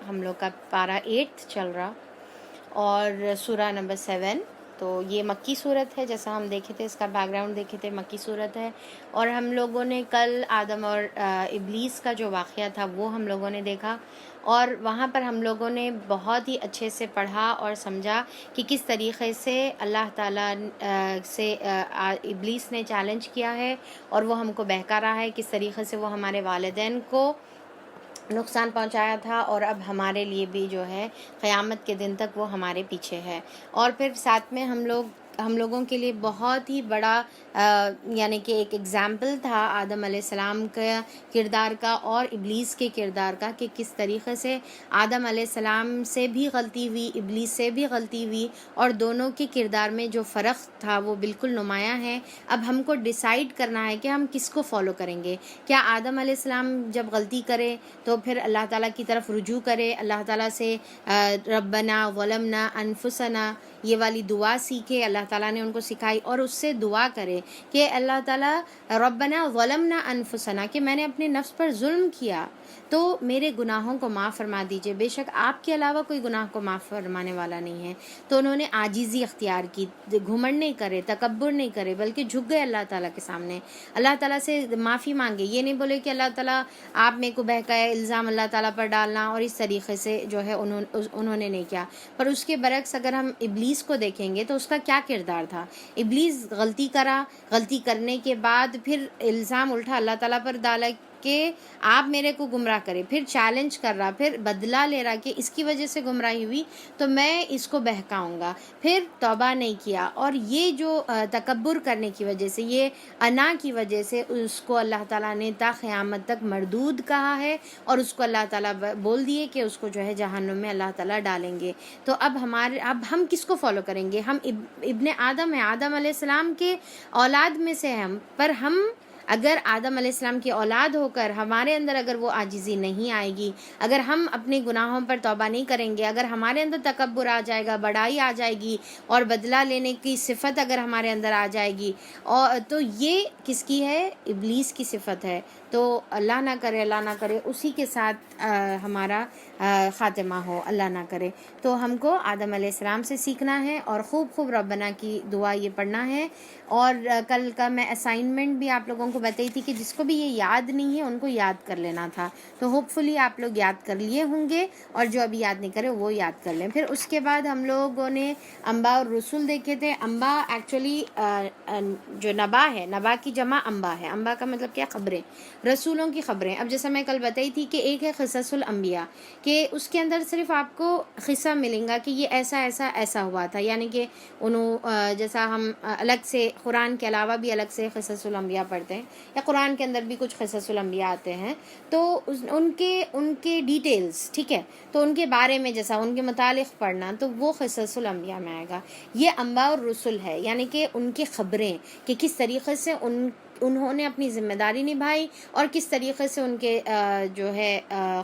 ہم لوگ کا پارہ 8 چل رہا اور سورہ نمبر 7. تو یہ مکی صورت ہے، جیسا ہم دیکھے تھے، اس کا بیک گراؤنڈ دیکھے تھے، مکی صورت ہے. اور ہم لوگوں نے کل آدم اور ابلیس کا جو واقعہ تھا وہ ہم لوگوں نے دیکھا، اور وہاں پر ہم لوگوں نے بہت ہی اچھے سے پڑھا اور سمجھا کہ کس طریقے سے اللہ تعالیٰ سے ابلیس نے چیلنج کیا ہے اور وہ ہم کو بہکا رہا ہے، کس طریقے سے وہ ہمارے والدین کو نقصان پہنچایا تھا، اور اب ہمارے لیے بھی جو ہے قیامت کے دن تک وہ ہمارے پیچھے ہے. اور پھر ساتھ میں ہم لوگوں کے لیے بہت ہی بڑا یعنی کہ ایک ایگزامپل تھا آدم علیہ السلام کا کردار کا اور ابلیس کے کردار کا، کہ کس طریقے سے آدم علیہ السلام سے بھی غلطی ہوئی، ابلیس سے بھی غلطی ہوئی، اور دونوں کے کردار میں جو فرق تھا وہ بالکل نمایاں ہے. اب ہم کو ڈیسائیڈ کرنا ہے کہ ہم کس کو فالو کریں گے. کیا آدم علیہ السلام جب غلطی کرے تو پھر اللہ تعالیٰ کی طرف رجوع کرے، اللہ تعالیٰ سے ربنا ظلمنا انفسنا یہ والی دعا سیکھے، اللہ تعالیٰ نے ان کو سکھائی، اور اس سے دعا کرے کہ اللہ تعالیٰ ربنا ظلمنا انفسنا، کہ میں نے اپنے نفس پر ظلم کیا تو میرے گناہوں کو معاف فرما دیجئے، بے شک آپ کے علاوہ کوئی گناہ کو معاف فرمانے والا نہیں ہے. تو انہوں نے عاجزی اختیار کی، گھمنڈ نہیں کرے، تکبر نہیں کرے، بلکہ جھک گئے اللہ تعالیٰ کے سامنے، اللہ تعالیٰ سے معافی مانگے. یہ نہیں بولے کہ اللہ تعالیٰ آپ میرے کو بہکائے، الزام اللہ تعالیٰ پر ڈالنا، اور اس طریقے سے جو ہے انہوں نے نہیں کیا. پر اس کے برعکس اگر ہم ابلیس کو دیکھیں گے تو اس کا کیا کردار تھا. ابلیس غلطی کرا، غلطی کرنے کے بعد پھر الزام الٹا اللہ تعالیٰ پر ڈالا کہ آپ میرے کو گمراہ کرے، پھر چیلنج کر رہا، پھر بدلہ لے رہا کہ اس کی وجہ سے گمراہی ہوئی تو میں اس کو بہکاؤں گا. پھر توبہ نہیں کیا، اور یہ جو تکبر کرنے کی وجہ سے، یہ انا کی وجہ سے اس کو اللہ تعالیٰ نے تا قیامت تک مردود کہا ہے، اور اس کو اللہ تعالیٰ بول دیے کہ اس کو جو ہے جہنم میں اللہ تعالیٰ ڈالیں گے. تو اب ہم کس کو فالو کریں گے؟ ہم ابن آدم ہیں، آدم علیہ السلام کے اولاد میں سے ہیں، پر ہم اگر آدم علیہ السلام کی اولاد ہو کر ہمارے اندر اگر وہ عاجزی نہیں آئے گی، اگر ہم اپنے گناہوں پر توبہ نہیں کریں گے، اگر ہمارے اندر تکبر آ جائے گا، بڑائی آ جائے گی، اور بدلہ لینے کی صفت اگر ہمارے اندر آ جائے گی، اور تو یہ کس کی ہے؟ ابلیس کی صفت ہے. تو اللہ نہ کرے اسی کے ساتھ ہمارا خاتمہ ہو، اللہ نہ کرے. تو ہم کو آدم علیہ السلام سے سیکھنا ہے، اور خوب ربنا کی دعا یہ پڑھنا ہے. اور کل کا میں اسائنمنٹ بھی آپ لوگوں کو بتائی تھی کہ جس کو بھی یہ یاد نہیں ہے ان کو یاد کر لینا تھا. تو ہوپ فلی آپ لوگ یاد کر لیے ہوں گے، اور جو ابھی یاد نہیں کرے وہ یاد کر لیں. پھر اس کے بعد ہم لوگوں نے انباء اور رسول دیکھے تھے. انباء ایکچولی جو نبا ہے، نبا کی جمع انباء ہے. انباء کا مطلب کیا؟ خبریں، رسولوں کی خبریں. اب جیسا میں کل بتائی تھی کہ ایک ہے قصص الانبیاء، کہ اس کے اندر صرف آپ کو قصہ ملیں گا کہ یہ ایسا ہوا تھا، یعنی کہ جیسا ہم الگ سے قرآن کے علاوہ بھی الگ سے قصص الانبیاء پڑھتے ہیں، یا قرآن کے اندر بھی کچھ قصص الانبیاء آتے ہیں، تو ان کے ڈیٹیلز، ٹھیک ہے، تو ان کے بارے میں جیسا ان کے متعلق پڑھنا، تو وہ قصص الانبیاء میں آئے گا. یہ انباء اور رسول ہے، یعنی کہ ان کی خبریں، کہ کس طریقے سے انہوں نے اپنی ذمہ داری نبھائی، اور کس طریقے سے ان کے جو ہے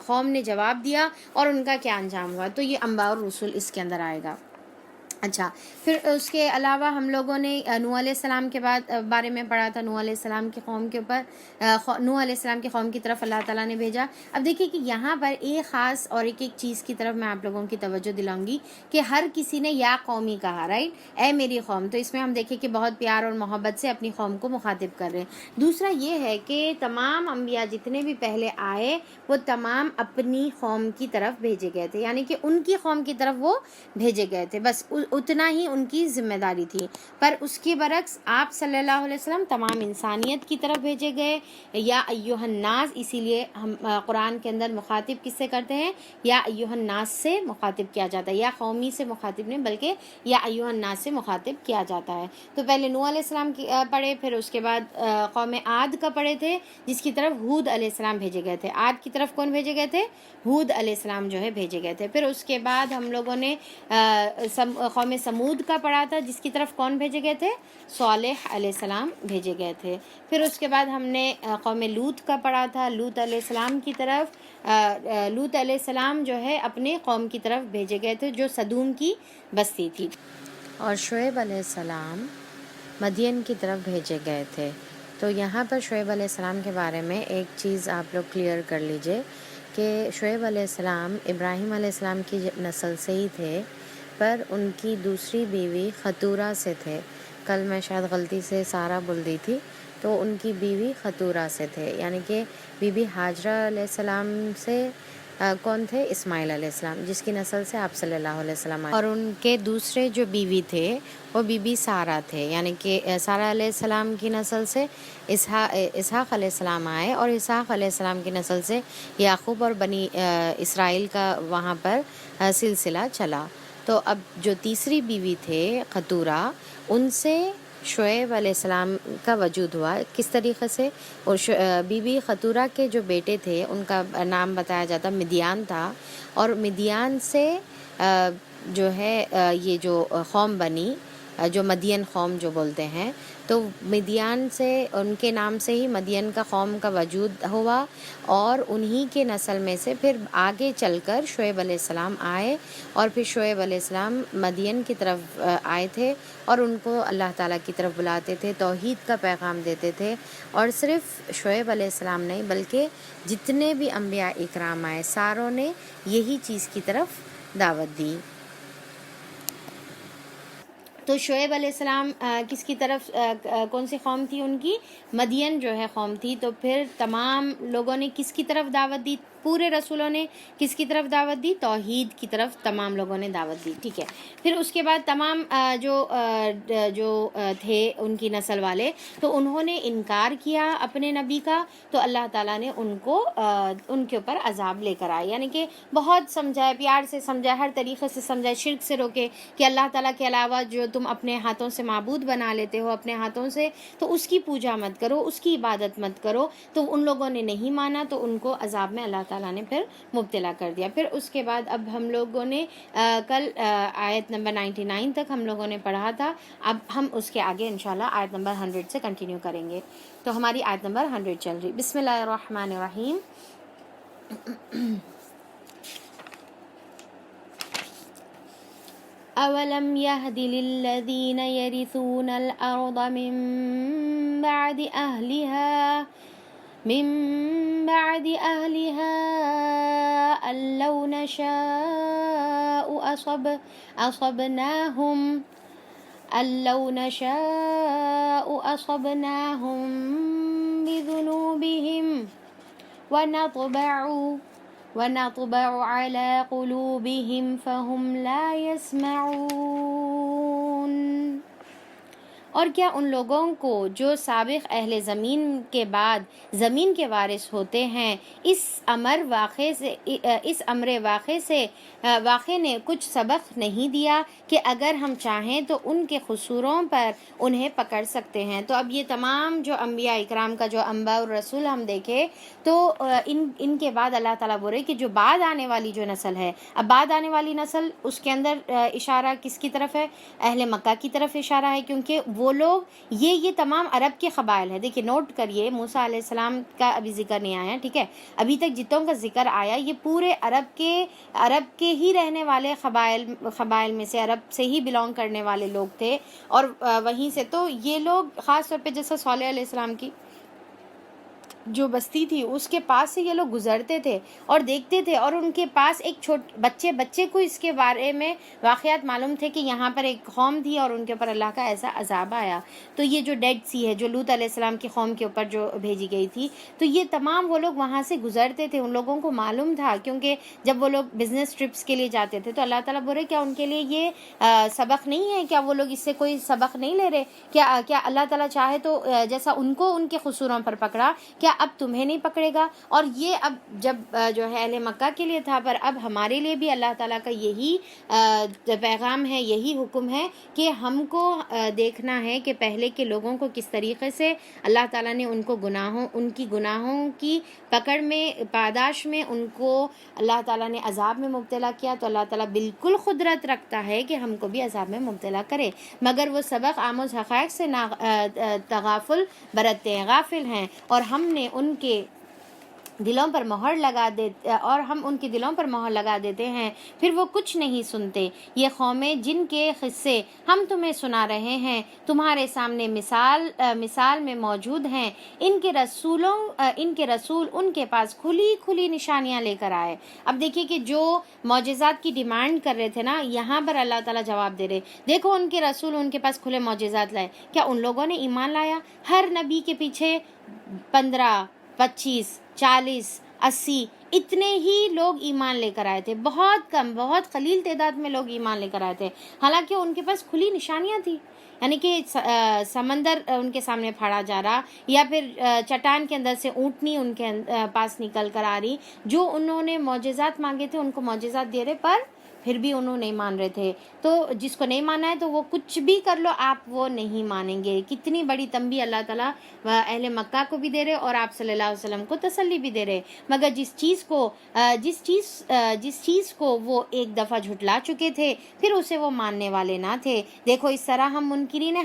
قوم نے جواب دیا، اور ان کا کیا انجام ہوا. تو یہ انباء اور رسول اس کے اندر آئے گا. اچھا، پھر اس کے علاوہ ہم لوگوں نے نوح علیہ السلام کے بارے میں پڑھا تھا. نوح علیہ السلام کی قوم کے اوپر، نوح علیہ السلام کی قوم کی طرف اللہ تعالیٰ نے بھیجا. اب دیکھیے کہ یہاں پر ایک خاص اور ایک چیز کی طرف میں آپ لوگوں کی توجہ دلاؤں گی کہ ہر کسی نے یا قومی کہا، رائٹ، اے میری قوم. تو اس میں ہم دیکھیں کہ بہت پیار اور محبت سے اپنی قوم کو مخاطب کر رہے ہیں. دوسرا یہ ہے کہ تمام انبیاء جتنے بھی پہلے آئے وہ تمام اپنی قوم کی طرف بھیجے گئے تھے، یعنی کہ ان کی قوم کی طرف وہ بھیجے گئے تھے، بس اتنا ہی ان کی ذمہ داری تھی. پر اس کے برعکس آپ صلی اللہ علیہ وسلم تمام انسانیت کی طرف بھیجے گئے. یا ایھا الناس، اسی لیے ہم قرآن کے اندر مخاطب کس سے کرتے ہیں؟ یا ایھا الناس سے مخاطب کیا جاتا ہے، یا قومی سے مخاطب نہیں بلکہ یا ایھا الناس سے مخاطب کیا جاتا ہے. تو پہلے نوح علیہ السلام کی پڑھے، پھر اس کے بعد قوم عاد کا پڑھے تھے، جس کی طرف ہود علیہ السلام بھیجے گئے تھے. عاد کی طرف کون بھیجے گئے تھے؟ ہود علیہ السلام جو ہے بھیجے گئے تھے. پھر اس کے بعد ہم لوگوں نے قوم سمود کا پڑھا تھا، جس کی طرف کون بھیجے گئے تھے؟ صالح علیہ السلام بھیجے گئے تھے. پھر اس کے بعد ہم نے قوم لوط کا پڑھا تھا. لوط علیہ السلام کی طرف لوط علیہ السلام جو ہے اپنے قوم کی طرف بھیجے گئے تھے جو صدوم کی بستی تھی. اور شعیب علیہ السلام مدین کی طرف بھیجے گئے تھے. تو یہاں پر شعیب علیہ السلام کے بارے میں ایک چیز آپ لوگ کلیئر کر لیجئے کہ شعیب علیہ السلام ابراہیم علیہ السلام کی نسل سے ہی تھے، پر ان کی دوسری بیوی خطورہ سے تھے. کل میں شاید غلطی سے سارہ بول دی تھی، تو ان کی بیوی خطورہ سے تھے، یعنی کہ بی بی ہاجرہ علیہ السلام سے کون تھے؟ اسماعیل علیہ السلام، جس کی نسل سے آپ صلی اللہ علیہ وسلم آئے. اور ان کے دوسرے جو بیوی تھے وہ بی بی سارہ تھے، یعنی کہ سارہ علیہ السلام کی نسل سے اسحاق علیہ السلام آئے، اور اسحاق علیہ السلام کی نسل سے یعقوب اور بنی اسرائیل کا وہاں پر سلسلہ چلا. تو اب جو تیسری بیوی تھے خطورہ، ان سے شعیب علیہ السلام کا وجود ہوا. کس طریقے سے؟ اور بی بی خطورہ کے جو بیٹے تھے ان کا نام بتایا جاتا مدیان تھا، اور مدیان سے جو ہے یہ جو قوم بنی، جو مدین قوم جو بولتے ہیں، تو مدیان سے ان کے نام سے ہی مدین کا قوم کا وجود ہوا، اور انہی کے نسل میں سے پھر آگے چل کر شعیب علیہ السلام آئے، اور پھر شعیب علیہ السلام مدین کی طرف آئے تھے، اور ان کو اللہ تعالیٰ کی طرف بلاتے تھے، توحید کا پیغام دیتے تھے. اور صرف شعیب علیہ السلام نہیں بلکہ جتنے بھی انبیاء اکرام آئے ساروں نے یہی چیز کی طرف دعوت دی. تو شعیب علیہ السلام کس کی طرف کون سی قوم تھی ان کی؟ مدین جو ہے قوم تھی. تو پھر تمام لوگوں نے کس کی طرف دعوت دی؟ پورے رسولوں نے کس کی طرف دعوت دی؟ توحید کی طرف تمام لوگوں نے دعوت دی. ٹھیک ہے. پھر اس کے بعد تمام جو تھے ان کی نسل والے، تو انہوں نے انکار کیا اپنے نبی کا، تو اللہ تعالیٰ نے ان کے اوپر عذاب لے کر آئے. یعنی کہ بہت سمجھائے، پیار سے سمجھائے، ہر طریقے سے سمجھائے، شرک سے روکے کہ اللہ تعالیٰ کے علاوہ جو تم اپنے ہاتھوں سے معبود بنا لیتے ہو اپنے ہاتھوں سے، تو اس کی پوجا مت کرو، اس کی عبادت مت کرو. تو ان لوگوں نے نہیں مانا، تو ان کو عذاب میں اللہ تعالیٰ نے پھر مبتلا کر دیا. پھر اس کے بعد اب ہم لوگوں نے کل آیت نمبر 99 تک ہم لوگوں نے پڑھا تھا. اب ہم اس کے آگے انشاءاللہ آیت نمبر 100 سے کنٹینیو کریں گے. تو ہماری آیت نمبر 100 چل رہی. بسم اللہ الرحمن الرحیم. اولم يهد للذين يرثون الارض من بعد اهلها ان لو نشاء اصبناهم بذنوبهم ونطبع على قلوبهم فهم لا يسمعون. اور کیا ان لوگوں کو جو سابق اہل زمین کے بعد زمین کے وارث ہوتے ہیں اس امر واقع نے کچھ سبق نہیں دیا کہ اگر ہم چاہیں تو ان کے قصوروں پر انہیں پکڑ سکتے ہیں. تو اب یہ تمام جو انبیاء اکرام کا جو انبیاء الرسول ہم دیکھے، تو ان کے بعد اللہ تعالیٰ بول رہے کہ جو بعد آنے والی جو نسل ہے، اب بعد آنے والی نسل اس کے اندر اشارہ کس کی طرف ہے؟ اہل مکہ کی طرف اشارہ ہے، کیونکہ وہ لوگ یہ تمام عرب کے قبائل ہیں. دیکھیے نوٹ کریے، موسیٰ علیہ السلام کا ابھی ذکر نہیں آیا، ٹھیک ہے، ابھی تک جتوں کا ذکر آیا یہ پورے عرب کے ہی رہنے والے قبائل میں سے، عرب سے ہی بلونگ کرنے والے لوگ تھے. اور وہیں سے تو یہ لوگ خاص طور پہ جیسا صالح علیہ السلام کی جو بستی تھی اس کے پاس سے یہ لوگ گزرتے تھے اور دیکھتے تھے، اور ان کے پاس ایک بچے کو اس کے بارے میں واقعات معلوم تھے کہ یہاں پر ایک قوم تھی اور ان کے اوپر اللہ کا ایسا عذاب آیا. تو یہ جو ڈیڈ سی ہے جو لوط علیہ السلام کی قوم کے اوپر جو بھیجی گئی تھی، تو یہ تمام وہ لوگ وہاں سے گزرتے تھے، ان لوگوں کو معلوم تھا، کیونکہ جب وہ لوگ بزنس ٹرپس کے لیے جاتے تھے تو اللہ تعالیٰ بول رہے کیا ان کے لیے یہ سبق نہیں ہے؟ کیا وہ لوگ اس سے کوئی سبق نہیں لے رہے؟ کیا اللہ تعالیٰ چاہے تو جیسا ان کو ان کے قصوروں پر پکڑا، کیا اب تمہیں نہیں پکڑے گا؟ اور یہ اب جب جو ہے اہل مکہ کے لیے تھا، پر اب ہمارے لیے بھی اللہ تعالیٰ کا یہی پیغام ہے، یہی حکم ہے کہ ہم کو دیکھنا ہے کہ پہلے کے لوگوں کو کس طریقے سے اللہ تعالیٰ نے ان کی گناہوں کی پکڑ میں، پاداش میں ان کو اللہ تعالیٰ نے عذاب میں مبتلا کیا. تو اللہ تعالیٰ بالکل قدرت رکھتا ہے کہ ہم کو بھی عذاب میں مبتلا کرے، مگر وہ سبق آموز حقائق سے تغافل برتتے ہیں، غافل ہیں، اور ہم نے ان کے دلوں پر مہر لگا دیتے، اور ہم ان کے دلوں پر مہر لگا دیتے ہیں، پھر وہ کچھ نہیں سنتے۔ یہ قومیں جن کے قصے ہم تمہیں سنا رہے ہیں تمہارے سامنے مثال میں موجود ہیں۔ ان کے رسول ان کے پاس کھلی نشانیاں لے کر آئے۔ اب دیکھیے کہ جو معجزات کی ڈیمانڈ کر رہے تھے نا، یہاں پر اللہ تعالیٰ جواب دے رہے، دیکھو ان کے رسول ان کے پاس کھلے معجزات لائے، کیا ان لوگوں نے ایمان لایا؟ ہر نبی کے پیچھے 15، 25، 40، 80 اتنے ہی لوگ ایمان لے کر آئے تھے، بہت کم، بہت قلیل تعداد میں لوگ ایمان لے کر آئے تھے، حالانکہ ان کے پاس کھلی نشانیاں تھی۔ یعنی کہ سمندر ان کے سامنے پھاڑا جا رہا، یا پھر چٹان کے اندر سے اونٹنی ان کے پاس نکل کر آ رہی، جو انہوں نے معجزات مانگے تھے ان کو معجزات دے رہے، پر پھر بھی انہوں نہیں مان رہے تھے۔ تو جس کو نہیں مانا ہے تو وہ کچھ بھی کر لو، آپ وہ نہیں مانیں گے۔ کتنی بڑی تنبیہ اللہ تعالیٰ اہل مکہ کو بھی دے رہے اور آپ صلی اللہ علیہ وسلم کو تسلی بھی دے رہے، مگر جس چیز کو وہ ایک دفعہ جھٹلا چکے تھے پھر اسے وہ ماننے والے نہ تھے۔ دیکھو اس طرح ہم منکرین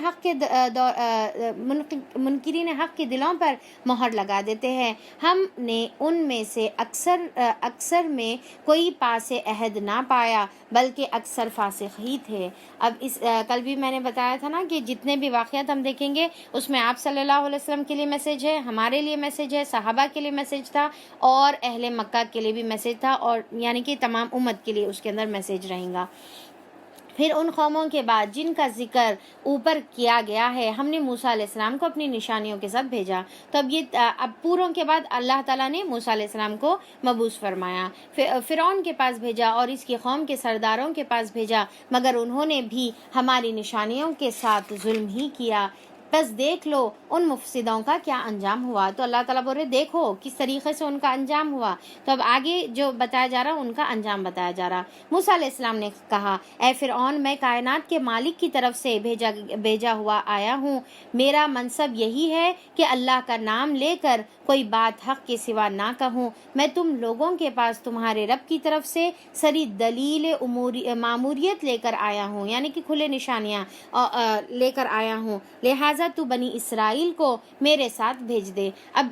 حق کے دلوں پر مہر لگا دیتے ہیں۔ ہم نے ان میں سے اکثر میں کوئی پاس عہد نہ پایا، بلکہ اکثر فاسق ہی تھے۔ اب کل بھی میں نے بتایا تھا نا کہ جتنے بھی واقعات ہم دیکھیں گے اس میں آپ صلی اللہ علیہ وسلم کے لیے میسیج ہے، ہمارے لیے میسیج ہے، صحابہ کے لیے میسیج تھا، اور اہل مکہ کے لیے بھی میسیج تھا، اور یعنی کہ تمام امت کے لیے اس کے اندر میسیج رہیں گا۔ پھر ان قوموں کے بعد جن کا ذکر اوپر کیا گیا ہے، ہم نے موسیٰ علیہ السلام کو اپنی نشانیوں کے ساتھ بھیجا۔ تو اب پوروں کے بعد اللہ تعالیٰ نے موسیٰ علیہ السلام کو مبعوث فرمایا، فرعون کے پاس بھیجا اور اس کی قوم کے سرداروں کے پاس بھیجا، مگر انہوں نے بھی ہماری نشانیوں کے ساتھ ظلم ہی کیا۔ بس دیکھ لو ان مفسدوں کا کیا انجام ہوا۔ تو اللہ تعالیٰ بول رہے دیکھو کس طریقے سے ان کا انجام ہوا۔ تو اب آگے جو بتایا جا رہا ان کا انجام بتایا جا رہا۔ موسیٰ علیہ السلام نے کہا، اے فرعون، میں کائنات کے مالک کی طرف سے بھیجا ہوا آیا ہوں، میرا منصب یہی ہے کہ اللہ کا نام لے کر کوئی بات حق کے سوا نہ کہوں۔ میں تم لوگوں کے پاس تمہارے رب کی طرف سے سری دلیل ماموریت لے کر آیا ہوں، یعنی کہ کھلے نشانیاں لے کر آیا ہوں، لہٰذا تو بنی اسرائیل کو میرے ساتھ بھیج دے۔ اب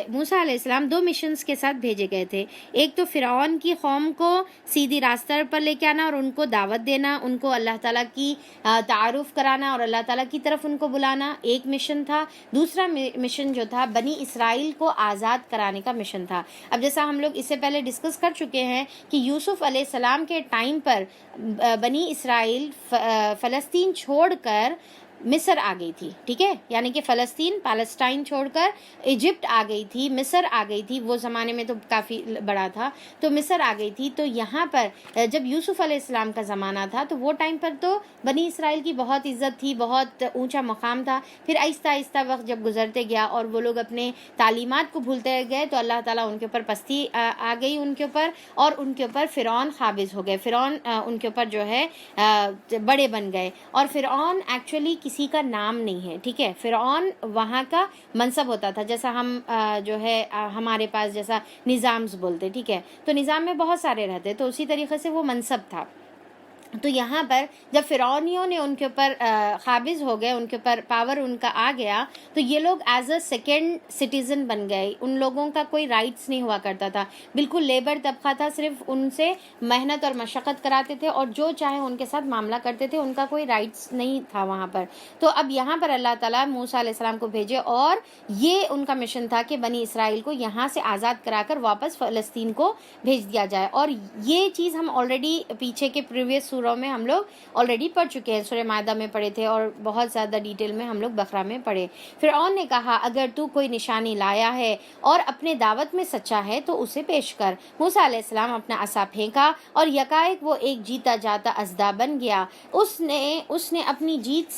موسیٰ علیہ السلام 2 مشنز کے ساتھ بھیجے گئے تھے، ایک تو فرعون کی قوم کو سیدھی راستہ پر لے کے آنا اور ان کو دعوت دینا، ان کو اللہ تعالیٰ کی تعارف کرانا اور اللہ تعالیٰ کی طرف ان کو بلانا، ایک مشن تھا۔ دوسرا مشن جو تھا بنی اسرائیل کو آزاد کرانے کا مشن تھا۔ اب جیسا ہم لوگ اس سے پہلے ڈسکس کر چکے ہیں کہ یوسف علیہ السلام کے ٹائم پر بنی اسرائیل فلسطین چھوڑ کر مصر آ گئی تھی، ٹھیک ہے، یعنی کہ پیلسٹائن چھوڑ کر ایجپٹ آ گئی تھی، مصر آ گئی تھی، وہ زمانے میں تو کافی بڑا تھا، تو مصر آ گئی تھی۔ تو یہاں پر جب یوسف علیہ السلام کا زمانہ تھا تو وہ ٹائم پر تو بنی اسرائیل کی بہت عزت تھی، بہت اونچا مقام تھا۔ پھر آہستہ آہستہ وقت جب گزرتے گیا اور وہ لوگ اپنے تعلیمات کو بھولتے گئے تو اللہ تعالیٰ ان کے اوپر پستی آ گئی ان کے اوپر، اور ان کے اوپر فرعون قابض ہو گئے، فرعون ان کے اوپر جو ہے بڑے بن گئے۔ اور فرعون ایکچولی کسی کا نام نہیں ہے، ٹھیک ہے، فرعون وہاں کا منصب ہوتا تھا، جیسا ہم جو ہے ہمارے پاس جیسا نظامز بولتے، ٹھیک ہے، تو نظام میں بہت سارے رہتے، تو اسی طریقے سے وہ منصب تھا۔ تو یہاں پر جب فرعونیوں نے ان کے اوپر قابض ہو گئے، ان کے اوپر پاور ان کا آ گیا، تو یہ لوگ ایز اے سیکنڈ سٹیزن بن گئے، ان لوگوں کا کوئی رائٹس نہیں ہوا کرتا تھا، بالکل لیبر طبقہ تھا، صرف ان سے محنت اور مشقت کراتے تھے اور جو چاہے ان کے ساتھ معاملہ کرتے تھے، ان کا کوئی رائٹس نہیں تھا وہاں پر۔ تو اب یہاں پر اللہ تعالیٰ موسیٰ علیہ السلام کو بھیجے اور یہ ان کا مشن تھا کہ بنی اسرائیل کو یہاں سے آزاد کرا کر واپس فلسطین کو بھیج دیا جائے۔ اور یہ چیز ہم آلریڈی پیچھے کے پریویس سوروں میں ہم لوگ آلریڈی پڑھ چکے ہیں، سورہ مائدہ میں پڑھے تھے اور بہت زیادہ ڈیٹیل میں ہم لوگ بقرہ میں پڑھے۔ فرعون نے کہا، اگر تو کوئی نشانی لایا ہے اور اپنے دعوت میں سچا ہے تو اسے پیش کر۔ موسیٰ علیہ السلام اپنا عصا پھینکا اور یکایک وہ ایک جیتا جاتا اژدھا بن گیا۔ اس نے اپنی جیب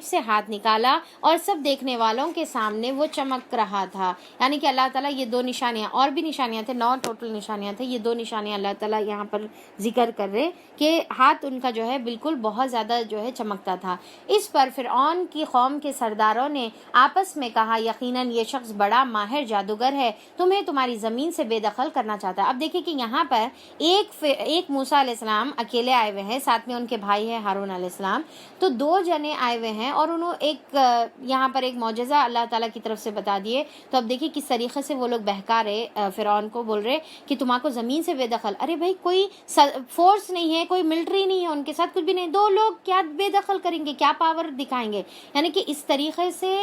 سے ہاتھ نکالا اور سب دیکھنے والوں کے سامنے وہ چمک رہا تھا۔ یعنی کہ اللہ تعالیٰ یہ 2 نشانیاں، اور بھی نشانیاں تھے، 9 ٹوٹل نشانیاں تھے، یہ 2 نشانیاں اللہ تعالیٰ یہاں پر ذکر کر رہے کہ ہاتھ ان کا جو ہے بالکل بہت زیادہ جو ہے چمکتا تھا۔ اس پر فرعون کی قوم کے سرداروں نے آپس میں کہا یقیناً یہ شخص بڑا ماہر جادوگر ہے، تمہیں تمہاری زمین سے بے دخل کرنا چاہتا ہے۔ اب دیکھیں کہ یہاں پر ایک موسیٰ علیہ السلام اکیلے آئے ہوئے ہیں، ساتھ میں ان کے بھائی ہے ہارون علیہ السلام، تو 2 جنے آئے ہوئے ہیں اور انہوں یہاں پر ایک معجزہ اللہ تعالیٰ کی طرف سے بتا دیے۔ تو اب دیکھیں کس طریقے سے وہ لوگ بہکا رہے فرعون کو، بول رہے کہ تم کو زمین سے بے دخل، ارے بھائی کوئی فورس نہیں ہے، کوئی ملٹری نہیں ہے ان کے ساتھ، کچھ بھی نہیں، 2 لوگ کیا بے دخل کریں گے، کیا پاور دکھائیں گے؟ یعنی کہ اس طریقے سے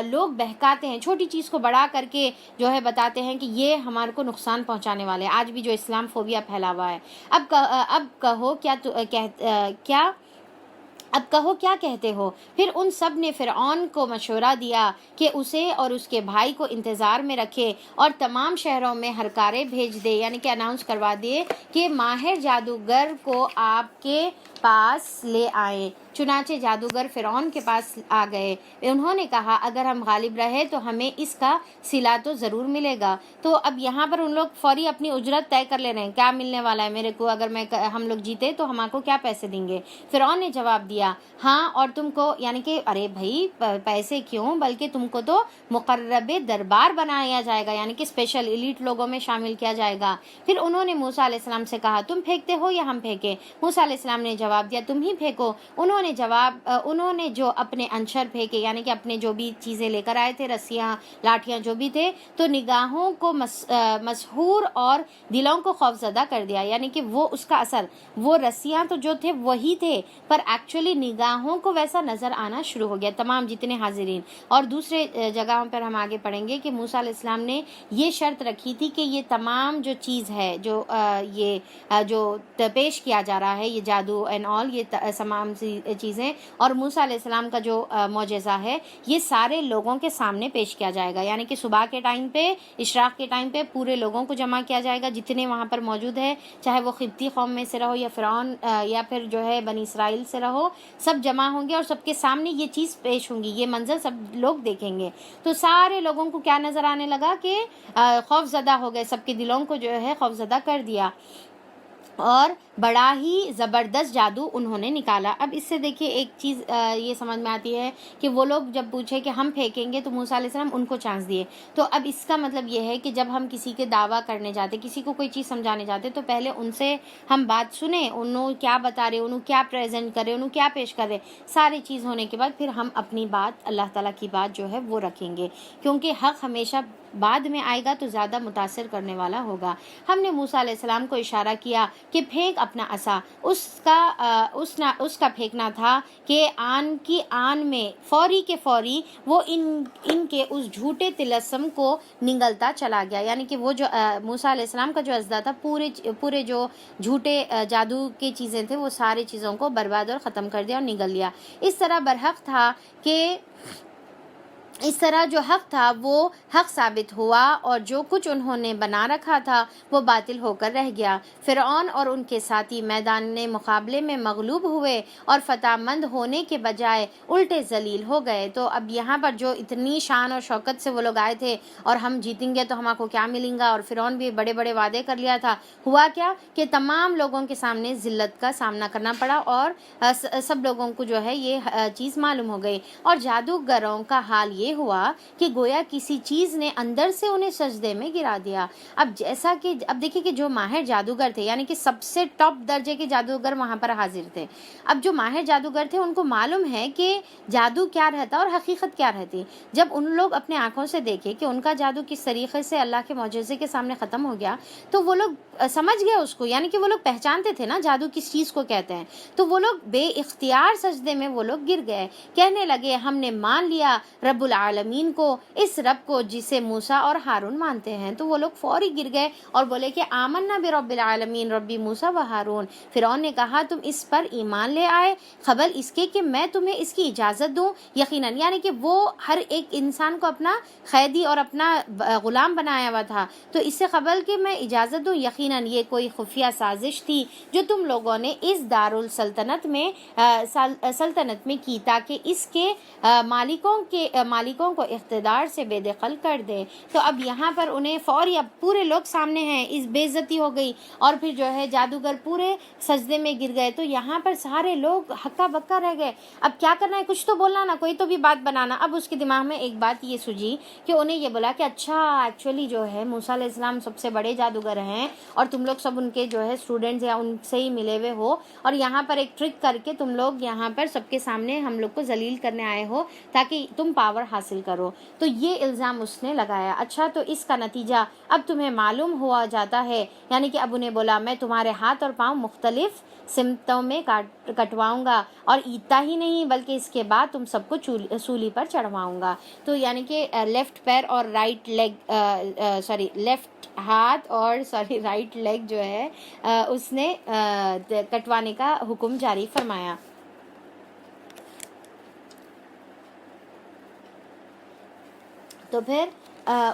لوگ بہکاتے ہیں، چھوٹی چیز کو بڑا کر کے جو ہے بتاتے ہیں کہ یہ ہمارے کو نقصان پہنچانے والے ہیں۔ آج بھی جو اسلام فوبیا پھیلا ہوا ہے۔ اب کہو کیا کہتے ہو؟ پھر ان سب نے فرعون کو مشورہ دیا کہ اسے اور اس کے بھائی کو انتظار میں رکھے اور تمام شہروں میں ہرکارے بھیج دے، یعنی کہ اناؤنس کروا دیے کہ ماہر جادوگر کو آپ کے پاس لے آئیں۔ چنانچہ جادوگر فرعون کے پاس آ گئے، انہوں نے کہا اگر ہم غالب رہے تو ہمیں اس کا صلہ تو ضرور ملے گا۔ تو اب یہاں پر ان لوگ فوری اپنی اجرت طے کر لے رہے ہیں، کیا ملنے والا ہے میرے کو، اگر ہم لوگ جیتے تو ہم کو کیا پیسے دیں گے؟ فرعون نے جواب دیا ہاں، اور تم کو، یعنی کہ ارے بھائی پیسے کیوں، بلکہ تم کو تو مقرب دربار بنایا جائے گا، یعنی کہ اسپیشل ایلیٹ لوگوں میں شامل کیا جائے گا۔ پھر انہوں نے موسیٰ علیہ السلام سے کہا تم پھینکتے ہو یا ہم پھینکیں؟ موسیٰ علیہ السلام نے جواب دیا تم ہی پھینکو۔ انہوں نے جو اپنے انشر پھینکے، یعنی کہ اپنے جو بھی چیزیں لے کر آئے تھے، رسیاں، لاٹھیاں، جو بھی تھے، تو نگاہوں کو مسحور اور دلوں کو خوفزدہ کر دیا، یعنی کہ وہ اس کا اثر، وہ رسیاں تو جو تھے وہی تھے، پر ایکچولی نگاہوں کو ویسا نظر آنا شروع ہو گیا تمام جتنے حاضرین۔ اور دوسرے جگہوں پر ہم آگے پڑھیں گے کہ موسیٰ علیہ السلام نے یہ شرط رکھی تھی کہ یہ تمام جو چیز ہے جو پیش کیا جا رہا ہے، یہ جادو اینڈ آل، یہ تمام چیزیں، اور موسیٰ علیہ السلام کا جو معجزہ ہے، یہ سارے لوگوں کے سامنے پیش کیا جائے گا، یعنی کہ صبح کے ٹائم پہ، اشراق کے ٹائم پہ پورے لوگوں کو جمع کیا جائے گا جتنے وہاں پر موجود ہے، چاہے وہ قبطی قوم میں سے رہو یا فرعون یا پھر جو ہے بنی اسرائیل سے رہو، سب جمع ہوں گے اور سب کے سامنے یہ چیز پیش ہوں گی، یہ منظر سب لوگ دیکھیں گے۔ تو سارے لوگوں کو کیا نظر آنے لگا کہ خوف زدہ ہو گئے، سب کے دلوں کو جو ہے خوف زدہ کر دیا، اور بڑا ہی زبردست جادو انہوں نے نکالا۔ اب اس سے دیکھیے ایک چیز یہ سمجھ میں آتی ہے کہ وہ لوگ جب پوچھے کہ ہم پھینکیں گے تو موسیٰ علیہ السلام ان کو چانس دیے۔ تو اب اس کا مطلب یہ ہے کہ جب ہم کسی کے دعویٰ کرنے جاتے، کسی کو کوئی چیز سمجھانے جاتے، تو پہلے ان سے ہم بات سنیں، انہوں کیا بتا رہے، انہوں کیا پریزنٹ کرے، انہوں کیا پیش کرے، ساری چیز ہونے کے بعد پھر ہم اپنی بات، اللہ تعالیٰ کی بات جو ہے وہ رکھیں گے، کیونکہ حق ہمیشہ بعد میں آئے گا تو زیادہ متاثر کرنے والا ہوگا۔ ہم نے موسیٰ علیہ السلام کو اشارہ کیا کہ پھینک اپنا عصا، اس کا پھینکنا تھا کہ آن کی آن میں فوری کے فوری وہ ان کے اس جھوٹے طلسم کو نگلتا چلا گیا، یعنی کہ وہ جو موسیٰ علیہ السلام کا جو اجزا تھا، پورے جو جھوٹے جادو کی چیزیں تھے، وہ ساری چیزوں کو برباد اور ختم کر دیا اور نگل لیا۔ اس طرح جو حق تھا وہ حق ثابت ہوا، اور جو کچھ انہوں نے بنا رکھا تھا وہ باطل ہو کر رہ گیا۔ فرعون اور ان کے ساتھی میدان مقابلے میں مغلوب ہوئے اور فتح مند ہونے کے بجائے الٹے ذلیل ہو گئے۔ تو اب یہاں پر جو اتنی شان اور شوکت سے وہ لوگ آئے تھے اور ہم جیتیں گے تو ہم کو کیا ملیں گا، اور فرعون بھی بڑے بڑے وعدے کر لیا تھا، ہوا کیا کہ تمام لوگوں کے سامنے ذلت کا سامنا کرنا پڑا، اور سب لوگوں کو جو ہے یہ چیز معلوم ہو گئی۔ اور جادوگروں کا حال یہ ہوا کہ گویا کسی چیز نے اندر سے انہیں سجدے میں گرا دیا۔ اب جیسا کہ اب دیکھیں کہ جو ماہر جادوگر تھے، یعنی کہ سب سے ٹاپ درجے کے جادوگر وہاں پر حاضر تھے، اب جو ماہر جادوگر تھے ان کو معلوم ہے کہ جادو کیا رہتا اور حقیقت کیا رہتی۔ جب ان لوگ اپنے آنکھوں سے دیکھے کہ ان کا جادو کس طریقے سے اللہ کے معجزے کے سامنے ختم ہو گیا، تو وہ لوگ سمجھ گئے اس کو، یعنی کہ وہ لوگ پہچانتے تھے نا جادو کس چیز کو کہتے ہیں، تو وہ لوگ بے اختیار سجدے میں وہ لوگ گر گئے، کہنے لگے ہم نے مان لیا رب العالمین کو، اس رب کو جسے موسیٰ اور ہارون مانتے ہیں۔ تو وہ لوگ فوری گر گئے اور بولے کہ آمنا برب العالمین ربی موسیٰ و ہارون۔ فرعون نے کہا تم اس پر ایمان لے آئے قبل اس کے کہ میں تمہیں اس کی اجازت دوں؟ یقیناً، یعنی کہ وہ ہر ایک انسان کو اپنا قیدی اور اپنا غلام بنایا ہوا تھا، تو اس سے قبل کہ میں اجازت دوں، یقیناً یہ کوئی خفیہ سازش تھی جو تم لوگوں نے اس سلطنت میں کی، تاکہ اس کے مالکوں کو اقتدار سے بے دخل کر دے۔ تو اب یہاں پر انہیں فوری، اب پورے لوگ سامنے ہیں، اس بے عزتی ہو گئی، اور پھر جو ہے جادوگر پورے سجدے میں گر گئے۔ تو یہاں پر سارے لوگ ہکا بکا رہ گئے، اب کیا کرنا ہے، کچھ تو بولنا نا، کوئی تو بھی بات بنانا۔ اب اس کے دماغ میں ایک بات یہ سوجی کہ انہیں یہ بولا کہ اچھا ایکچولی جو ہے موسیٰ علیہ السلام سب سے بڑے جادوگر ہیں، اور تم لوگ سب ان کے جو ہے اسٹوڈنٹس یا ان سے ہی ملے ہوئے ہو، اور یہاں پر ایک ٹرک کر کے تم لوگ یہاں پر سب کے سامنے ہم لوگ کو ذلیل کرنے آئے ہو تاکہ تم پاور حاصل کرو۔ تو یہ الزام اس نے لگایا۔ اچھا تو اس کا نتیجہ اب تمہیں معلوم ہوا جاتا ہے، یعنی کہ اب انہیں بولا میں تمہارے ہاتھ اور پاؤں مختلف سمتوں میں کٹواؤں گا، اور اتنا ہی نہیں بلکہ اس کے بعد تم سب کو سولی پر چڑھواؤں گا۔ تو یعنی کہ لیفٹ پیر اور رائٹ لیگ لیفٹ ہاتھ اور رائٹ لیگ جو ہے اس نے کٹوانے کا حکم جاری فرمایا۔ تو پھر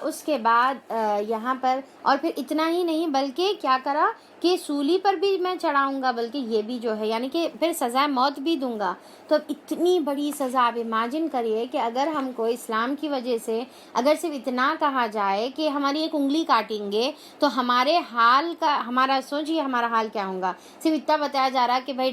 اس کے بعد یہاں پر اور پھر اتنا ہی نہیں بلکہ کیا کرا کہ سولی پر بھی میں چڑھاؤں گا، بلکہ یہ بھی جو ہے یعنی کہ پھر سزائے موت بھی دوں گا۔ تو اب اتنی بڑی سزا، آپ امیجن کریے کہ اگر ہم کو اسلام کی وجہ سے اگر صرف اتنا کہا جائے کہ ہماری ایک انگلی کاٹیں گے تو ہمارا سوچیے ہمارا حال کیا ہوگا۔ صرف اتنا بتایا جا رہا کہ بھائی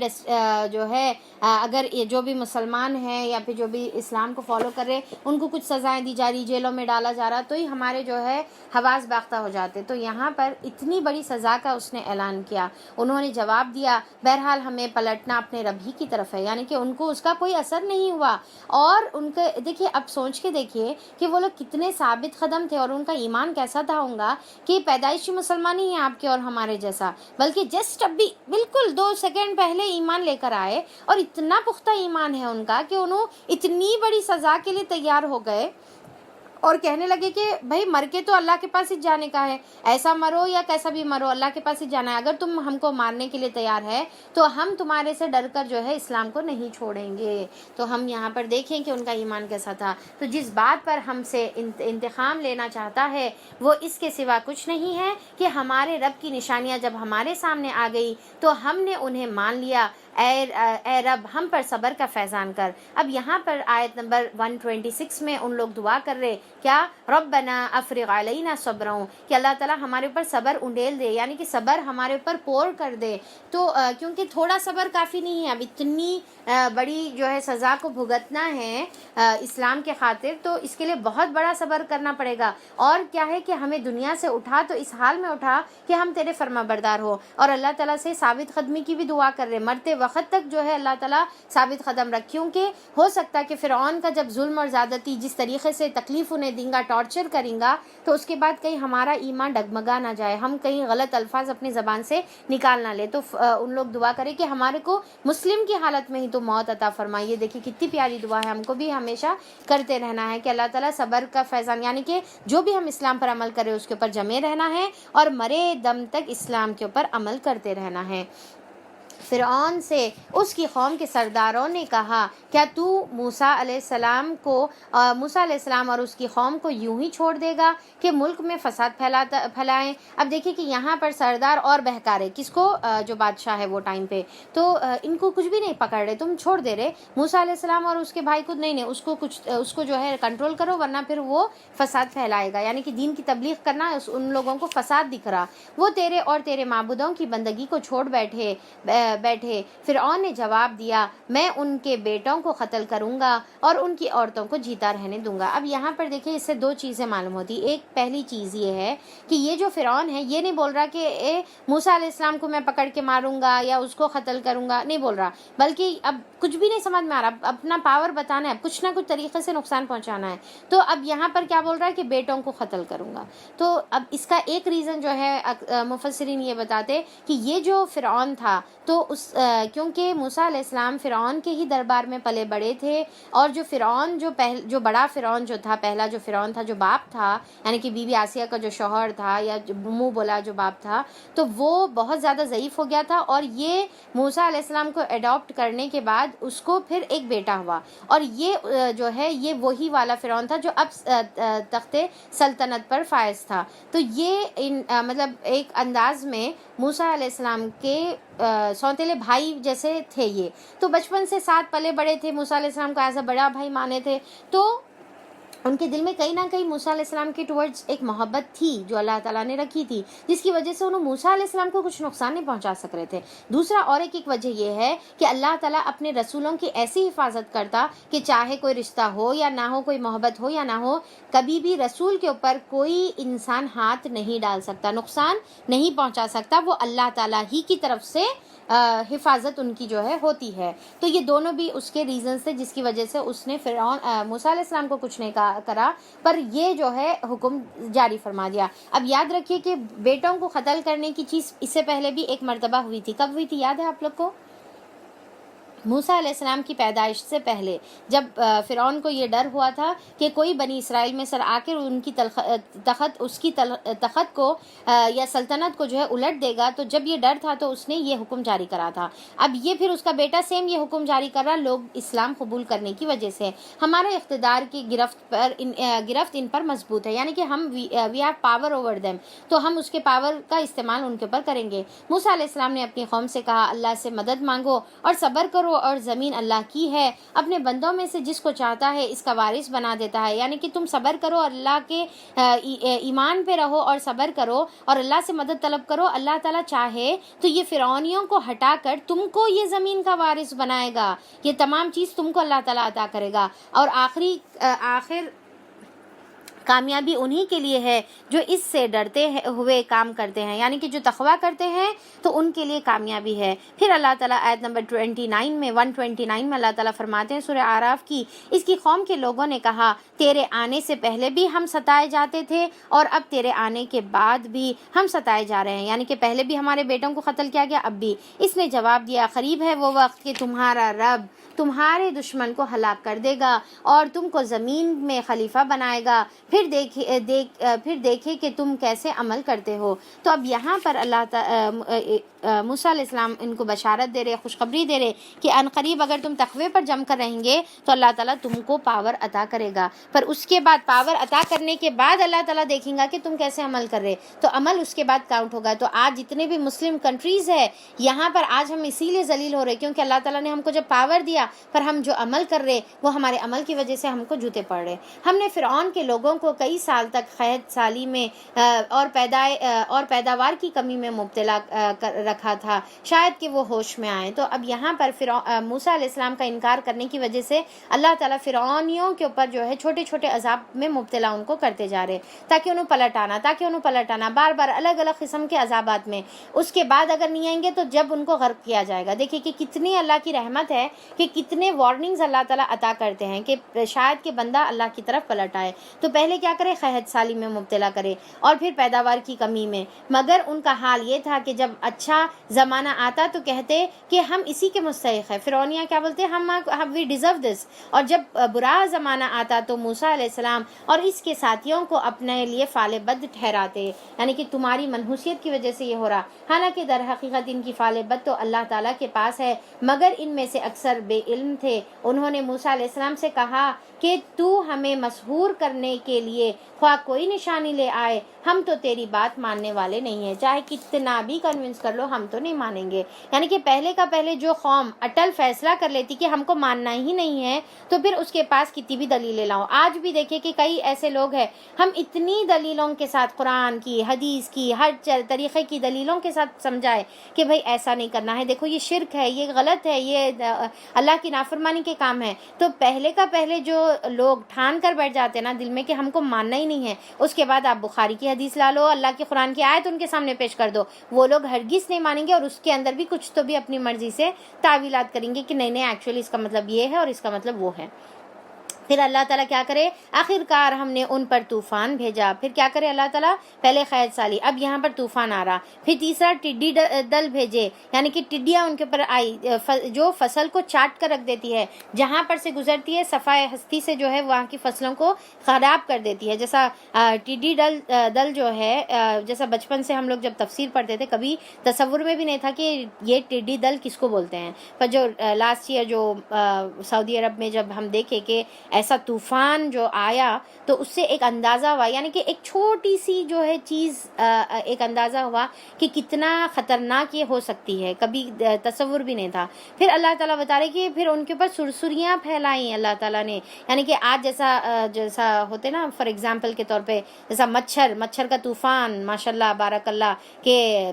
جو ہے اگر جو بھی مسلمان ہیں یا پھر جو بھی اسلام کو فالو کر رہے ان کو کچھ سزائیں دی جا رہی، جیلوں میں ڈالا جا رہا، تو ہی ہمارے جو ہے حواس باختہ ہو جاتے۔ تو یہاں پر اتنی بڑی سزا کا اس نے اعلان کیا۔ انہوں نے جواب دیا بہرحال ہمیں پلٹنا اپنے رب ہی کی طرف ہے، یعنی کہ ان کو اس کا کوئی اثر نہیں ہوا۔ اور ان کے دیکھیے، اب سوچ کے دیکھیے کہ وہ لوگ کتنے ثابت قدم تھے اور ان کا ایمان کیسا تھا ہوگا کہ پیدائشی مسلمان ہی ہیں آپ کے اور ہمارے جیسا، بلکہ جسٹ اب بھی بالکل 2 سیکنڈ پہلے ایمان لے کر آئے، اور اتنا پختہ ایمان ہے ان کا کہ انہوں اتنی بڑی سزا کے لیے تیار ہو گئے اور کہنے لگے کہ بھائی مر کے تو اللہ کے پاس ہی جانے کا ہے، ایسا مرو یا کیسا بھی مرو اللہ کے پاس ہی جانا ہے، اگر تم ہم کو مارنے کے لیے تیار ہے تو ہم تمہارے سے ڈر کر جو ہے اسلام کو نہیں چھوڑیں گے۔ تو ہم یہاں پر دیکھیں کہ ان کا ایمان کیسا تھا۔ تو جس بات پر ہم سے انتقام لینا چاہتا ہے وہ اس کے سوا کچھ نہیں ہے کہ ہمارے رب کی نشانیاں جب ہمارے سامنے آ گئی تو ہم نے انہیں مان لیا۔ اے رب ہم پر صبر کا فیضان کر۔ اب یہاں پر آیت نمبر 126 میں ان لوگ دعا کر رہے کیا، ربنا افرغ علینا صبرا، کہ اللہ تعالیٰ ہمارے اوپر صبر انڈیل دے، یعنی کہ صبر ہمارے اوپر پور کر دے۔ تو کیونکہ تھوڑا صبر کافی نہیں ہے، اب اتنی بڑی جو ہے سزا کو بھگتنا ہے اسلام کے خاطر، تو اس کے لیے بہت بڑا صبر کرنا پڑے گا۔ اور کیا ہے کہ ہمیں دنیا سے اٹھا تو اس حال میں اٹھا کہ ہم تیرے فرما بردار ہو، اور اللہ تعالیٰ سے ثابت قدمی کی بھی دعا کر رہے، مرتے وقت تک جو ہے اللہ تعالیٰ ثابت قدم رکھ، کیونکہ ہو سکتا ہے کہ فرعون کا جب ظلم اور زیادتی جس طریقے سے تکلیف انہیں دیں گا، ٹارچر کریں گا، تو اس کے بعد کہیں ہمارا ایمان ڈگمگا نہ جائے، ہم کہیں غلط الفاظ اپنی زبان سے نکال نہ لے۔ تو ان لوگ دعا کریں کہ ہمارے کو مسلم کی حالت میں ہی تو موت عطا فرمائیے۔ دیکھیے کتنی پیاری دعا ہے، ہم کو بھی ہمیشہ کرتے رہنا ہے کہ اللہ تعالیٰ صبر کا فیضان، یعنی کہ جو بھی ہم اسلام پر عمل کریں اس کے اوپر جمے رہنا ہے اور مرے دم تک اسلام کے اوپر عمل کرتے رہنا ہے۔ فرعون سے اس کی قوم کے سرداروں نے کہا کیا تو موسیٰ علیہ السلام اور اس کی قوم کو یوں ہی چھوڑ دے گا کہ ملک میں فساد پھیلائیں۔ اب دیکھیں کہ یہاں پر سردار اور بہکارے کس کو، جو بادشاہ ہے وہ ٹائم پہ، تو ان کو کچھ بھی نہیں پکڑ رہے، تم چھوڑ دے رہے موسیٰ علیہ السلام اور اس کے بھائی کو، نہیں اس کو جو ہے کنٹرول کرو ورنہ پھر وہ فساد پھیلائے گا، یعنی کہ دین کی تبلیغ کرنا ان لوگوں کو فساد دکھ رہا، وہ تیرے اور تیرے معبودوں کی بندگی کو چھوڑ بیٹھے۔ فرعون نے جواب دیا میں ان کے بیٹوں کو قتل کروں گا اور ان کی عورتوں کو جیتا رہنے دوں گا۔ اب یہاں پر دیکھیں اس سے 2 چیزیں معلوم ہوتی، ایک پہلی چیز یہ ہے کہ یہ جو فرعون ہے یہ نہیں بول رہا کہ موسیٰ علیہ السلام کو میں پکڑ کے ماروں گا یا اس کو قتل کروں گا، نہیں بول رہا، بلکہ اب کچھ بھی نہیں سمجھ میں آ رہا، اپنا پاور بتانا ہے، کچھ نہ کچھ طریقے سے نقصان پہنچانا ہے۔ تو اب یہاں پر کیا بول رہا ہے کہ بیٹوں کو قتل کروں گا۔ تو اب اس کا ایک ریزن جو ہے مفسرین یہ بتاتے کہ یہ جو فرعون تھا تو کیونکہ موسیٰ علیہ السلام فرعون کے ہی دربار میں پلے بڑے تھے، اور جو فرعون جو بڑا فرعون جو تھا، پہلا جو فرعون تھا جو باپ تھا، یعنی کہ بی بی آسیہ کا جو شوہر تھا یا منہ بولا جو باپ تھا، تو وہ بہت زیادہ ضعیف ہو گیا تھا، اور یہ موسیٰ علیہ السلام کو اڈاپٹ کرنے کے بعد اس کو پھر ایک بیٹا ہوا، اور یہ جو ہے یہ وہی والا فرعون تھا جو اب تخت سلطنت پر فائز تھا۔ تو یہ مطلب ایک انداز میں موسیٰ علیہ السلام کے سوتیلے بھائی جیسے تھے یہ، تو بچپن سے ساتھ پلے بڑے تھے، موسیٰ علیہ السلام کو ایسا بڑا بھائی مانے تھے۔ تو ان کے دل میں کہیں نہ کہیں موسیٰ علیہ السلام کے ٹورڈز ایک محبت تھی جو اللہ تعالیٰ نے رکھی تھی، جس کی وجہ سے انہوں موسیٰ علیہ السلام کو کچھ نقصان نہیں پہنچا سک رہے تھے۔ دوسرا اور ایک وجہ یہ ہے کہ اللہ تعالیٰ اپنے رسولوں کی ایسی حفاظت کرتا کہ چاہے کوئی رشتہ ہو یا نہ ہو، کوئی محبت ہو یا نہ ہو، کبھی بھی رسول کے اوپر کوئی انسان ہاتھ نہیں ڈال سکتا، نقصان نہیں پہنچا سکتا، وہ اللہ تعالیٰ ہی کی طرف سے حفاظت ان کی جو ہے ہوتی ہے۔ تو یہ دونوں بھی اس کے ریزنز تھے جس کی وجہ سے اس نے فرعون موسیٰ علیہ السلام کو کچھ نہیں کرا، پر یہ جو ہے حکم جاری فرما دیا۔ اب یاد رکھیے کہ بیٹوں کو قتل کرنے کی چیز اس سے پہلے بھی ایک مرتبہ ہوئی تھی۔ کب ہوئی تھی یاد ہے آپ لوگ کو؟ موسیٰ علیہ السلام کی پیدائش سے پہلے، جب فرعون کو یہ ڈر ہوا تھا کہ کوئی بنی اسرائیل میں سر آ کر ان کی تخت کو یا سلطنت کو جو ہے الٹ دے گا، تو جب یہ ڈر تھا تو اس نے یہ حکم جاری کرا تھا۔ اب یہ پھر اس کا بیٹا سیم یہ حکم جاری کر رہا، لوگ اسلام قبول کرنے کی وجہ سے ہمارے اقتدار کی گرفت ان پر مضبوط ہے، یعنی کہ ہم we have power over them, تو ہم اس کے پاور کا استعمال ان کے اوپر کریں گے۔ موسیٰ علیہ السلام نے اپنی قوم سے کہا اللہ سے مدد مانگو اور صبر کرو، اور زمین اللہ کی ہے، اپنے بندوں میں سے جس کو چاہتا ہے اس کا وارث بنا دیتا ہے، یعنی کہ تم صبر کرو، اللہ کے ایمان پہ رہو اور صبر کرو اور اللہ سے مدد طلب کرو۔ اللہ تعالیٰ چاہے تو یہ فرعونیوں کو ہٹا کر تم کو یہ زمین کا وارث بنائے گا، یہ تمام چیز تم کو اللہ تعالیٰ عطا کرے گا، اور آخر کامیابی انہی کے لیے ہے جو اس سے ڈرتے ہوئے کام کرتے ہیں، یعنی کہ جو تقویٰ کرتے ہیں تو ان کے لیے کامیابی ہے۔ پھر اللہ تعالیٰ آیت نمبر 129 میں اللہ تعالیٰ فرماتے ہیں سورہ اعراف کی، اس کی قوم کے لوگوں نے کہا تیرے آنے سے پہلے بھی ہم ستائے جاتے تھے اور اب تیرے آنے کے بعد بھی ہم ستائے جا رہے ہیں، یعنی کہ پہلے بھی ہمارے بیٹوں کو قتل کیا گیا، اب بھی۔ اس نے جواب دیا قریب ہے وہ وقت کہ تمہارا رب تمہارے دشمن کو ہلاک کر دے گا اور تم کو زمین میں خلیفہ بنائے گا، پھر دیکھے کہ تم کیسے عمل کرتے ہو۔ تو اب یہاں پر موسیٰ علیہ السلام ان کو بشارت دے رہے، خوشخبری دے رہے کہ ان قریب اگر تم تقوی پر جم کر رہیں گے تو اللہ تعالیٰ تم کو پاور عطا کرے گا، پر اس کے بعد پاور عطا کرنے کے بعد اللہ تعالیٰ دیکھیں گا کہ تم کیسے عمل کر رہے، تو عمل اس کے بعد کاؤنٹ ہوگا۔ تو آج جتنے بھی مسلم کنٹریز ہے یہاں پر آج ہم اسی لیے ذلیل ہو رہے کیونکہ اللہ تعالیٰ نے ہم کو جب پاور دیا پر ہم جو عمل کر رہے وہ ہمارے عمل کی وجہ سے ہم کو جوتے پڑ رہے۔ ہم نے فرعون کے لوگوں کو کئی سال تک قحط سالی میں اور پیداوار کی کمی میں مبتلا رکھا تھا، شاید کہ وہ ہوش میں آئیں۔ تو اب یہاں پر موسیٰ علیہ السلام کا انکار کرنے کی وجہ سے اللہ تعالیٰ فرعونیوں کے اوپر جو ہے چھوٹے چھوٹے عذاب میں مبتلا ان کو کرتے جا رہے تاکہ انہوں پلٹانا بار بار الگ الگ قسم کے عذابات میں، اس کے بعد اگر نہیں آئیں گے تو جب ان کو غرق کیا جائے گا۔ دیکھیں کہ کتنی اللہ کی رحمت ہے کہ کتنے وارننگز اللہ تعالیٰ عطا کرتے ہیں کہ شاید کہ بندہ اللہ کی طرف پلٹ آئے، تو پہلے کیا کرے قحط سالی میں مبتلا کرے اور پھر پیداوار کی کمی میں، مگر ان کا حال یہ تھا کہ جب اچھا زمانہ آتا تو کہتے کہ ہم اسی کے مستحق ہیں۔ فرعونیہ کیا بولتے ہیں، ہم وی ڈیزرو دس، اور جب برا زمانہ آتا تو موسیٰ علیہ السلام اور اس کے ساتھیوں کو اپنے لیے فعل بد ٹھہراتے، یعنی کہ تمہاری منحوسیت کی وجہ سے یہ ہو رہا، حالانکہ در حقیقت ان کی فعل بد تو اللہ تعالیٰ کے پاس ہے، مگر ان میں سے اکثر بے علم تھے۔ انہوں نے موسیٰ علیہ السلام سے کہا کہ تو ہمیں مسحور کرنے کے لیے خواہ کوئی نشانی لے آئے، ہم تو تیری بات ماننے والے نہیں ہیں، چاہے کتنا بھی کنونس کر لو ہم تو نہیں مانیں گے۔ یعنی کہ پہلے جو قوم اٹل فیصلہ کر لیتی کہ ہم کو ماننا ہی نہیں ہے تو پھر اس کے پاس کتنی بھی دلیلیں لاؤ۔ آج بھی دیکھیں کہ کئی ایسے لوگ ہیں، ہم اتنی دلیلوں کے ساتھ قرآن کی، حدیث کی، ہر طریقے کی دلیلوں کے ساتھ سمجھائے کہ بھئی ایسا نہیں کرنا ہے، دیکھو یہ شرک ہے، یہ غلط ہے، یہ اللہ کی نافرمانی کے کام ہے، تو پہلے جو لوگ ٹھان کر بیٹھ جاتے ہیں نا دل میں کہ ہم کو ماننا ہی نہیں ہے، اس کے بعد آپ بخاری کی حدیث لا لو، اللہ کی قرآن کی آیت ان کے سامنے پیش کر دو، وہ لوگ ہرگز نہیں مانیں گے اور اس کے اندر بھی کچھ تو بھی اپنی مرضی سے تعویلات کریں گے کہ نہیں ایکچولی اس کا مطلب یہ ہے اور اس کا مطلب وہ ہے۔ پھر اللہ تعالیٰ کیا کرے، آخر کار ہم نے ان پر طوفان بھیجا، پھر کیا کرے اللہ تعالیٰ، پہلے قحط سالی، اب یہاں پر طوفان آ رہا، پھر تیسرا ٹڈی دل بھیجے، یعنی کہ ٹڈیاں ان کے اوپر آئی جو فصل کو چاٹ کر رکھ دیتی ہے، جہاں پر سے گزرتی ہے صفائے ہستی سے جو ہے وہاں کی فصلوں کو خراب کر دیتی ہے۔ جیسا ٹڈی دل جو ہے، جیسا بچپن سے ہم لوگ جب تفسیر پڑھتے تھے کبھی تصور میں بھی نہیں تھا کہ یہ ٹڈی دل کس کو بولتے ہیں، پر جو لاسٹ ایئر جو سعودی عرب میں جب ہم دیکھے کہ ایسا طوفان جو آیا تو اس سے ایک اندازہ ہوا، یعنی کہ ایک چھوٹی سی جو ہے چیز ایک اندازہ ہوا کہ کتنا خطرناک یہ ہو سکتی ہے، کبھی تصور بھی نہیں تھا۔ پھر اللہ تعالیٰ بتا رہے کہ پھر ان کے اوپر سرسریاں پھیلائیں اللہ تعالیٰ نے، یعنی کہ آج جیسا ہوتے نا فار ایگزامپل کے طور پہ، جیسا مچھر کا طوفان ماشاء اللہ بارک اللہ کہ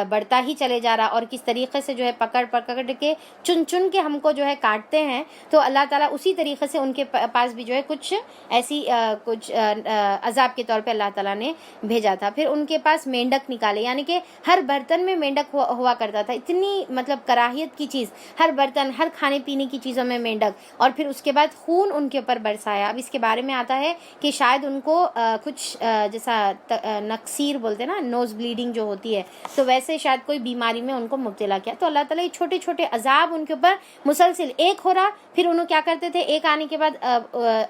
بڑھتا ہی چلے جا رہا، اور کس طریقے سے جو ہے پکڑ کے چن کے ہم کو جو ہے کاٹتے ہیں، تو اللہ تعالیٰ اسی طریقے سے ان کے پاس بھی جو ہے کچھ ایسی کچھ عذاب کے طور پہ اللہ تعالیٰ نے بھیجا تھا۔ پھر ان کے پاس مینڈک نکالے، یعنی کہ ہر برتن میں مینڈک ہوا کرتا تھا، اتنی مطلب کراہیت کی چیز، ہر برتن، ہر کھانے پینے کی چیزوں میں مینڈک، اور پھر اس کے بعد خون ان کے اوپر برسایا۔ اب اس کے بارے میں آتا ہے کہ شاید ان کو کچھ جیسا نکسیر بولتے نا، نوز بلیڈنگ جو ہوتی ہے، تو ویسے شاید کوئی بیماری میں ان کو مبتلا کیا، تو اللہ تعالیٰ یہ چھوٹے چھوٹے عذاب ان کے اوپر مسلسل ایک ہو رہا۔ پھر انہوں کیا کرتے تھے، ایک آنے کے بعد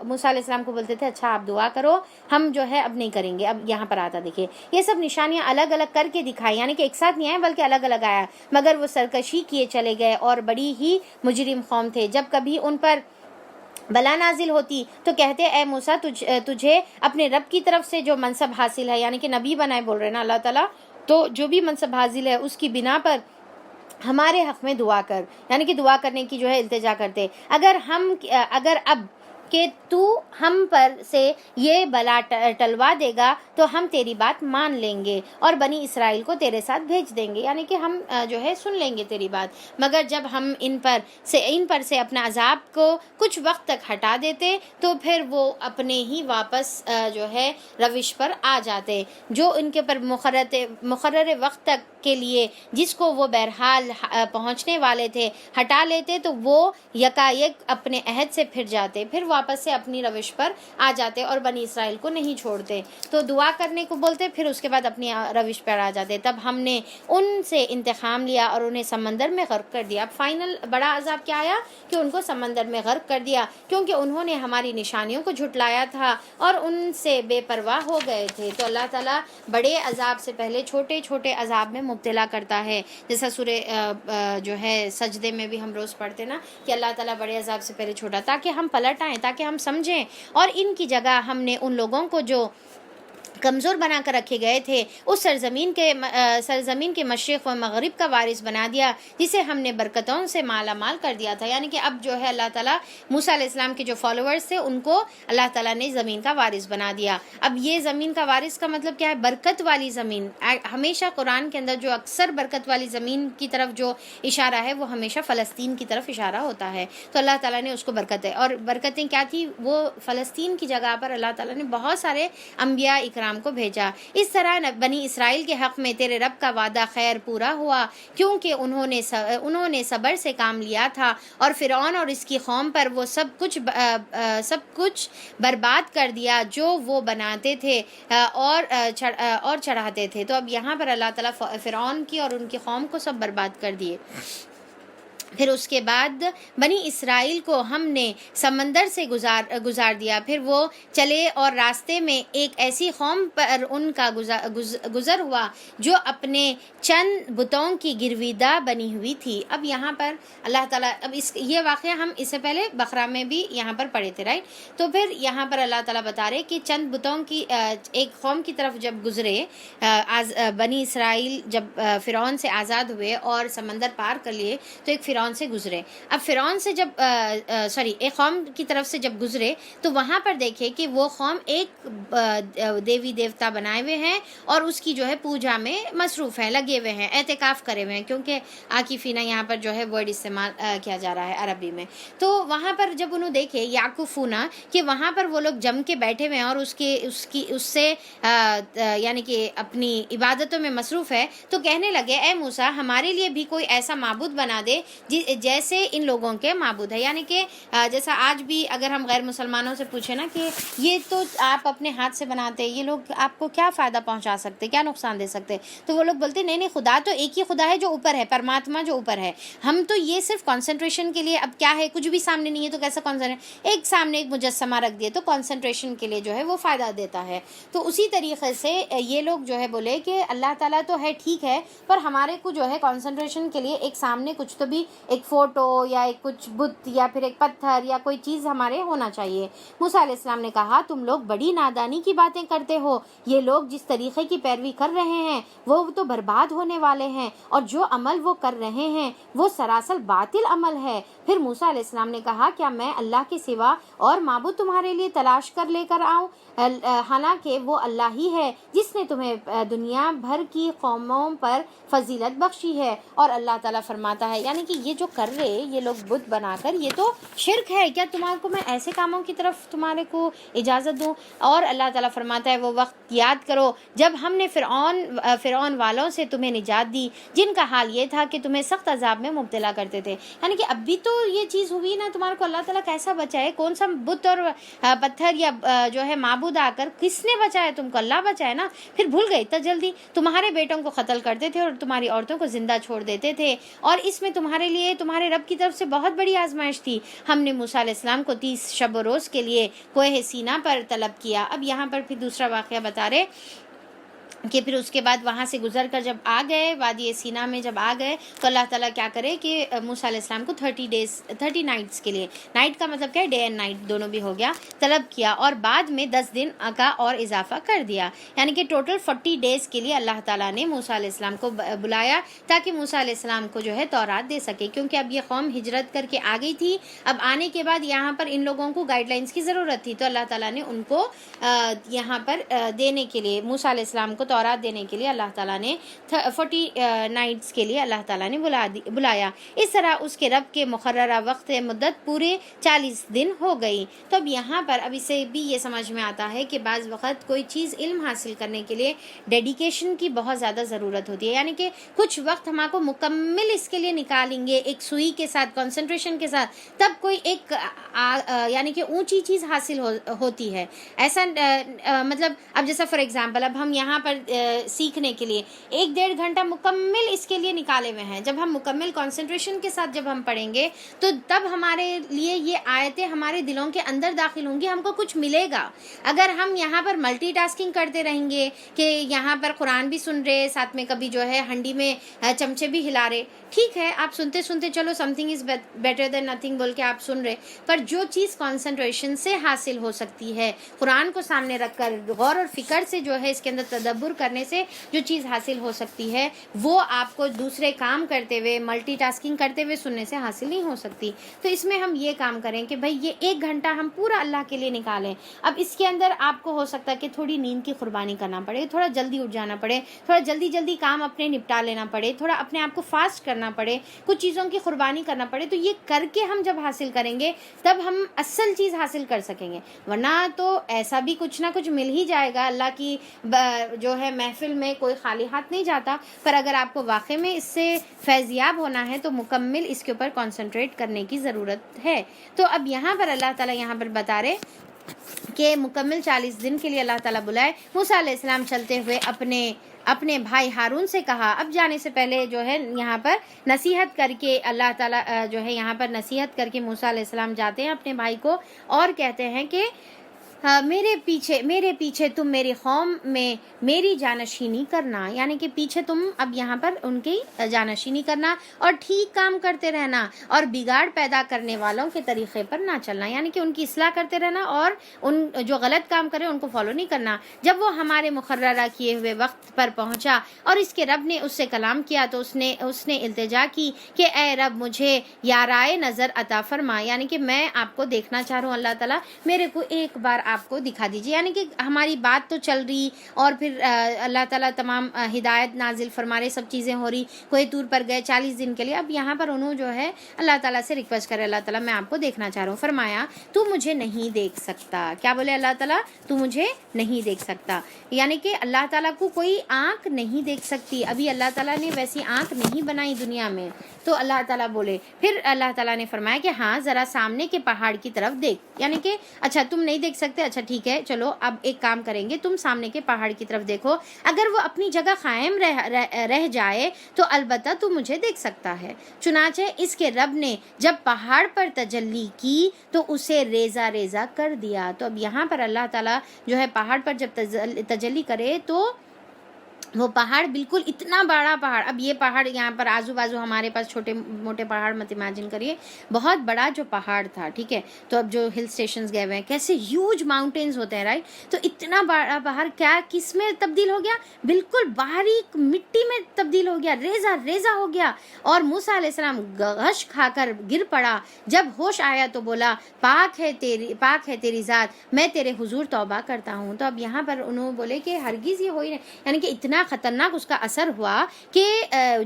موسیٰ علیہ السلام کو بولتے تھے اچھا آپ دعا کرو، ہم جو ہے اب نہیں کریں گے۔ اب یہاں پر آتا دیکھیں یہ سب نشانیاں الگ الگ کر کے دکھائی، یعنی کہ ایک ساتھ نہیں آئے بلکہ الگ الگ آیا، مگر وہ سرکشی کیے چلے گئے اور بڑی ہی مجرم قوم تھے۔ جب کبھی ان پر بلا نازل ہوتی تو کہتے اے موسیٰ تجھے اپنے رب کی طرف سے جو منصب حاصل ہے، یعنی کہ نبی بنائے بول رہے نا اللہ تعالیٰ، تو جو بھی منصب حاصل ہے اس کی بنا پر ہمارے حق میں دعا کر، یعنی کہ دعا کرنے کی جو ہے التجا کرتے، اگر اب کہ تو ہم پر سے یہ بلا ٹلوا دے گا تو ہم تیری بات مان لیں گے اور بنی اسرائیل کو تیرے ساتھ بھیج دیں گے، یعنی کہ ہم جو ہے سن لیں گے تیری بات، مگر جب ہم ان پر سے اپنا عذاب کو کچھ وقت تک ہٹا دیتے تو پھر وہ اپنے ہی واپس جو ہے روش پر آ جاتے، جو ان کے پر مقرر وقت تک کے لیے جس کو وہ بہرحال پہنچنے والے تھے ہٹا لیتے تو وہ یکایک اپنے عہد سے پھر جاتے، پھر واپس سے اپنی روش پر آ جاتے اور بنی اسرائیل کو نہیں چھوڑتے، تو دعا کرنے کو بولتے، پھر اس کے بعد اپنی روش پر آ جاتے۔ تب ہم نے ان سے انتقام لیا اور انہیں سمندر میں غرق کر دیا۔ اب فائنل بڑا عذاب کیا آیا کہ ان کو سمندر میں غرق کر دیا، کیونکہ انہوں نے ہماری نشانیوں کو جھٹلایا تھا اور ان سے بے پرواہ ہو گئے تھے۔ تو اللہ تعالیٰ بڑے عذاب سے پہلے چھوٹے چھوٹے عذاب میں مبتلا کرتا ہے، جیسا سورہ جو ہے سجدے میں بھی ہم روز پڑھتے نا کہ اللہ تعالیٰ بڑے عذاب سے پہلے چھوٹا، تاکہ ہم پلٹ آئیں، تاکہ ہم سمجھیں، اور ان کی جگہ ہم نے ان لوگوں کو جو کمزور بنا کر رکھے گئے تھے اس سرزمین کے مشرق و مغرب کا وارث بنا دیا، جسے ہم نے برکتوں سے مالا مال کر دیا تھا، یعنی کہ اب جو ہے اللہ تعالیٰ موسیٰ علیہ السلام کے جو فالوورز تھے ان کو اللہ تعالیٰ نے زمین کا وارث بنا دیا۔ اب یہ زمین کا وارث کا مطلب کیا ہے؟ برکت والی زمین۔ ہمیشہ قرآن کے اندر جو اکثر برکت والی زمین کی طرف جو اشارہ ہے وہ ہمیشہ فلسطین کی طرف اشارہ ہوتا ہے، تو اللہ تعالیٰ نے اس کو برکت ہے، اور برکتیں کیا تھی؟ وہ فلسطین کی جگہ پر اللہ تعالیٰ نے بہت سارے انبیاء اکرام کو بھیجا۔ اس طرح بنی اسرائیل کے حق میں تیرے رب کا وعدہ خیر پورا ہوا، کیونکہ انہوں نے صبر سے کام لیا تھا، اور فرعون اور اس کی قوم پر وہ سب کچھ برباد کر دیا جو وہ بناتے تھے اور چڑھاتے تھے۔ تو اب یہاں پر اللہ تعالیٰ فرعون کی اور ان کی قوم کو سب برباد کر دیے۔ پھر اس کے بعد بنی اسرائیل کو ہم نے سمندر سے گزار دیا، پھر وہ چلے اور راستے میں ایک ایسی قوم پر ان کا گزر ہوا جو اپنے چند بتوں کی گرویدہ بنی ہوئی تھی۔ اب یہاں پر اللہ تعالیٰ یہ واقعہ ہم اس سے پہلے بقرہ میں بھی یہاں پر پڑھے تھے، رائٹ؟ تو پھر یہاں پر اللہ تعالیٰ بتا رہے کہ چند بتوں کی ایک قوم کی طرف جب گزرے، بنی اسرائیل جب فرعون سے آزاد ہوئے اور سمندر پار کر لیے تو ایک فرعون سے گزرے۔ اب فرعون سے ایک قوم کی طرف سے جب گزرے تو وہاں پر دیکھے کہ وہ قوم ایک دیوی دیوتا بنائے ہوئے ہیں اور اس کی جو ہے پوجا میں مصروف ہیں، لگے ہوئے ہیں، اعتکاف کرے ہوئے ہیں، کیونکہ عاکفینہ یہاں پر جو ہے ورڈ استعمال کیا جا رہا ہے عربی میں۔ تو وہاں پر جب انہوں دیکھے یعکفونہ کہ وہاں پر وہ لوگ جم کے بیٹھے ہوئے ہیں اور اس سے یعنی کہ اپنی عبادتوں میں مصروف ہے، تو کہنے لگے اے موسیٰ ہمارے لیے بھی کوئی ایسا معبود بنا دے جیسے ان لوگوں کے معبود ہے، یعنی کہ جیسا آج بھی اگر ہم غیر مسلمانوں سے پوچھیں نا کہ یہ تو آپ اپنے ہاتھ سے بناتے، یہ لوگ آپ کو کیا فائدہ پہنچا سکتے، کیا نقصان دے سکتے، تو وہ لوگ بولتے نہیں خدا تو ایک ہی خدا ہے جو اوپر ہے، پرماتما جو اوپر ہے، ہم تو یہ صرف کنسنٹریشن کے لیے، اب کیا ہے کچھ بھی سامنے نہیں ہے تو کیسا ایک سامنے ایک مجسمہ رکھ دیے تو کنسنٹریشن کے لیے جو ہے وہ فائدہ دیتا ہے۔ تو اسی طریقے سے یہ لوگ جو ہے بولے کہ اللہ تعالیٰ تو ہے ٹھیک ہے، پر ہمارے کو جو ہے کنسنٹریشن کے لیے ایک سامنے کچھ تو بھی ایک فوٹو یا ایک کچھ بت یا پھر ایک پتھر یا کوئی چیز ہمارے ہونا چاہیے۔ موسیٰ علیہ السلام نے کہا تم لوگ بڑی نادانی کی باتیں کرتے ہو، یہ لوگ جس طریقے کی پیروی کر رہے ہیں وہ تو برباد ہونے والے ہیں، اور جو عمل وہ کر رہے ہیں وہ سراسر باطل عمل ہے۔ پھر موسیٰ علیہ السلام نے کہا کیا میں اللہ کے سوا اور معبود تمہارے لیے تلاش کر لے کر آؤں؟ حالانکہ وہ اللہ ہی ہے جس نے تمہیں دنیا بھر کی قوموں پر فضیلت بخشی ہے۔ اور اللہ تعالیٰ فرماتا ہے یعنی کہ یہ جو کر رہے یہ لوگ بت بنا کر، یہ تو شرک ہے، کیا تمہارے کو میں ایسے کاموں کی طرف تمہارے کو اجازت دوں؟ اور اللہ تعالیٰ فرماتا ہے وہ وقت یاد کرو جب ہم نے فرعون والوں سے تمہیں نجات دی، جن کا حال یہ تھا کہ تمہیں سخت عذاب میں مبتلا کرتے تھے۔ یعنی کہ اب بھی تو یہ چیز ہوئی نا، تمہارے کو اللہ تعالیٰ کیسا بچائے؟ کون سا بت اور پتھر یا جو ہے معبود آ کر کس نے بچایا تم کو؟ اللہ بچائے نا۔ پھر بھول گئے اتنا جلدی، تمہارے بیٹوں کو قتل کرتے تھے اور تمہاری عورتوں کو زندہ چھوڑ دیتے تھے، اور اس میں تمہارے لیے تمہارے رب کی طرف سے بہت بڑی آزمائش تھی۔ ہم نے موسیٰ علیہ السلام کو 30 شب و روز کے لیے کوہ سینا پر طلب کیا۔ اب یہاں پر پھر دوسرا واقعہ بتا رہے کہ پھر اس کے بعد وہاں سے گزر کر جب آ گئے وادی سینا میں، جب آ گئے تو اللہ تعالیٰ کیا کرے کہ موسیٰ علیہ السلام کو 30 نائٹس کے لیے، نائٹ کا مطلب کیا ہے، ڈے اینڈ نائٹ دونوں بھی ہو گیا، طلب کیا، اور بعد میں 10 دن کا اور اضافہ کر دیا، یعنی کہ ٹوٹل 40 ڈیز کے لیے اللہ تعالیٰ نے موسیٰ علیہ السلام کو بلایا تاکہ موسیٰ علیہ السلام کو جو ہے تورات دے سکے، کیونکہ اب یہ قوم ہجرت کر کے آ گئی تھی۔ اب آنے کے بعد یہاں پر ان لوگوں کو گائیڈ لائنس کی ضرورت تھی، تو اللہ تعالیٰ نے ان کو یہاں پر دینے کے لیے، موسیٰ علیہ السلام کو تورات دینے کے لیے اللہ تعالیٰ نے 40 نائٹس کے لیے اللہ تعالیٰ نے بلایا۔ اس طرح اس کے رب کے مقررہ وقت مدت پورے 40 دن ہو گئی۔ تو اب یہاں پر اب اسے بھی یہ سمجھ میں آتا ہے کہ بعض وقت کوئی چیز علم حاصل کرنے کے لیے ڈیڈیکیشن کی بہت زیادہ ضرورت ہوتی ہے، یعنی کہ کچھ وقت ہم کو مکمل اس کے لیے نکالیں گے، ایک سوئی کے ساتھ، کنسنٹریشن کے ساتھ، تب کوئی ایک یعنی کہ اونچی چیز حاصل ہوتی ہے۔ ایسا مطلب اب جیسا فار ایگزامپل اب ہم یہاں پر سیکھنے کے لیے 1-1.5 گھنٹہ مکمل اس کے لیے نکالے ہوئے ہیں، جب ہم مکمل کنسنٹریشن کے ساتھ جب ہم پڑھیں گے تو تب ہمارے لیے یہ آیتیں ہمارے دلوں کے اندر داخل ہوں گی، ہم کو کچھ ملے گا۔ اگر ہم یہاں پر ملٹی ٹاسکنگ کرتے رہیں گے کہ یہاں پر قرآن بھی سن رہے، ساتھ میں کبھی جو ہے ہنڈی میں چمچے بھی ہلا رہے، ٹھیک ہے آپ سنتے سنتے چلو some thing is better than nothing بول کے آپ سن رہے، پر جو چیز کنسنٹریشن سے حاصل ہو سکتی ہے، قرآن کو سامنے رکھ کر غور اور فکر سے جو ہے اس کے اندر تدبر کرنے سے جو چیز حاصل ہو سکتی ہے، وہ آپ کو دوسرے کام کرتے ہوئے، ملٹی ٹاسکنگ کرتے ہوئے سننے سے حاصل نہیں ہو سکتی۔ تو اس میں ہم یہ کام کریں کہ بھائی یہ 1 گھنٹہ ہم پورا اللہ کے لیے نکالیں۔ اب اس کے اندر آپ کو ہو سکتا ہے کہ تھوڑی نیند کی قربانی کرنا پڑے، تھوڑا جلدی اٹھ جانا پڑے، تھوڑا جلدی کام اپنے نپٹا لینا پڑے، تھوڑا اپنے آپ کو فاسٹ کرنا پڑے، کچھ چیزوں کی قربانی کرنا پڑے، تو یہ کر کے ہم جب حاصل کریں گے تب ہم اصل چیز حاصل کر سکیں گے، ورنہ تو ایسا بھی کچھ نہ کچھ مل ہی جائے گا۔ اللہ کی جو ہے محفل میں کوئی خالی ہاتھ نہیں جاتا، پر اگر آپ کو واقعی میں اس سے فیضیاب ہونا ہے تو مکمل اس کے اوپر کنسنٹریٹ کرنے کی ضرورت ہے۔ تو اب یہاں پر اللہ تعالیٰ یہاں پر بتا رہے کہ مکمل 40 دن کے لیے اللہ تعالیٰ بلائے۔ موسیٰ علیہ السلام چلتے ہوئے اپنے بھائی ہارون سے کہا، اب جانے سے پہلے جو ہے یہاں پر نصیحت کر کے اللہ تعالیٰ جو ہے یہاں پر نصیحت کر کے موسیٰ علیہ السلام جاتے ہیں اپنے بھائی کو اور کہتے ہیں کہ میرے پیچھے تم میری قوم میں میری جانشینی کرنا، یعنی کہ پیچھے تم اب یہاں پر ان کی جانشینی کرنا اور ٹھیک کام کرتے رہنا اور بگاڑ پیدا کرنے والوں کے طریقے پر نہ چلنا، یعنی کہ ان کی اصلاح کرتے رہنا اور ان جو غلط کام کرے ان کو فالو نہیں کرنا۔ جب وہ ہمارے مقررہ کیے ہوئے وقت پر پہنچا اور اس کے رب نے اس سے کلام کیا تو اس نے التجا کی کہ اے رب مجھے یارائے نظر عطا فرما، یعنی کہ میں آپ کو دیکھنا چاہ رہا ہوں، اللہ تعالیٰ میرے کو ایک بار آپ کو دکھا دیجیے۔ یعنی کہ ہماری بات تو چل رہی اور پھر اللہ تعالیٰ تمام ہدایت نازل فرما رہے، سب چیزیں ہو رہی، کوہ طور پر گئے 40 دن کے لیے، اب یہاں پر انہوں جو ہے اللہ تعالیٰ سے ریکویسٹ کرے، اللہ تعالیٰ میں آپ کو دیکھنا چاہ رہا ہوں۔ فرمایا تو مجھے نہیں دیکھ سکتا، کیا بولے اللہ تعالیٰ؟ تو مجھے نہیں دیکھ سکتا، یعنی کہ اللہ تعالیٰ کو کوئی آنکھ نہیں دیکھ سکتی، ابھی اللہ تعالیٰ نے ویسی آنکھ نہیں بنائی دنیا میں۔ تو اللہ تعالیٰ بولے، پھر اللہ تعالیٰ نے فرمایا کہ ہاں ذرا سامنے کے پہاڑ کی طرف دیکھ، یعنی کہ اچھا تم نہیں دیکھ سکتے، اچھا ٹھیک ہے چلو اب ایک کام کریں گے، تم سامنے کے پہاڑ کی طرف دیکھو، اگر وہ اپنی جگہ قائم رہ جائے تو البتہ تو مجھے دیکھ سکتا ہے۔ چنانچہ اس کے رب نے جب پہاڑ پر تجلی کی تو اسے ریزہ ریزہ کر دیا۔ تو اب یہاں پر اللہ تعالیٰ جو ہے پہاڑ پر جب تجلی کرے تو وہ پہاڑ بالکل اتنا بڑا پہاڑ، اب یہ پہاڑ یہاں پر آزو بازو ہمارے پاس چھوٹے موٹے پہاڑ مت امیجن کریے، بہت بڑا جو پہاڑ تھا، ٹھیک ہے، تو اب جو ہل اسٹیشنز گئے ہوئے ہیں کیسے ہیوج ماؤنٹینز ہوتے ہیں، رائٹ، تو اتنا بڑا پہاڑ کیا کس میں تبدیل ہو گیا، بالکل باریک مٹی میں تبدیل ہو گیا، ریزہ ریزہ ہو گیا، اور موسیٰ علیہ السلام غش کھا کر گر پڑا، جب ہوش آیا تو بولا پاک ہے تیری ذات، میں تیرے حضور توبہ کرتا ہوں۔ تو اب یہاں پر انہوں بولے کہ ہرگز یہ ہوئی نہیں، یعنی کہ اتنا خطرناک اس کا اثر ہوا کہ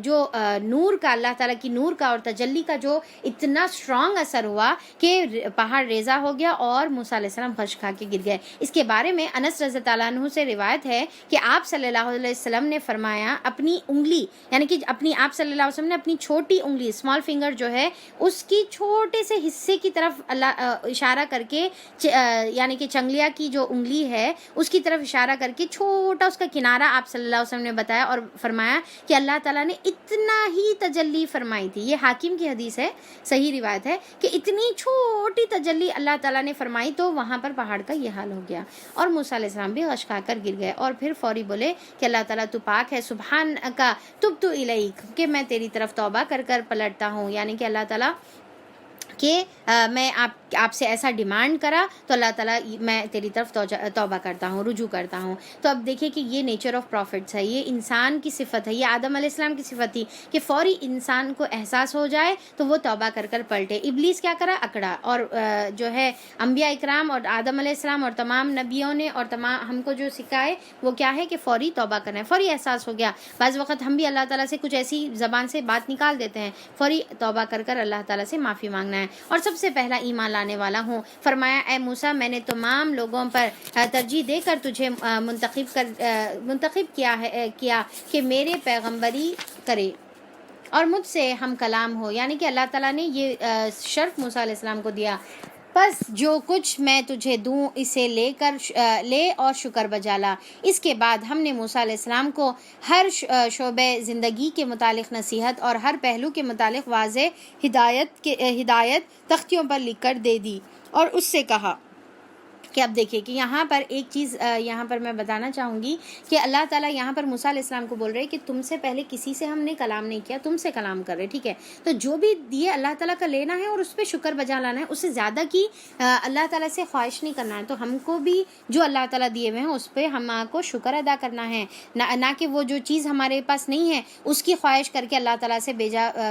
جو نور کا، اللہ تعالیٰ کی نور کا اور تجلی کا جو اتنا اسٹرانگ اثر ہوا کہ پہاڑ ریزہ ہو گیا اور موسیٰ علیہ السلام غش کھا کے گر گئے۔ اس کے بارے میں انس رضی اللہ عنہ سے روایت ہے کہ آپ صلی اللہ علیہ وسلم نے فرمایا اپنی انگلی، یعنی کہ آپ صلی اللہ علیہ وسلم نے اپنی چھوٹی انگلی، اسمال فنگر جو ہے، اس کی چھوٹے سے حصے کی طرف اللہ اشارہ کر کے، یعنی کہ چنگلیا کی جو انگلی ہے اس کی طرف اشارہ کر کے چھوٹا اس کا کنارہ آپ صلی اللہ علیہ وسلم نے بتایا اور فرمایا کہ اللہ تعالیٰ نے اتنا ہی تجلی فرمائی تھی۔ یہ حاکم کی حدیث ہے، صحیح روایت ہے کہ اتنی چھوٹی تجلی اللہ تعالیٰ نے فرمائی تو وہاں پر پہاڑ کا یہ حال ہو گیا، اور موسیٰ علیہ السلام بھی غش کھا کر گر گئے، اور پھر فوری بولے کہ اللہ تعالیٰ تو پاک ہے، سبحان کا تبت الیک، کہ میں تیری طرف توبہ کر کر پلٹتا ہوں، یعنی کہ اللہ تعالیٰ کہ میں آپ سے ایسا ڈیمانڈ کرا تو اللہ تعالیٰ میں تیری طرف توبہ کرتا ہوں، رجوع کرتا ہوں۔ تو اب دیکھیں کہ یہ نیچر آف پروفٹس ہے، یہ انسان کی صفت ہے، یہ آدم علیہ السلام کی صفت تھی کہ فوری انسان کو احساس ہو جائے تو وہ توبہ کر کر پلٹے۔ ابلیس کیا کرا، اکڑا، اور جو ہے انبیاء اکرام اور آدم علیہ السلام اور تمام نبیوں نے اور تمام ہم کو جو سکھائے وہ کیا ہے کہ فوری توبہ کرنا ہے، فوری احساس ہو گیا۔ بعض وقت ہم بھی اللہ تعالیٰ سے کچھ ایسی زبان سے بات نکال دیتے ہیں، فوری توبہ کر کر اللہ تعالیٰ سے معافی مانگنا ہے۔ اور سب سے پہلا ایمان لانے والا ہوں، فرمایا اے موسیٰ میں نے تمام لوگوں پر ترجیح دے کر تجھے منتخب کیا کہ میرے پیغمبری کرے اور مجھ سے ہم کلام ہو، یعنی کہ اللہ تعالیٰ نے یہ شرف موسیٰ علیہ السلام کو دیا، بس جو کچھ میں تجھے دوں اسے لے اور شکر بجا لا۔ اس کے بعد ہم نے موسیٰ علیہ السلام کو ہر شعبہ زندگی کے متعلق نصیحت اور ہر پہلو کے متعلق واضح ہدایت تختیوں پر لکھ کر دے دی، اور اس سے کہا کہ اب دیکھیں کہ یہاں پر ایک چیز یہاں پر میں بتانا چاہوں گی کہ اللہ تعالیٰ یہاں پر موسیٰ علیہ السلام کو بول رہے کہ تم سے پہلے کسی سے ہم نے کلام نہیں کیا، تم سے کلام کر رہے، ٹھیک ہے، تو جو بھی دیے اللہ تعالیٰ کا لینا ہے اور اس پہ شکر بجا لانا ہے، اس سے زیادہ کی اللہ تعالیٰ سے خواہش نہیں کرنا ہے۔ تو ہم کو بھی جو اللہ تعالیٰ دیے ہوئے ہیں اس پہ ہم کو شکر ادا کرنا ہے، نہ کہ وہ جو چیز ہمارے پاس نہیں ہے اس کی خواہش کر کے اللہ تعالیٰ سے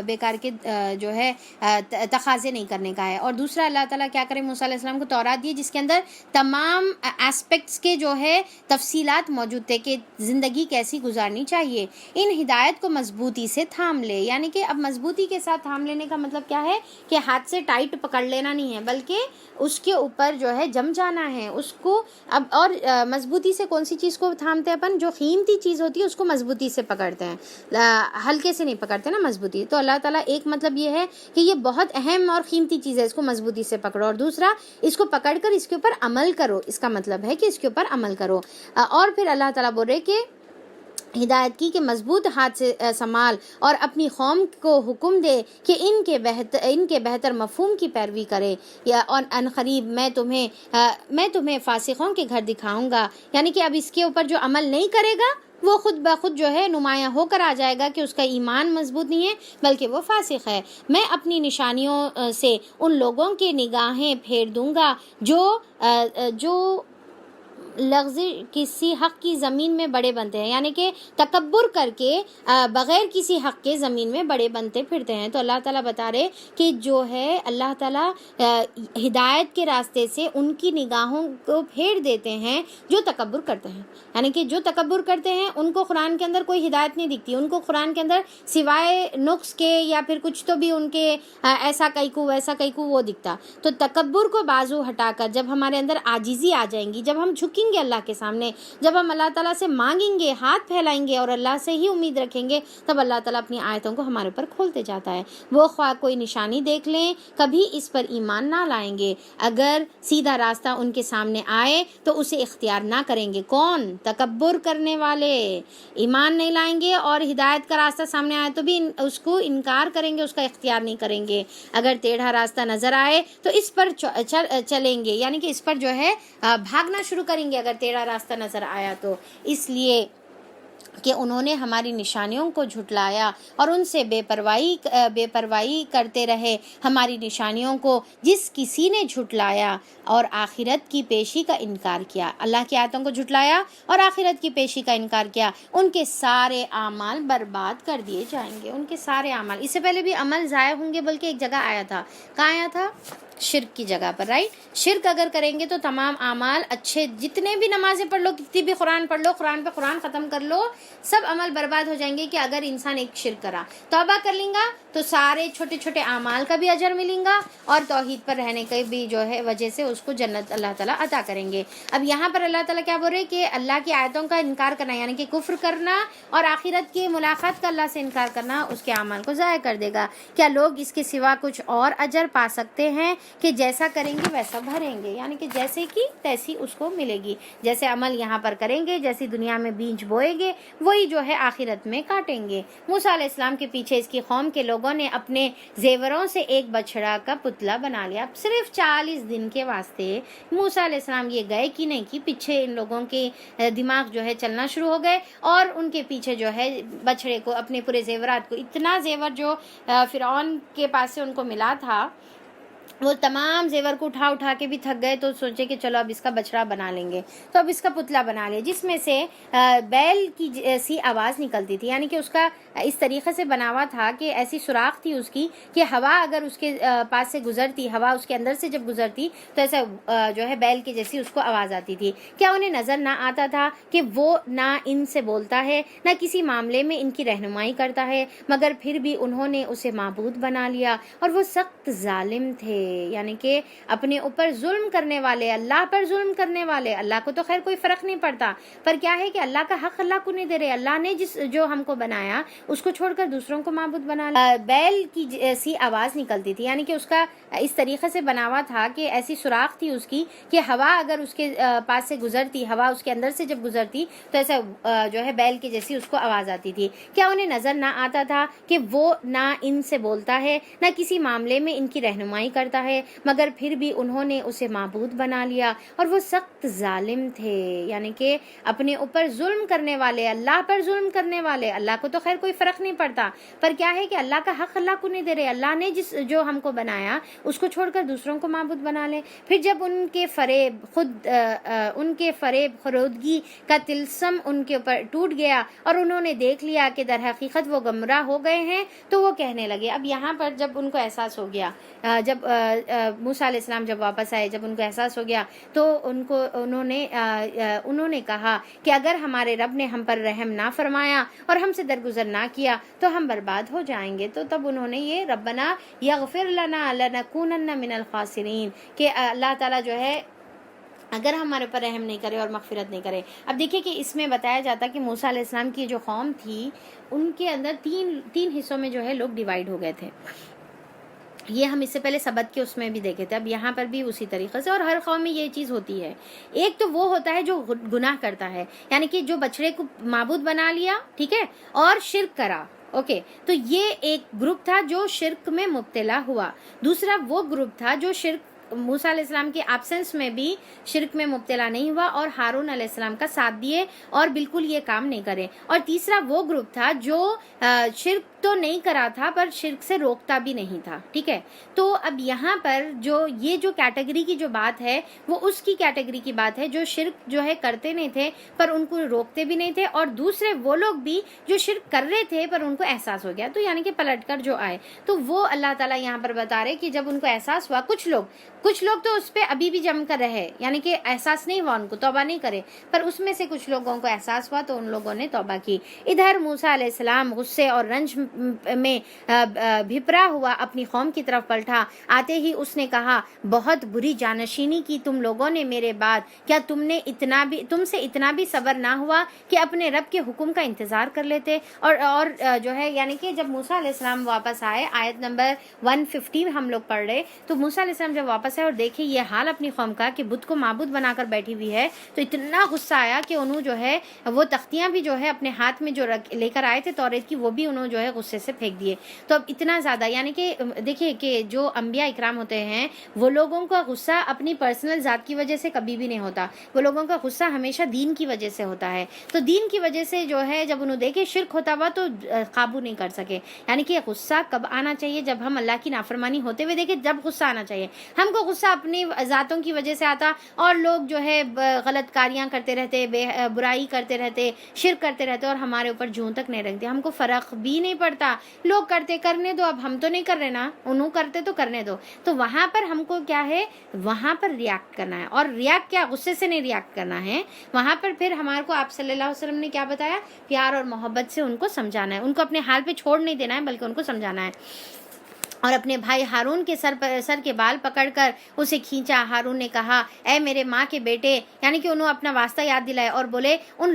بیکار کے جو ہے تقاضے نہیں کرنے کا ہے۔ اور دوسرا اللہ تعالیٰ کیا کرے، موسیٰ علیہ السلام کو تورات دی جس کے اندر تمام ایسپیکٹس کے جو ہے تفصیلات موجود تھے کہ زندگی کیسی گزارنی چاہیے۔ ان ہدایت کو مضبوطی سے تھام لے، یعنی کہ اب مضبوطی کے ساتھ تھام لینے کا مطلب کیا ہے کہ ہاتھ سے ٹائٹ پکڑ لینا نہیں ہے، بلکہ اس کے اوپر جو ہے جم جانا ہے اس کو۔ اب اور مضبوطی سے کون سی چیز کو تھامتے ہیں اپن، جو قیمتی چیز ہوتی ہے اس کو مضبوطی سے پکڑتے ہیں، ہلکے سے نہیں پکڑتے نا مضبوطی۔ تو اللہ تعالیٰ ایک مطلب یہ ہے کہ یہ بہت اہم اور قیمتی چیز ہے، اس کو مضبوطی سے پکڑو، اور دوسرا اس کو پکڑ کر اس کے اوپر عمل کرو، اس کا مطلب ہے کہ اس کے اوپر عمل کرو۔ اور پھر اللہ تعالیٰ بول رہے کہ ہدایت کی کہ مضبوط ہاتھ سے سنبھال اور اپنی قوم کو حکم دے کہ ان کے بہتر مفہوم کی پیروی کرے، اور ان قریب میں تمہیں فاسقوں کے گھر دکھاؤں گا، یعنی کہ اب اس کے اوپر جو عمل نہیں کرے گا وہ خود بخود جو ہے نمایاں ہو کر آ جائے گا کہ اس کا ایمان مضبوط نہیں ہے بلکہ وہ فاسق ہے۔ میں اپنی نشانیوں سے ان لوگوں کی نگاہیں پھیر دوں گا جو لغزش کسی حق کی زمین میں بڑے بنتے ہیں، یعنی کہ تکبر کر کے بغیر کسی حق کے زمین میں بڑے بنتے پھرتے ہیں۔ تو اللہ تعالیٰ بتا رہے کہ جو ہے اللہ تعالیٰ ہدایت کے راستے سے ان کی نگاہوں کو پھیر دیتے ہیں جو تکبر کرتے ہیں، یعنی کہ جو تکبر کرتے ہیں ان کو قرآن کے اندر کوئی ہدایت نہیں دکھتی، ان کو قرآن کے اندر سوائے نقص کے یا پھر کچھ تو بھی ان کے ایسا کیکو ویسا کیکو وہ دکھتا۔ تو تکبر کو بازو ہٹا کر جب ہمارے اندر عاجزی آ جائیں گی، جب ہم جھکیں گے اللہ کے سامنے، جب ہم اللہ تعالیٰ سے مانگیں گے، ہاتھ پھیلائیں گے اور اللہ سے ہی امید رکھیں گے، تب اللہ تعالیٰ اپنی آیتوں کو ہمارے اوپر کھولتے جاتا ہے۔ وہ خواہ کوئی نشانی دیکھ لیں کبھی اس پر ایمان نہ لائیں گے، اگر سیدھا راستہ ان کے سامنے آئے تو اسے اختیار نہ کریں گے۔ کون؟ تکبر کرنے والے ایمان نہیں لائیں گے، اور ہدایت کا راستہ سامنے آئے تو بھی اس کو انکار کریں گے، اس کا اختیار نہیں کریں گے۔ اگر ٹیڑھا راستہ نظر آئے تو اس پر چلیں گے، یعنی کہ اس پر جو ہے بھاگنا شروع کریں گے اگر ٹیڑھا راستہ نظر آیا تو۔ اس لیے کہ انہوں نے ہماری نشانیوں کو جھٹلایا اور ان سے بے پرواہی کرتے رہے ہماری نشانیوں کو، جس کسی نے جھٹلایا اور آخرت کی پیشی کا انکار کیا، اللہ کی آیتوں کو جھٹلایا اور آخرت کی پیشی کا انکار کیا، ان کے سارے اعمال برباد کر دیے جائیں گے، ان کے سارے اعمال۔ اس سے پہلے بھی عمل ضائع ہوں گے، بلکہ ایک جگہ آیا تھا، کہاں آیا تھا؟ شرک کی جگہ پر، رائٹ؟ شرک اگر کریں گے تو تمام اعمال اچھے، جتنے بھی نمازیں پڑھ لو، کتنی بھی قرآن پڑھ لو، قرآن پہ قرآن ختم کر لو، سب عمل برباد ہو جائیں گے۔ کہ اگر انسان ایک شرک کرا، توبہ کر لیں گا تو سارے چھوٹے چھوٹے اعمال کا بھی اجر ملیں گا، اور توحید پر رہنے کے بھی جو ہے وجہ سے اس کو جنت اللہ تعالیٰ عطا کریں گے۔ اب یہاں پر اللہ تعالیٰ کیا بول رہے کہ اللہ کی آیتوں کا انکار کرنا، یعنی کہ کفر کرنا اور آخرت کی ملاقات کا اللہ سے انکار کرنا، اس کے اعمال کو ضائع کر دے گا۔ کیا لوگ اس کے سوا کچھ اور اجر پا سکتے ہیں کہ جیسا کریں گے ویسا بھریں گے، یعنی کہ جیسے کی تیسی اس کو ملے گی، جیسے عمل یہاں پر کریں گے، جیسی دنیا میں بیج بوئیں گے، وہی جو ہے آخرت میں کاٹیں گے۔ موسیٰ علیہ السلام کے پیچھے اس کی قوم کے لوگوں نے اپنے زیوروں سے ایک بچڑا کا پتلا بنا لیا۔ صرف 40 دن کے واسطے موسیٰ علیہ السلام یہ گئے کہ نہیں کہ پیچھے ان لوگوں کے دماغ جو ہے چلنا شروع ہو گئے، اور ان کے پیچھے جو ہے بچڑے کو، اپنے پورے زیورات کو، اتنا زیور جو فرعون کے پاس سے ان کو ملا تھا، وہ تمام زیور کو اٹھا اٹھا کے بھی تھک گئے، تو سوچے کہ چلو اب اس کا بچڑا بنا لیں گے، تو اب اس کا پتلا بنا لیا، جس میں سے بیل کی سی آواز نکلتی تھی، یعنی کہ اس کا اس طریقے سے بنا ہوا تھا کہ ایسی سوراخ تھی اس کی کہ ہوا اگر اس کے پاس سے گزرتی، ہوا اس کے اندر سے جب گزرتی تو ایسا جو ہے بیل کی جیسی اس کو آواز آتی تھی۔ کیا انہیں نظر نہ آتا تھا کہ وہ نہ ان سے بولتا ہے، نہ کسی معاملے میں ان کی رہنمائی کرتا ہے، مگر پھر بھی انہوں نے اسے معبود بنا لیا، اور وہ سخت ظالم تھے، یعنی کہ اپنے اوپر ظلم کرنے والے، اللہ پر ظلم کرنے والے۔ اللہ کو تو خیر کوئی فرق نہیں پڑتا، پر کیا ہے کہ اللہ کا حق اللہ کو نہیں دے رہے، اللہ نے جو ہم کو بنایا اس کو چھوڑ کر دوسروں کو معبود بنا لیا۔ بیل کی سی آواز نکلتی تھی، یعنی کہ اس کا اس طریقے سے بنا ہوا تھا کہ ایسی سوراخ تھی اس کی کہ ہوا اگر اس کے پاس سے گزرتی، ہوا اس کے اندر سے جب گزرتی تو ایسا جو ہے بیل کی جیسی اس کو آواز آتی تھی۔ کیا انہیں نظر نہ آتا تھا کہ وہ نہ ان سے بولتا ہے، نہ کسی معاملے میں ان کی رہنمائی کرتا ہے، مگر پھر بھی انہوں نے اسے معبود بنا لیا، اور وہ سخت ظالم تھے، یعنی کہ اپنے اوپر ظلم کرنے والے، اللہ پر ظلم کرنے والے۔ اللہ کو تو خیر کوئی فرق نہیں پڑتا، پر کیا ہے کہ اللہ کا حق اللہ کو نہیں دے رہے، اللہ نے جو ہم کو بنایا اس کو چھوڑ کر دوسروں کو معبود بنا لے۔ پھر جب ان کے فریب خرودگی کا طلسم ان کے اوپر ٹوٹ گیا اور انہوں نے دیکھ لیا کہ در حقیقت وہ گمراہ ہو گئے ہیں، تو وہ کہنے لگے۔ اب یہاں پر جب ان کو احساس ہو گیا، جب موسیٰ علیہ السلام جب واپس آئے، جب ان کو احساس ہو گیا، تو انہوں نے کہا کہ اگر ہمارے رب نے ہم پر رحم نہ فرمایا اور ہم سے درگزر نہ کیا تو ہم برباد ہو جائیں گے۔ تو تب انہوں نے یہ ربنا یغفر لنا لنکونن من الخاسرین، کہ اللہ تعالیٰ جو ہے اگر ہمارے پر رحم نہیں کرے اور مغفرت نہیں کرے۔ اب دیکھیں کہ اس میں بتایا جاتا کہ موسیٰ علیہ السلام کی جو قوم تھی، ان کے اندر تین حصوں میں جو ہے لوگ ڈیوائیڈ ہو گئے تھے۔ یہ ہم اس سے پہلے سبت کے اس میں بھی دیکھے تھے، اب یہاں پر بھی اسی طریقے سے، اور ہر قوم میں یہ چیز ہوتی ہے۔ ایک تو وہ ہوتا ہے جو گناہ کرتا ہے، یعنی کہ جو بچڑے کو معبود بنا لیا، ٹھیک ہے، اور شرک کرا، اوکے، تو یہ ایک گروپ تھا جو شرک میں مبتلا ہوا۔ دوسرا وہ گروپ تھا جو موسیٰ علیہ السلام کے ایبسنس میں بھی شرک میں مبتلا نہیں ہوا اور ہارون علیہ السلام کا ساتھ دیے اور بالکل یہ کام نہیں کرے۔ اور تیسرا وہ گروپ تھا جو شرک تو نہیں کرا تھا پر شرک سے روکتا بھی نہیں تھا، ٹھیک ہے۔ تو اب یہاں پر یہ جو کیٹیگری کی جو بات ہے وہ اس کی کیٹیگری کی بات ہے جو شرک جو ہے کرتے نہیں تھے پر ان کو روکتے بھی نہیں تھے، اور دوسرے وہ لوگ بھی جو شرک کر رہے تھے پر ان کو احساس ہو گیا، تو یعنی کہ پلٹ کر جو آئے۔ تو وہ اللہ تعالیٰ یہاں پر بتا رہے کہ جب ان کو احساس ہوا، کچھ لوگ تو اس پہ ابھی بھی جم کر رہے، یعنی کہ احساس نہیں ہوا ان کو، توبہ نہیں کرے، پر اس میں سے کچھ لوگوں کو احساس ہوا تو ان لوگوں نے توبہ کی۔ ادھر موسیٰ علیہ السلام غصے اور رنج میں بھپرا ہوا اپنی قوم کی طرف پلٹا، آتے ہی اس نے کہا، بہت بری جانشینی کی تم لوگوں نے میرے بعد، کیا تم سے اتنا بھی صبر نہ ہوا کہ اپنے رب کے حکم کا انتظار کر لیتے؟ اور جو ہے یعنی کہ جب موسیٰ علیہ السلام واپس آئے، آیت نمبر 150 ہم لوگ پڑھ رہے، تو موسیٰ علیہ السلام جب واپس واپس آئے اور دیکھے یہ حال اپنی قوم کا کہ بت کو معبود بنا کر بیٹھی ہوئی ہے، تو اتنا غصہ آیا کہ انہوں جو ہے وہ تختیاں بھی جو ہے اپنے ہاتھ میں جو لے کر آئے تھے توریت کی، وہ بھی انہوں جو ہے غصے سے پھینک دیے۔ تو اب اتنا زیادہ یعنی کہ دیکھیے کہ جو انبیاء اکرام ہوتے ہیں وہ لوگوں کا غصہ اپنی پرسنل ذات کی وجہ سے کبھی بھی نہیں ہوتا، وہ لوگوں کا غصہ ہمیشہ دین کی وجہ سے ہوتا ہے۔ تو دین کی وجہ سے جو ہے جب انہوں دیکھے شرک ہوتا ہوا تو قابو نہیں کر سکے۔ یعنی کہ غصہ کب آنا چاہیے؟ جب ہم اللہ کی نافرمانی ہوتے ہوئے دیکھیں، جب غصہ آنا چاہیے۔ ہم کو غصہ اپنی ذاتوں کی وجہ سے آتا اور لوگ جو ہے غلط کاریاں کرتے رہتے، برائی کرتے رہتے، شرک کرتے رہتے اور ہمارے اوپر جوں تک نہیں رکھتے، ہم کو فرق بھی نہیں پڑتا، لوگ کرتے کرنے دو، اب ہم تو نہیں کر رہے نا، انہوں کرتے تو کرنے دو۔ تو وہاں پر ہم کو کیا ہے؟ وہاں پر ریاکٹ کرنا ہے، اور ریاکٹ کیا؟ غصے سے نہیں ریاکٹ کرنا ہے۔ وہاں پر پھر ہمارے کو آپ صلی اللہ علیہ وسلم نے کیا بتایا؟ پیار اور محبت سے ان کو سمجھانا ہے، ان کو اپنے حال پہ چھوڑ نہیں دینا ہے بلکہ ان کو سمجھانا ہے۔ اور اپنے بھائی ہارون کے سر کے بال پکڑ کر اسے کھینچا۔ ہارون نے کہا اے میرے ماں کے بیٹے، یعنی کہ انہوں اپنا واسطہ یاد دلائے اور بولے ان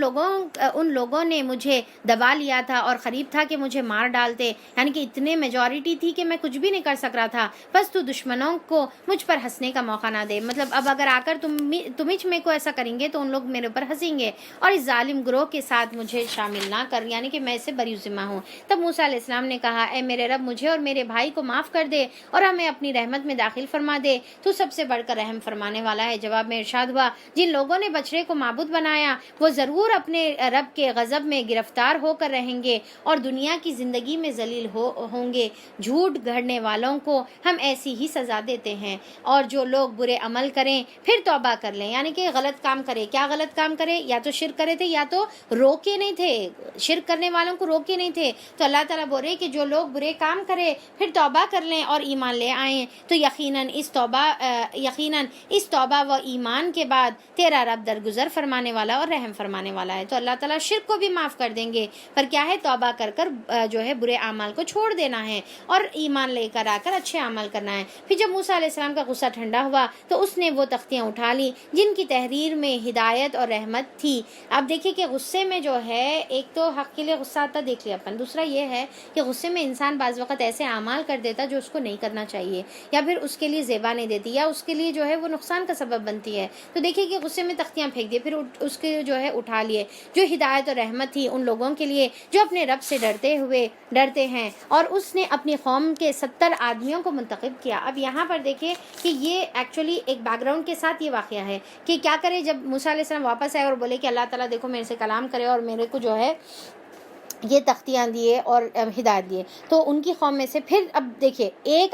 لوگوں نے مجھے دبا لیا تھا اور قریب تھا کہ مجھے مار ڈالتے، یعنی کہ اتنے میجورٹی تھی کہ میں کچھ بھی نہیں کر سک رہا تھا، بس تو دشمنوں کو مجھ پر ہنسنے کا موقع نہ دے۔ مطلب اب اگر آ کر تم میں کو ایسا کریں گے تو ان لوگ میرے اوپر ہنسیں گے، اور اس ظالم گروہ کے ساتھ مجھے شامل نہ کر، یعنی کہ میں اسے بری ذمہ ہوں۔ تب موسیٰ علیہ السلام نے کہا اے میرے رب، مجھے اور میرے بھائی کو معاف کر دے اور ہمیں اپنی رحمت میں داخل فرما دے، تو سب سے بڑھ کر رحم فرمانے والا ہے۔ جواب میں ارشاد ہوا جن لوگوں نے بچڑے کو معبود بنایا وہ ضرور اپنے رب کے غضب میں گرفتار ہو کر رہیں گے اور دنیا کی زندگی میں ذلیل ہوں گے۔ جھوٹ گھڑنے والوں کو ہم ایسی ہی سزا دیتے ہیں، اور جو لوگ برے عمل کریں پھر توبہ کر لیں، یعنی کہ غلط کام کرے، کیا غلط کام کرے؟ یا تو شرک کرے تھے یا تو روکے نہیں تھے، شرک کرنے والوں کو روکے نہیں تھے، تو اللہ تعالیٰ بول رہے کہ جو لوگ برے کام کرے پھر توبہ کر لیں اور ایمان لے آئیں، تو یقیناً اس توبہ و ایمان کے بعد تیرا رب درگزر فرمانے والا اور رحم فرمانے والا ہے۔ تو اللہ تعالیٰ شرک کو بھی معاف کر دیں گے، پر کیا ہے؟ توبہ کر کر جو ہے برے اعمال کو چھوڑ دینا ہے اور ایمان لے کر آ کر اچھے عمل کرنا ہے۔ پھر جب موسیٰ علیہ السلام کا غصہ ٹھنڈا ہوا تو اس نے وہ تختیاں اٹھا لی جن کی تحریر میں ہدایت اور رحمت تھی۔ اب دیکھیے کہ غصے میں جو ہے ایک تو حق کے لیے غصہ آتا، دیکھ لیا اپن، دوسرا یہ ہے کہ غصے میں انسان بعض وقت ایسے اعمال کر دیتا جو اس کو نہیں کرنا چاہیے، یا پھر اس کے لیے زیبا نہیں دیتی، یا اس کے لیے جو ہے وہ نقصان کا سبب بنتی ہے۔ تو دیکھیے کہ غصے میں تختیاں پھینک دیے، پھر اس کے جو ہے اٹھا لیے جو ہدایت اور رحمت تھی ان لوگوں کے لیے جو اپنے رب سے ڈرتے ہیں، اور اس نے اپنی قوم کے 70 آدمیوں کو منتخب کیا۔ اب یہاں پر دیکھیں کہ یہ ایکچولی ایک بیک گراؤنڈ کے ساتھ یہ واقعہ ہے کہ کیا کرے جب موسیٰ علیہ السلام واپس آئے اور بولے کہ اللہ تعالیٰ دیکھو میرے سے کلام کرے اور میرے کو جو ہے یہ تختیاں دیے اور ہدایت دیے، تو ان کی قوم میں سے پھر اب دیکھیے ایک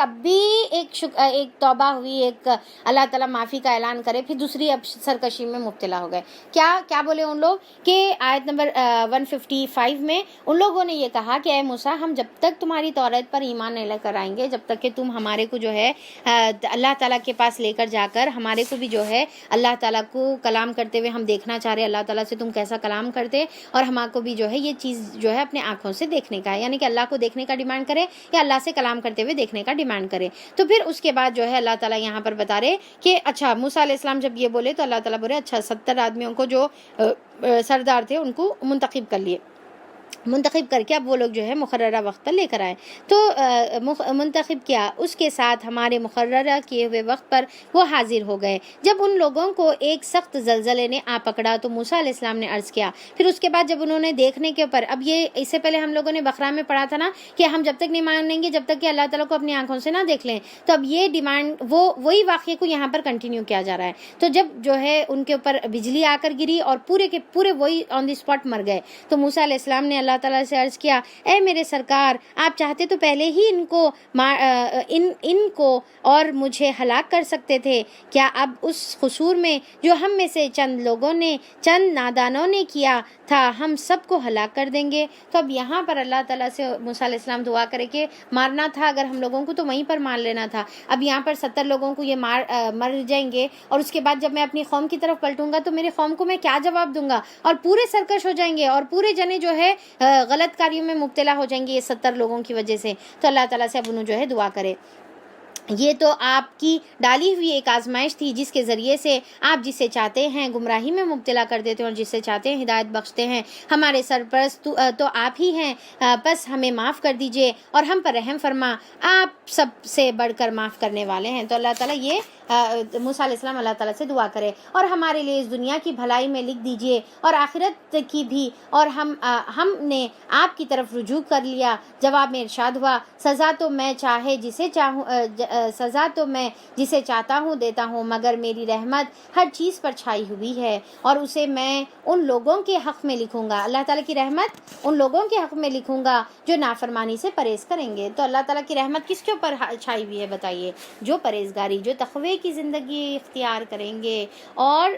توبہ ہوئی، ایک اللہ تعالیٰ معافی کا اعلان کرے، پھر دوسری اب سرکشی میں مبتلا ہو گئے۔ کیا بولے ان لوگ کہ آیت نمبر 155 میں ان لوگوں نے یہ کہا کہ اے موسیٰ، ہم جب تک تمہاری توریت پر ایمان نہیں لے کر آئیں گے، جب تک کہ تم ہمارے کو جو ہے اللہ تعالیٰ کے پاس لے کر جا کر ہمارے کو بھی جو ہے اللہ تعالیٰ کو کلام کرتے ہوئے ہم دیکھنا چاہ رہے اللہ تعالیٰ سے تم کیسا کلام کرتے، اور ہمارے کو بھی جو ہے یہ چیز جو ہے اپنے آنکھوں سے دیکھنے کا ہے، یعنی کہ اللہ کو دیکھنے کا ڈیمانڈ کرے یا اللہ سے کلام کرتے ہوئے دیکھنے کا ڈیمانڈ کرے۔ تو پھر اس کے بعد جو ہے اللہ تعالیٰ یہاں پر بتا رہے کہ اچھا موسیٰ علیہ السلام جب یہ بولے تو اللہ تعالیٰ بولے اچھا 70 آدمیوں کو جو سردار تھے ان کو منتخب کر کے اب وہ لوگ جو ہے مقررہ وقت پر لے کر آئے، تو منتخب کیا، اس کے ساتھ ہمارے مقررہ کیے ہوئے وقت پر وہ حاضر ہو گئے۔ جب ان لوگوں کو ایک سخت زلزلے نے آ پکڑا تو موسیٰ علیہ السلام نے عرض کیا، پھر اس کے بعد جب انہوں نے دیکھنے کے اوپر، اب یہ اس سے پہلے ہم لوگوں نے بقرہ میں پڑھا تھا نا کہ ہم جب تک نہیں مانیں گے جب تک کہ اللہ تعالیٰ کو اپنی آنکھوں سے نہ دیکھ لیں، تو اب یہ ڈیمانڈ وہی واقعے کو یہاں پر کنٹینیو کیا جا رہا ہے۔ تو جب جو ہے ان کے اوپر بجلی آ کر گری اور پورے کے پورے وہی آن دی اسپاٹ مر گئے، تو موسیٰ علیہ السلام نے اللہ تعالیٰ سے عرض کیا اے میرے سرکار، آپ چاہتے تو پہلے ہی ان کو اور مجھے ہلاک کر سکتے تھے، کیا اب اس قصور میں جو ہم میں سے چند نادانوں نے کیا تھا ہم سب کو ہلاک کر دیں گے؟ تو اب یہاں پر اللہ تعالیٰ سے موسیٰ علیہ السلام دعا کرے کہ مارنا تھا اگر ہم لوگوں کو تو وہیں پر مار لینا تھا، اب یہاں پر 70 لوگوں کو یہ مر جائیں گے، اور اس کے بعد جب میں اپنی قوم کی طرف پلٹوں گا تو میری قوم کو میں کیا جواب دوں گا، اور پورے سرکش ہو جائیں گے اور پورے جنے جو ہے غلط کاریوں میں مبتلا ہو جائیں گے یہ 70 لوگوں کی وجہ سے۔ تو اللہ تعالیٰ سے اب انہوں جو ہے دعا کرے۔ یہ تو آپ کی ڈالی ہوئی ایک آزمائش تھی جس کے ذریعے سے آپ جسے چاہتے ہیں گمراہی میں مبتلا کر دیتے ہیں اور جسے چاہتے ہیں ہدایت بخشتے ہیں. ہمارے سرپرست تو آپ ہی ہیں، بس ہمیں معاف کر دیجئے اور ہم پر رحم فرما، آپ سب سے بڑھ کر معاف کرنے والے ہیں. تو اللہ تعالیٰ یہ موسیٰ علیہ السلام اللہ تعالیٰ سے دعا کرے اور ہمارے لیے اس دنیا کی بھلائی میں لکھ دیجئے اور آخرت کی بھی، اور ہم نے آپ کی طرف رجوع کر لیا. جواب میں ارشاد ہوا، سزا تو میں جسے چاہتا ہوں دیتا ہوں، مگر میری رحمت ہر چیز پر چھائی ہوئی ہے اور اسے میں ان لوگوں کے حق میں لکھوں گا. اللہ تعالیٰ کی رحمت ان لوگوں کے حق میں لکھوں گا جو نافرمانی سے پرہیز کریں گے. تو اللہ تعالیٰ کی رحمت کس کے اوپر چھائی ہوئی ہے بتائیے؟ جو پرہیزگاری، جو تقوی کی زندگی اختیار کریں گے اور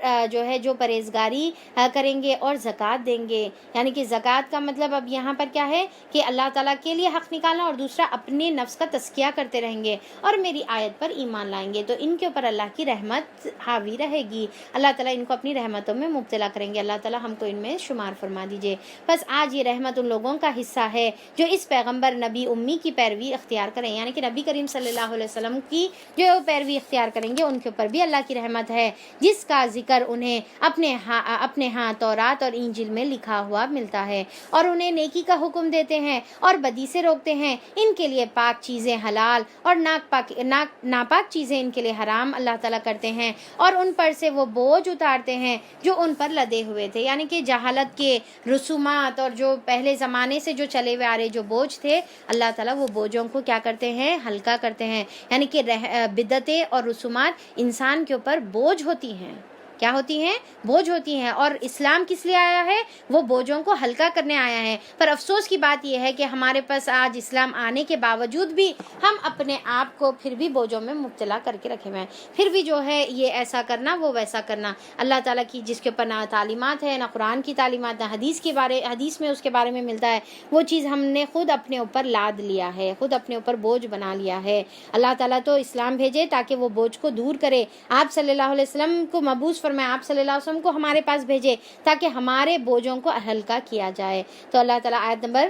جو پرہیزگاری کریں گے اور زکوٰۃ دیں گے. یعنی کہ زکوٰۃ کا مطلب اب یہاں پر کیا ہے کہ اللہ تعالیٰ کے لیے حق نکالنا، اور دوسرا اپنے نفس کا تزکیہ کرتے رہیں گے اور میری آیت پر ایمان لائیں گے، تو ان کے اوپر اللہ کی رحمت حاوی رہے گی. اللہ تعالیٰ ان کو اپنی رحمتوں میں مبتلا کریں گے. اللہ تعالیٰ ہم کو ان میں شمار فرما دیجئے. بس آج یہ رحمت ان لوگوں کا حصہ ہے جو اس پیغمبر نبی امی کی پیروی اختیار کریں، یعنی کہ نبی کریم صلی اللہ علیہ وسلم کی جو پیروی اختیار کریں گے ان کے اوپر بھی اللہ کی رحمت ہے، جس کا ذکر انہیں اپنے ہاں تورات اور انجیل میں لکھا ہوا ملتا ہے، اور انہیں نیکی کا حکم دیتے ہیں اور بدی سے روکتے ہیں. ان کے لیے پاک چیزیں حلال اور ناپاک چیزیں ان کے لیے حرام اللہ تعالیٰ کرتے ہیں، اور ان پر سے وہ بوجھ اتارتے ہیں جو ان پر لدے ہوئے تھے. یعنی کہ جہالت کے رسومات اور جو پہلے زمانے سے جو چلے ہوئے آ رہے جو بوجھ تھے، اللہ تعالیٰ وہ بوجھوں کو کیا کرتے ہیں؟ ہلکا کرتے ہیں. یعنی کہ بدعتیں اور رسومات انسان کے اوپر بوجھ ہوتی ہیں. کیا ہوتی ہیں؟ بوجھ ہوتی ہیں. اور اسلام کس لیے آیا ہے؟ وہ بوجھوں کو ہلکا کرنے آیا ہے. پر افسوس کی بات یہ ہے کہ ہمارے پاس آج اسلام آنے کے باوجود بھی ہم اپنے آپ کو پھر بھی بوجھوں میں مبتلا کر کے رکھے ہوئے ہیں. پھر بھی جو ہے یہ ایسا کرنا وہ ویسا کرنا. اللہ تعالیٰ کی جس کے اوپر نہ تعلیمات ہے، نہ قرآن کی تعلیمات، نہ حدیث میں اس کے بارے میں ملتا ہے، وہ چیز ہم نے خود اپنے اوپر لاد لیا ہے، خود اپنے اوپر بوجھ بنا لیا ہے. اللہ تعالیٰ تو اسلام بھیجے تاکہ وہ بوجھ کو دور کرے. آپ صلی اللہ علیہ وسلم کو مبعوث فرمائے، آپ صلی اللہ علیہ وسلم کو ہمارے پاس بھیجے تاکہ ہمارے بوجھوں کو ہلکا کیا جائے. تو اللہ تعالیٰ آیت نمبر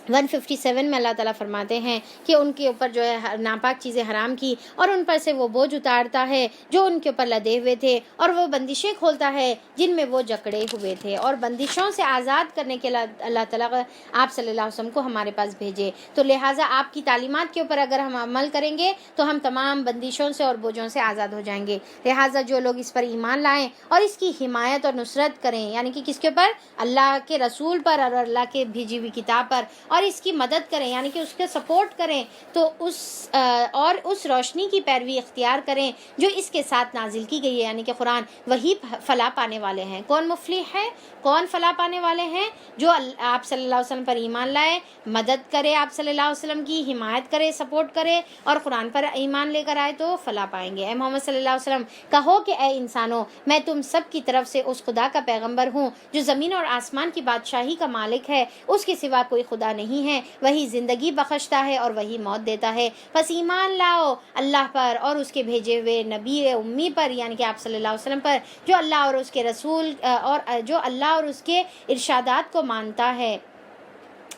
157 میں اللہ تعالیٰ فرماتے ہیں کہ ان کے اوپر جو ہے ناپاک چیزیں حرام کی اور ان پر سے وہ بوجھ اتارتا ہے جو ان کے اوپر لدے ہوئے تھے، اور وہ بندشیں کھولتا ہے جن میں وہ جکڑے ہوئے تھے، اور بندشوں سے آزاد کرنے کے اللہ تعالیٰ آپ صلی اللہ علیہ وسلم کو ہمارے پاس بھیجے. تو لہٰذا آپ کی تعلیمات کے اوپر اگر ہم عمل کریں گے تو ہم تمام بندشوں سے اور بوجھوں سے آزاد ہو جائیں گے. لہٰذا جو لوگ اس پر ایمان لائیں اور اس کی حمایت اور نصرت کریں، یعنی کہ کس کے اوپر؟ اللہ کے رسول پر اور اللہ کے بھیجی ہوئی کتاب پر، اور اس کی مدد کریں، یعنی کہ اس کے سپورٹ کریں، تو اس روشنی کی پیروی اختیار کریں جو اس کے ساتھ نازل کی گئی ہے، یعنی کہ قرآن. وہی فلاح پانے والے ہیں. کون مفلح ہے؟ کون فلاح پانے والے ہیں؟ جو آپ صلی اللہ علیہ وسلم پر ایمان لائے، مدد کرے آپ صلی اللہ علیہ وسلم کی، حمایت کرے، سپورٹ کرے اور قرآن پر ایمان لے کر آئے تو فلاح پائیں گے. اے محمد صلی اللہ علیہ وسلم کہو کہ اے انسانوں، میں تم سب کی طرف سے اس خدا کا پیغمبر ہوں جو زمین اور آسمان کی بادشاہی کا مالک ہے. اس کے سوا کوئی خدا نہیں ہے. وہی زندگی بخشتا ہے اور وہی موت دیتا ہے. بس ایمان لاؤ اللہ پر اور اس کے بھیجے ہوئے نبی امی پر، یعنی کہ آپ صلی اللہ علیہ وسلم پر، جو اللہ اور اس کے رسول اور جو اللہ اور اس کے ارشادات کو مانتا ہے،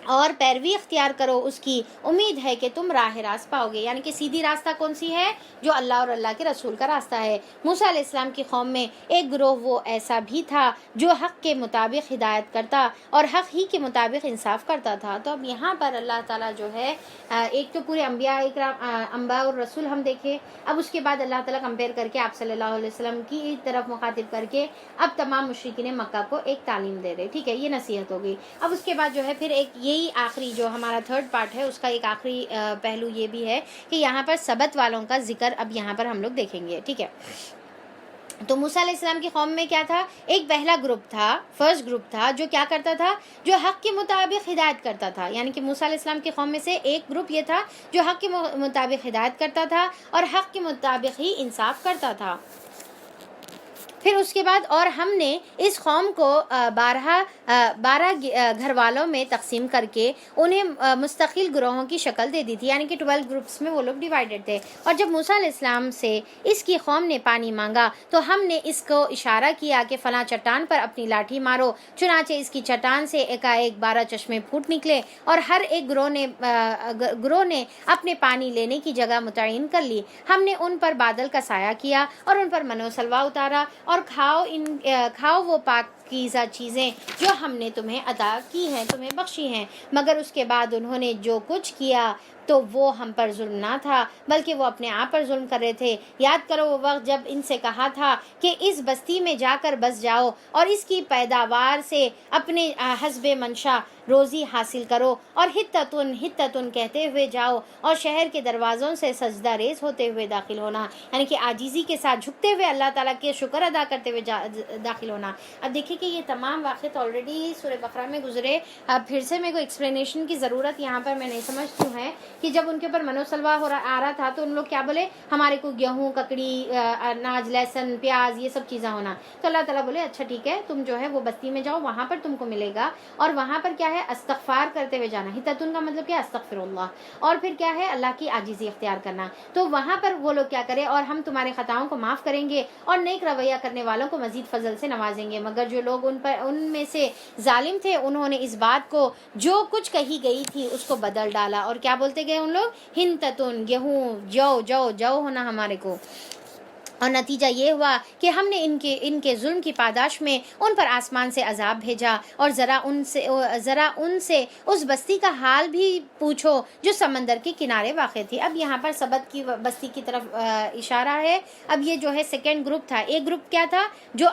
اور پیروی اختیار کرو اس کی. امید ہے کہ تم راہ راست پاؤ گے. یعنی کہ سیدھی راستہ کون سی ہے؟ جو اللہ اور اللہ کے رسول کا راستہ ہے. موسیٰ علیہ السلام کی قوم میں ایک گروہ وہ ایسا بھی تھا جو حق کے مطابق ہدایت کرتا اور حق ہی کے مطابق انصاف کرتا تھا. تو اب یہاں پر اللہ تعالیٰ جو ہے ایک تو پورے انبیاء اور رسول ہم دیکھے، اب اس کے بعد اللہ تعالیٰ کمپیئر کر کے آپ صلی اللہ علیہ وسلم کی طرف مخاطب کر کے اب تمام مشرکین مکہ کو ایک تعلیم دے رہے. ٹھیک ہے، یہ نصیحت ہوگی. اب اس کے بعد جو ہے پھر ایک یہی آخری جو ہمارا تھرڈ پارٹ ہے، اس کا ایک آخری پہلو یہ بھی ہے کہ یہاں پر سبت والوں کا ذکر اب یہاں پر ہم لوگ دیکھیں گے. ٹھیک ہے، تو موسیٰ علیہ السلام کی قوم میں کیا تھا؟ ایک پہلا گروپ تھا، فرسٹ گروپ تھا جو کیا کرتا تھا؟ جو حق کے مطابق ہدایت کرتا تھا. یعنی کہ موسیٰ علیہ السلام کی قوم میں سے ایک گروپ یہ تھا جو حق کے مطابق ہدایت کرتا تھا اور حق کے مطابق ہی انصاف کرتا تھا. پھر اس کے بعد اور ہم نے اس قوم کو 12 گھر والوں میں تقسیم کر کے انہیں مستقل گروہوں کی شکل دے دی تھی، یعنی کہ 12 گروپس میں وہ لوگ ڈیوائیڈڈ تھے. اور جب موسیٰ علیہ السلام سے اس کی قوم نے پانی مانگا تو ہم نے اس کو اشارہ کیا کہ فلاں چٹان پر اپنی لاٹھی مارو، چنانچہ اس کی چٹان سے ایک 12 چشمے پھوٹ نکلے، اور ہر ایک گروہ نے اپنے پانی لینے کی جگہ متعین کر لی. ہم نے ان پر بادل کا سایہ کیا اور ان پر من و سلوہ اتارا، اور کھاؤ وہ پاکیزہ چیزیں جو ہم نے تمہیں عطا کی ہیں، تمہیں بخشی ہیں. مگر اس کے بعد انہوں نے جو کچھ کیا تو وہ ہم پر ظلم نہ تھا بلکہ وہ اپنے آپ پر ظلم کر رہے تھے. یاد کرو وہ وقت جب ان سے کہا تھا کہ اس بستی میں جا کر بس جاؤ اور اس کی پیداوار سے اپنے حسب منشا روزی حاصل کرو، اور ہتتن کہتے ہوئے جاؤ، اور شہر کے دروازوں سے سجدہ ریز ہوتے ہوئے داخل ہونا، یعنی کہ عاجزی کے ساتھ جھکتے ہوئے اللہ تعالیٰ کے شکر ادا کرتے ہوئے داخل ہونا. اب دیکھیں کہ یہ تمام واقعات آلریڈی سورہ بقرہ میں گزرے. اب پھر سے میرے کو ایکسپلینیشن کی ضرورت یہاں پر میں نہیں سمجھتی ہوں ہے کہ جب ان کے اوپر منو سلوا آ رہا تھا تو ان لوگ کیا بولے، ہمارے کو گیہوں، ککڑی، اناج، لہسن، پیاز، یہ سب چیزیں ہونا. تو اللہ تعالیٰ بولے اچھا ٹھیک ہے، تم جو ہے وہ بستی میں جاؤ، وہاں پر تم کو ملے گا، اور وہاں پر کیا ہے استغفار کرتے ہوئے جانا. ہتتن کا مطلب کیا ہے؟ استغفر اللہ. اور پھر کیا ہے؟ اللہ کی عاجزی اختیار کرنا. تو وہاں پر وہ لوگ کیا کرے، اور ہم تمہارے خطاؤں کو معاف کریں گے اور نیک رویہ کرنے والوں کو مزید فضل سے نوازیں گے. مگر جو لوگ ان میں سے ظالم تھے انہوں نے اس بات کو جو کچھ کہی گئی تھی اس کو بدل ڈالا. اور کیا بولتے گئے ان لوگ؟ ہنتتن، گیہوں، جو ہونا ہمارے کو. اور نتیجہ یہ ہوا کہ ہم نے ان کے ظلم کی پاداش میں ان پر آسمان سے عذاب بھیجا. اور ذرا ان سے اس بستی کا حال بھی پوچھو جو سمندر کے کنارے واقع تھی. اب یہاں پر سبت کی بستی کی طرف اشارہ ہے. اب یہ جو ہے سیکنڈ گروپ تھا. ایک گروپ کیا تھا؟ جو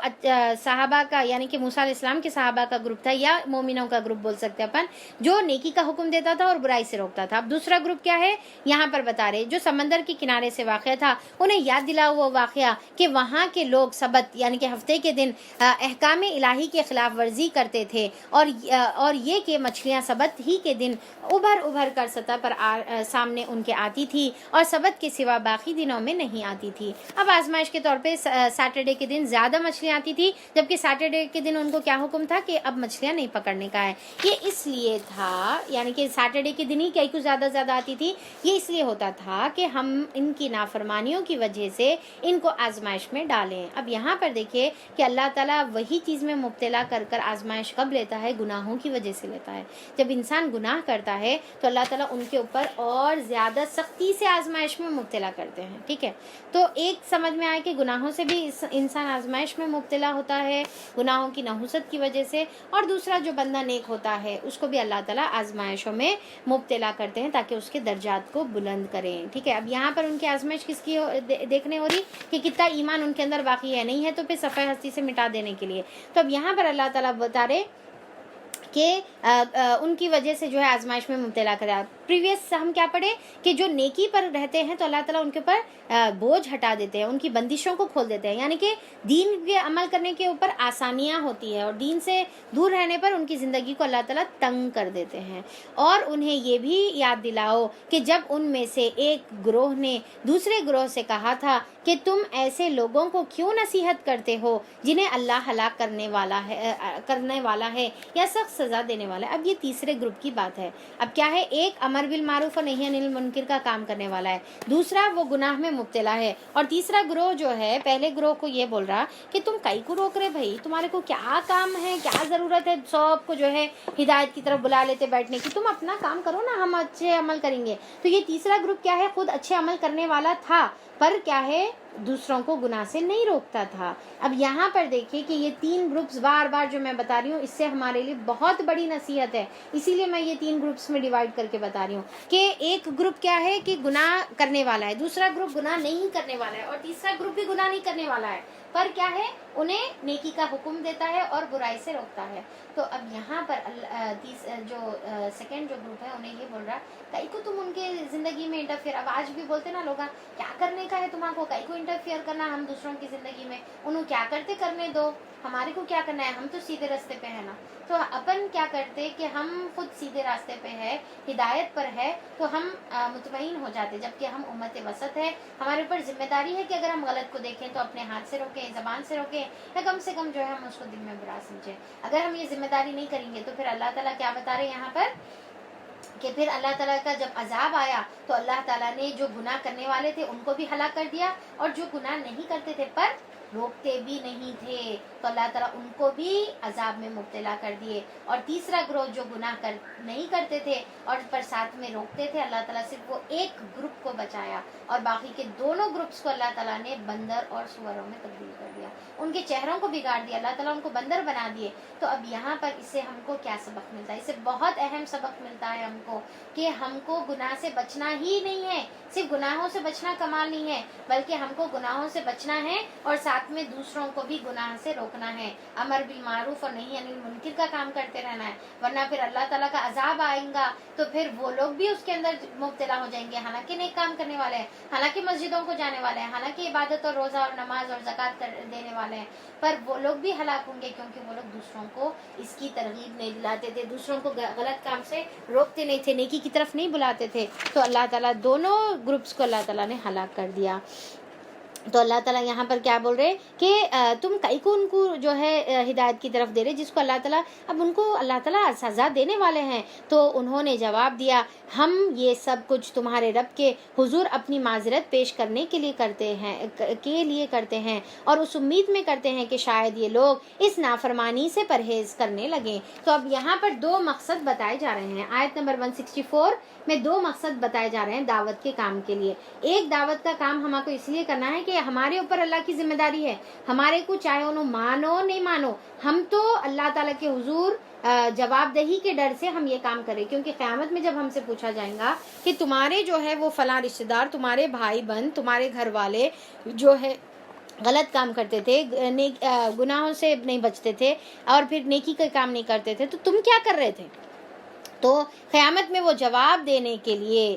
صحابہ کا، یعنی کہ موسیٰ علیہ السلام کے صحابہ کا گروپ تھا، یا مومنوں کا گروپ بول سکتے ہیں اپن، جو نیکی کا حکم دیتا تھا اور برائی سے روکتا تھا. اب دوسرا گروپ کیا ہے یہاں پر بتا رہے، جو سمندر کے کنارے سے واقع تھا. انہیں یاد دلاؤ وہ واقعہ کہ وہاں کے لوگ سبت یعنی کہ ہفتے کے دن احکام الہی کے خلاف ورزی کرتے تھے، اور یہ کہ مچھلیاں سبت ہی کے دن ابھر کر سطح پر سامنے ان کے آتی تھی، اور سبت کے سوا باقی دنوں میں نہیں آتی تھی. اب آزمائش کے طور پہ سیٹرڈے کے دن زیادہ مچھلیاں آتی تھی، جبکہ سیٹرڈے کے دن ان کو کیا حکم تھا کہ اب مچھلیاں نہیں پکڑنے کا ہے. یہ اس لیے تھا، یعنی کہ سیٹرڈے کے دن ہی کئی کو زیادہ آتی تھی. یہ اس لیے ہوتا تھا کہ ہم ان کی نافرمانیوں کی وجہ سے ان کو آزمائش میں ڈالیں. اب یہاں پر دیکھیں کہ اللہ تعالیٰ وہی چیز میں مبتلا کر آزمائش کب لیتا ہے؟ گناہوں کی وجہ سے لیتا ہے. جب انسان گناہ کرتا ہے تو اللہ تعالیٰ ان کے اوپر اور زیادہ سختی سے آزمائش میں مبتلا کرتے ہیں. ٹھیک ہے، تو ایک سمجھ میں آئے کہ گناہوں سے بھی انسان آزمائش میں مبتلا ہوتا ہے، گناہوں کی نحوست کی وجہ سے. اور دوسرا جو بندہ نیک ہوتا ہے اس کو بھی اللہ تعالیٰ آزمائشوں میں مبتلا کرتے ہیں تاکہ اس کے درجات کو بلند کریں. ٹھیک ہے، اب یہاں پر ان کی آزمائش کس کی دیکھنے ہو رہی کہ کتنا ایمان ان کے اندر باقی ہے، نہیں ہے تو پھر صفحہ ہستی سے مٹا دینے کے لیے. تو اب یہاں پر اللہ تعالیٰ بتا رہے کہ ان کی وجہ سے جو ہے آزمائش میں مبتلا کرا. پریویس ہم کیا پڑھے کہ جو نیکی پر رہتے ہیں تو اللہ تعالیٰ ان کے اوپر بوجھ ہٹا دیتے ہیں، ان کی بندشوں کو کھول دیتے ہیں، یعنی کہ دین کے عمل کرنے کے اوپر آسانیاں ہوتی ہے، اور دین سے دور رہنے پر ان کی زندگی کو اللہ تعالیٰ تنگ کر دیتے ہیں. اور انہیں یہ بھی یاد دلاؤ کہ جب ان میں سے ایک گروہ نے دوسرے گروہ سے کہا تھا کہ تم ایسے لوگوں کو کیوں نصیحت کرتے ہو جنہیں اللہ ہلاک کرنے والا ہے یا سخت سزا دینے والا ہے. اب یہ تیسرے گروپ کی بات ہے. اب کیا ہے؟ ایک امر بالمعروف اور نہی عن المنکر کا کام کرنے والا ہے، دوسرا وہ گناہ میں مبتلا ہے، اور تیسرا گروہ جو ہے پہلے گروہ کو یہ بول رہا کہ تم کئی کو روک رہے بھائی، تمہارے کو کیا کام ہے، کیا ضرورت ہے سب کو جو ہے ہدایت کی طرف بلا لیتے بیٹھنے کی، تم اپنا کام کرو نا، ہم اچھے عمل کریں گے. تو یہ تیسرا گروپ کیا ہے؟ خود اچھے عمل کرنے والا تھا پر کیا ہے دوسروں کو گناہ سے نہیں روکتا تھا. اب یہاں پر دیکھیں کہ یہ تین گروپس بار بار جو میں بتا رہی ہوں اس سے ہمارے لیے بہت بڑی نصیحت ہے، اسی لیے میں یہ تین گروپس میں ڈیوائیڈ کر کے بتا رہی ہوں کہ ایک گروپ کیا ہے کہ گناہ کرنے والا ہے، دوسرا گروپ گناہ نہیں کرنے والا ہے، اور تیسرا گروپ بھی گناہ نہیں کرنے والا ہے پر کیا ہے انہیں نیکی کا حکم دیتا ہے اور برائی سے روکتا ہے. تو اب یہاں پر جو سیکنڈ جو گروپ ہے انہیں یہ بول رہا ہے کہ تم ان کے زندگی میں انٹرفیئر. اب آج بھی بولتے نا لوگ کیا کرنے کا ہے تمہارے کو, کئی کو انٹرفیئر کرنا, ہم دوسروں کی زندگی میں, انہوں کیا کرتے کرنے دو, ہمارے کو کیا کرنا ہے, ہم تو سیدھے راستے پہ ہیں نا. تو اپن کیا کرتے کہ ہم خود سیدھے راستے پہ ہے, ہدایت پر ہے, تو ہم مطمئن ہو جاتے. جبکہ ہم امت وسط ہے, ہمارے اوپر ذمہ داری ہے کہ اگر ہم غلط کو دیکھیں تو اپنے ہاتھ سے روکیں, زبان سے روکیں, یا کم سے کم جو ہے ہم اس کو دل میں برا سمجھیں. اگر ہم یہ ذمہ داری نہیں کریں گے تو پھر اللہ تعالیٰ کیا بتا رہے ہیں یہاں پر کہ پھر اللہ تعالیٰ کا جب عذاب آیا تو اللہ تعالیٰ نے جو گناہ کرنے والے تھے ان کو بھی ہلاک کر دیا, اور جو گناہ نہیں کرتے تھے پر روکتے بھی نہیں تھے تو اللہ تعالیٰ ان کو بھی عذاب میں مبتلا کر دیے. اور تیسرا گروہ جو گناہ نہیں کرتے تھے اور پر ساتھ میں روکتے تھے, اللہ تعالیٰ صرف وہ ایک گروپ کو بچایا, اور باقی کے دونوں گروپس کو اللہ تعالیٰ نے بندر اور سوروں میں تبدیل کر دیا, ان کے چہروں کو بگاڑ دیا, اللہ تعالیٰ ان کو بندر بنا دیے. تو اب یہاں پر اس سے ہم کو کیا سبق ملتا ہے؟ اس سے بہت اہم سبق ملتا ہے ہم کو کہ ہم کو گناہ سے بچنا ہی نہیں ہے. صرف گناہوں سے بچنا کمال نہیں ہے, بلکہ ہم کو گناہوں سے بچنا ہے اور ساتھ میں دوسروں کو بھی گناہ سے روکنا ہے. امر بالمعروف اور نہی عن المنکر کا کام کرتے رہنا ہے, ورنہ پھر اللہ تعالیٰ کا عذاب آئے گا تو پھر وہ لوگ بھی اس کے اندر مبتلا ہو جائیں گے, حالانکہ نیک کام کرنے والے ہیں, حالانکہ مسجدوں کو جانے والے ہیں, حالانکہ عبادت اور روزہ اور نماز اور زکوٰۃ دینے والے ہیں, پر وہ لوگ بھی ہلاک ہوں گے کیونکہ وہ لوگ دوسروں کو اس کی ترغیب نہیں دلاتے تھے, دوسروں کو غلط کام سے روکتے نہیں تھے, نیکی کی طرف نہیں بلاتے تھے. تو اللہ تعالیٰ دونوں گروپس کو اللہ تعالیٰ نے ہلاک کر دیا. تو اللہ تعالیٰ یہاں پر کیا بول رہے کہ تم کئی کو ان کو جو ہے ہدایت کی طرف دے رہے جس کو اللہ تعالیٰ, اب ان کو اللہ تعالیٰ سزا دینے والے ہیں. تو انہوں نے جواب دیا ہم یہ سب کچھ تمہارے رب کے حضور اپنی معذرت پیش کرنے کے لیے کرتے ہیں اور اس امید میں کرتے ہیں کہ شاید یہ لوگ اس نافرمانی سے پرہیز کرنے لگیں. تو اب یہاں پر دو مقصد بتائے جا رہے ہیں. آیت نمبر 164 میں دو مقصد بتائے جا رہے ہیں دعوت کے کام کے لیے. ایک, دعوت کا کام ہمارے کو اس لیے کرنا ہے کہ ہمارے اوپر اللہ کی ذمہ داری ہے, ہمارے کو چاہے انہوں مانو نہیں مانو, ہم تو اللہ تعالیٰ کے حضور جواب دہی کے ڈر سے ہم یہ کام کریں. کیونکہ قیامت میں جب ہم سے پوچھا جائے گا کہ تمہارے جو ہے وہ فلاں رشتے دار, تمہارے بھائی بہن, تمہارے گھر والے جو ہے غلط کام کرتے تھے, گناہوں سے نہیں بچتے تھے اور پھر نیکی کا کام نہیں کرتے تھے, تو تم کیا کر رہے تھے؟ تو قیامت میں وہ جواب دینے کے لیے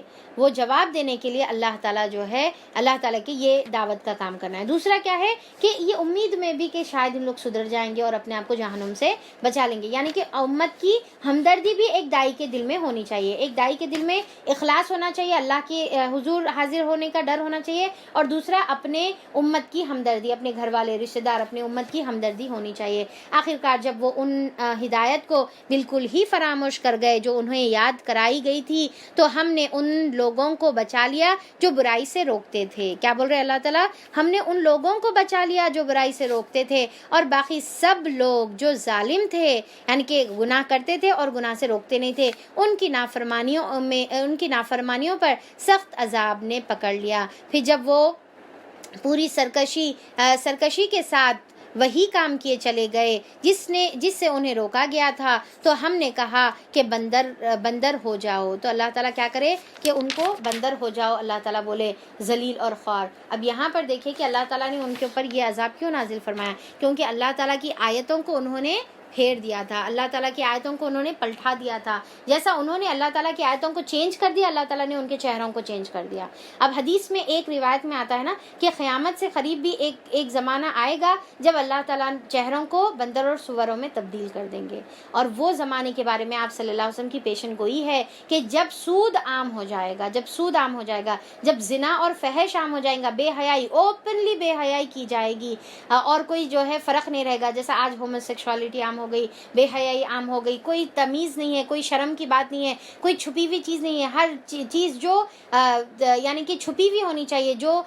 اللہ تعالیٰ جو ہے, اللہ تعالیٰ کی یہ دعوت کا کام کرنا ہے. دوسرا کیا ہے کہ یہ امید میں بھی کہ شاید ہم لوگ سدھر جائیں گے اور اپنے آپ کو جہنم سے بچا لیں گے. یعنی کہ امت کی ہمدردی بھی ایک دائی کے دل میں ہونی چاہیے, ایک دائی کے دل میں اخلاص ہونا چاہیے, اللہ کے حضور حاضر ہونے کا ڈر ہونا چاہیے, اور دوسرا اپنے امت کی ہمدردی, اپنے گھر والے رشتے دار, اپنے امت کی ہمدردی ہونی چاہیے. آخرکار جب وہ ان ہدایت کو بالکل ہی فراموش کر گئے جو انہیں یاد کرائی گئی تھی, تو ہم نے ان لوگوں کو بچا لیا جو برائی سے روکتے تھے. کیا بول رہے اللہ تعالیٰ؟ ہم نے ان لوگوں کو بچا لیا جو برائی سے روکتے تھے, اور باقی سب لوگ جو ظالم تھے, یعنی کہ گناہ کرتے تھے اور گناہ سے روکتے نہیں تھے, ان کی نافرمانیوں پر سخت عذاب نے پکڑ لیا. پھر جب وہ پوری سرکشی کے ساتھ وہی کام کیے چلے گئے جس سے انہیں روکا گیا تھا, تو ہم نے کہا کہ بندر ہو جاؤ. تو اللہ تعالیٰ کیا کرے کہ ان کو بندر ہو جاؤ. اللہ تعالیٰ بولے ذلیل اور خوار. اب یہاں پر دیکھیں کہ اللہ تعالیٰ نے ان کے اوپر یہ عذاب کیوں نازل فرمایا, کیونکہ اللہ تعالیٰ کی آیتوں کو انہوں نے پھیر دیا تھا, اللہ تعالیٰ کی آیتوں کو انہوں نے پلٹا دیا تھا. جیسا انہوں نے اللہ تعالیٰ کی آیتوں کو چینج کر دیا, اللہ تعالیٰ نے ان کے چہروں کو چینج کر دیا. اب حدیث میں ایک روایت میں آتا ہے نا کہ قیامت سے قریب بھی ایک زمانہ آئے گا جب اللہ تعالیٰ چہروں کو بندر اور سوروں میں تبدیل کر دیں گے. اور وہ زمانے کے بارے میں آپ صلی اللہ علیہ وسلم کی پیشن گوئی ہے کہ جب سود عام ہو جائے گا, جب زنا اور فحش عام ہو جائیں گا, بے حیائی, اوپنلی بے حیائی کی جائے گی, اور کوئی جو ہے فرق نہیں رہے گا. جیسا آج ہومو سیکشوالٹی عام ہو گئی, بے حیائی عام ہو گئی, کوئی تمیز نہیں ہے, کوئی شرم کی بات نہیں ہے, کوئی چھپی ہوئی چیز نہیں ہے. ہر چیز جو یعنی کہ چھپی ہوئی ہونی چاہیے, جو